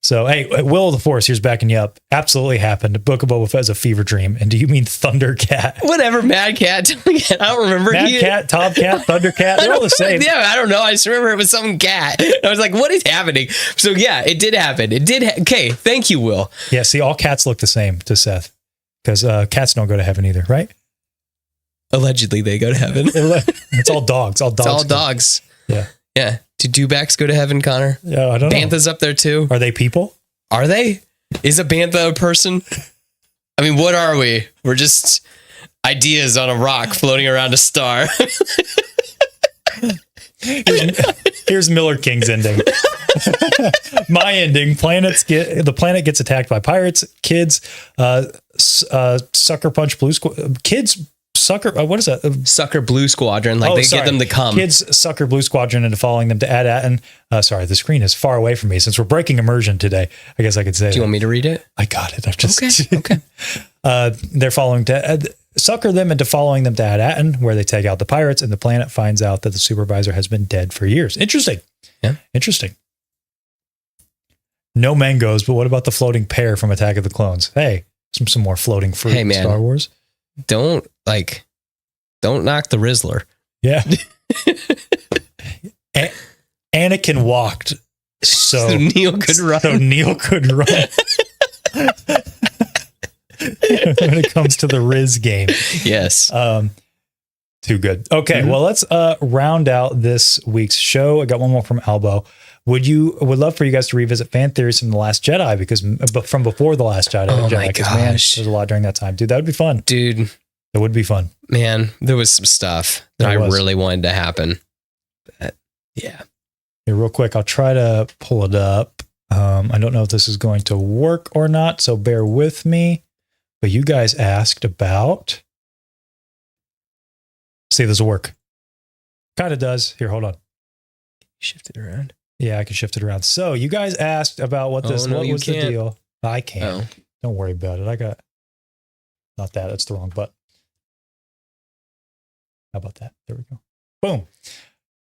A: So, hey, Will of the Force, here's backing you up. Absolutely happened. Book of Boba Fett is a fever dream. And do you mean Thundercat?
B: Whatever, Mad Cat. I don't remember.
A: Mad Cat, Top Cat, Thundercat, they're all the same.
B: Yeah, I don't know. I just remember it was some cat. I was like, what is happening? So yeah, it did happen. It did. Okay, thank you, Will.
A: Yeah, see, all cats look the same to Seth. Because cats don't go to heaven either, right?
B: Allegedly, they go to heaven.
A: It's all dogs. All dogs.
B: It's all dogs.
A: Yeah.
B: Yeah. Do dewbacks go to heaven, Konnor?
A: Yeah, I don't know.
B: Bantha's up there too.
A: Are they people?
B: Are they? Is a bantha a person? I mean, what are we? We're just ideas on a rock floating around a star.
A: Here's Miller King's ending. My ending: the planet gets attacked by pirates. Kids, sucker punch blue squad. Kids sucker. What is that?
B: Sucker Blue Squadron. Like get them to come.
A: Kids sucker Blue Squadron into following them to Ad-Atten. Sorry, the screen is far away from me since we're breaking immersion today. I guess I could say.
B: Do you want me to read it?
A: I got it. I've just
B: okay.
A: They're following to sucker them into following them to Ad-Atten, where they take out the pirates, and the planet finds out that the supervisor has been dead for years. Interesting.
B: Yeah.
A: Interesting. No mangoes, but what about the floating pear from Attack of the Clones? Hey, some more floating fruit in Star Wars.
B: Don't knock the Rizzler.
A: Yeah. Anakin walked so
B: Neil could run.
A: So Neil could run. When it comes to the Riz game.
B: Yes.
A: Too good. Okay, well, let's round out this week's show. I got one more from Albo. Would love for you guys to revisit fan theories from The Last Jedi, because from before The Last Jedi.
B: Oh my gosh.
A: Man, there's a lot during that time. Dude, that would be fun.
B: Dude.
A: It would be fun.
B: Man, there was some stuff that I really wanted to happen. Yeah.
A: Here, real quick, I'll try to pull it up. I don't know if this is going to work or not, so bear with me. But you guys asked about... See if this will work. Kind of does. Here, hold on.
B: Shift it around.
A: Yeah, I can shift it around. So you guys asked about what was the deal. I can't. Oh. Don't worry about it. I got... Not that. That's the wrong button. How about that? There we go. Boom.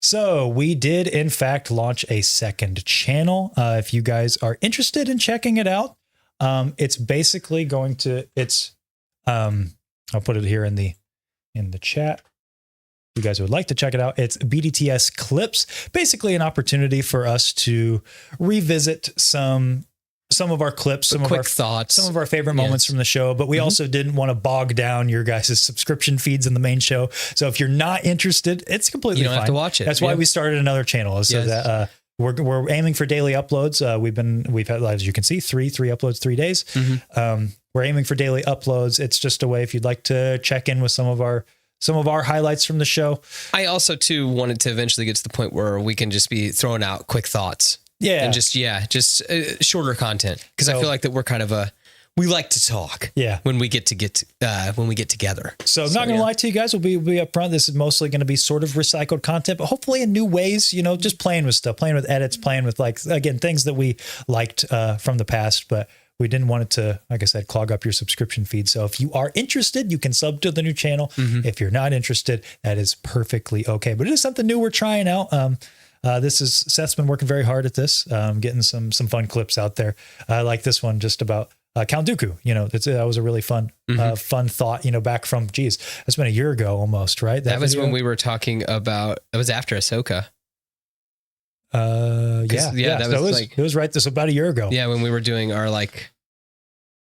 A: So we did, in fact, launch a second channel. If you guys are interested in checking it out, it's basically going to, I'll put it here in the chat. If you guys would like to check it out, it's BDTS Clips, basically an opportunity for us to revisit some of our clips, some of our thoughts, some of our favorite moments from the show, but we also didn't want to bog down your guys' subscription feeds in the main show. So if you're not interested, it's completely fine. You don't have to watch it. That's why we started another channel, so that we're aiming for daily uploads. We've had, as you can see, three uploads, 3 days. We're aiming for daily uploads. It's just a way if you'd like to check in with some of our highlights from the show. I also too wanted to eventually get to the point where we can just be throwing out quick thoughts. Yeah. And just shorter content. Because I feel like that we're kind of we like to talk. Yeah. When we get together. So I'm not going to lie to you guys. We'll be up front. This is mostly going to be sort of recycled content, but hopefully in new ways, just playing with stuff, playing with edits, playing with things that we liked from the past, but we didn't want it to, like I said, clog up your subscription feed. So if you are interested, you can sub to the new channel. If you're not interested, that is perfectly okay. But it is something new we're trying out. Seth's been working very hard at this, getting some fun clips out there. I like this one just about Count Dooku. That was a really fun thought, back from, it's been a year ago almost, right? That was when we were talking about, it was after Ahsoka. It was right. This about a year ago. Yeah. When we were doing our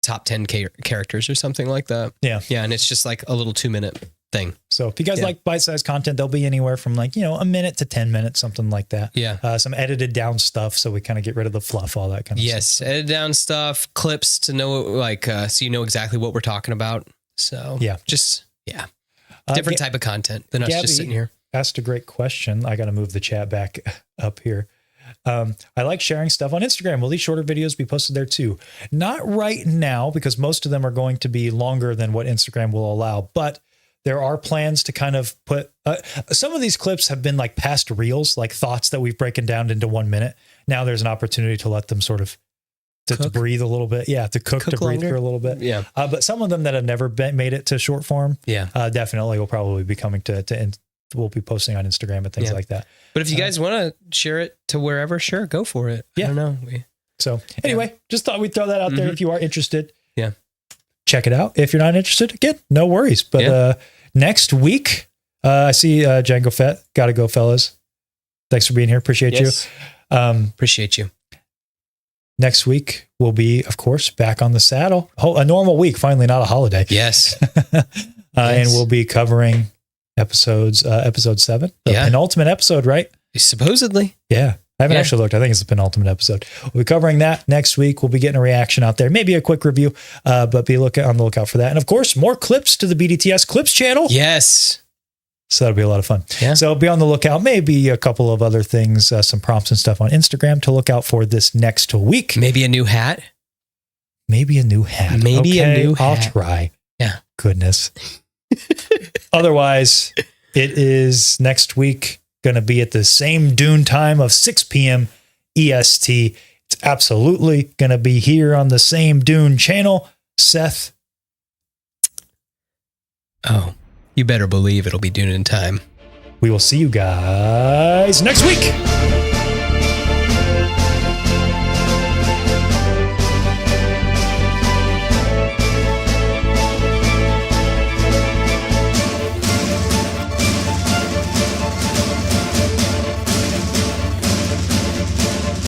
A: top 10 characters or something like that. Yeah. Yeah. And it's just a little 2-minute thing. So if you guys like bite-sized content, they'll be anywhere from a minute to 10 minutes, something like that. Yeah. Some edited down stuff. So we kind of get rid of the fluff, all that kind of stuff. Yes. Edited down stuff, clips to know, so you know exactly what we're talking about. So different type of content than us just sitting here. Asked a great question. I got to move the chat back up here. I like sharing stuff on Instagram. Will these shorter videos be posted there too? Not right now, because most of them are going to be longer than what Instagram will allow, but there are plans to kind of put, some of these clips have been past reels, thoughts that we've broken down into 1 minute. Now there's an opportunity to let them sort of to breathe a little bit. Yeah, to cook to breathe
B: longer?
A: for a little bit.
B: Yeah.
A: But some of them that have never made it to short form, definitely will probably be coming we'll be posting on Instagram and things like that.
B: But if you guys want to share it to wherever, sure, go for it.
A: Yeah.
B: I don't know.
A: So anyway, just thought we'd throw that out there if you are interested.
B: Yeah.
A: Check it out. If you're not interested, again, no worries. But next week, I see Django Fett. Gotta go, fellas. Thanks for being here. Appreciate you.
B: Appreciate you.
A: Next week will be, of course, back on the saddle. A normal week, finally, not a holiday.
B: Yes.
A: And we'll be covering episode 7, the penultimate episode, right?
B: Supposedly.
A: Yeah. I haven't actually looked. I think it's the penultimate episode. We'll be covering that next week. We'll be getting a reaction out there, maybe a quick review, but be on the lookout for that. And of course, more clips to the BDTS Clips channel.
B: Yes.
A: So that'll be a lot of fun.
B: Yeah.
A: So be on the lookout. Maybe a couple of other things, some prompts and stuff on Instagram to look out for this next week.
B: Maybe a new hat.
A: Maybe a new hat. I'll try.
B: Yeah.
A: Goodness. Otherwise, it is next week going to be at the same Dune time of 6 p.m. EST. It's absolutely going to be here on the same Dune channel. Seth.
B: Oh, you better believe it'll be Dune in time.
A: We will see you guys next week.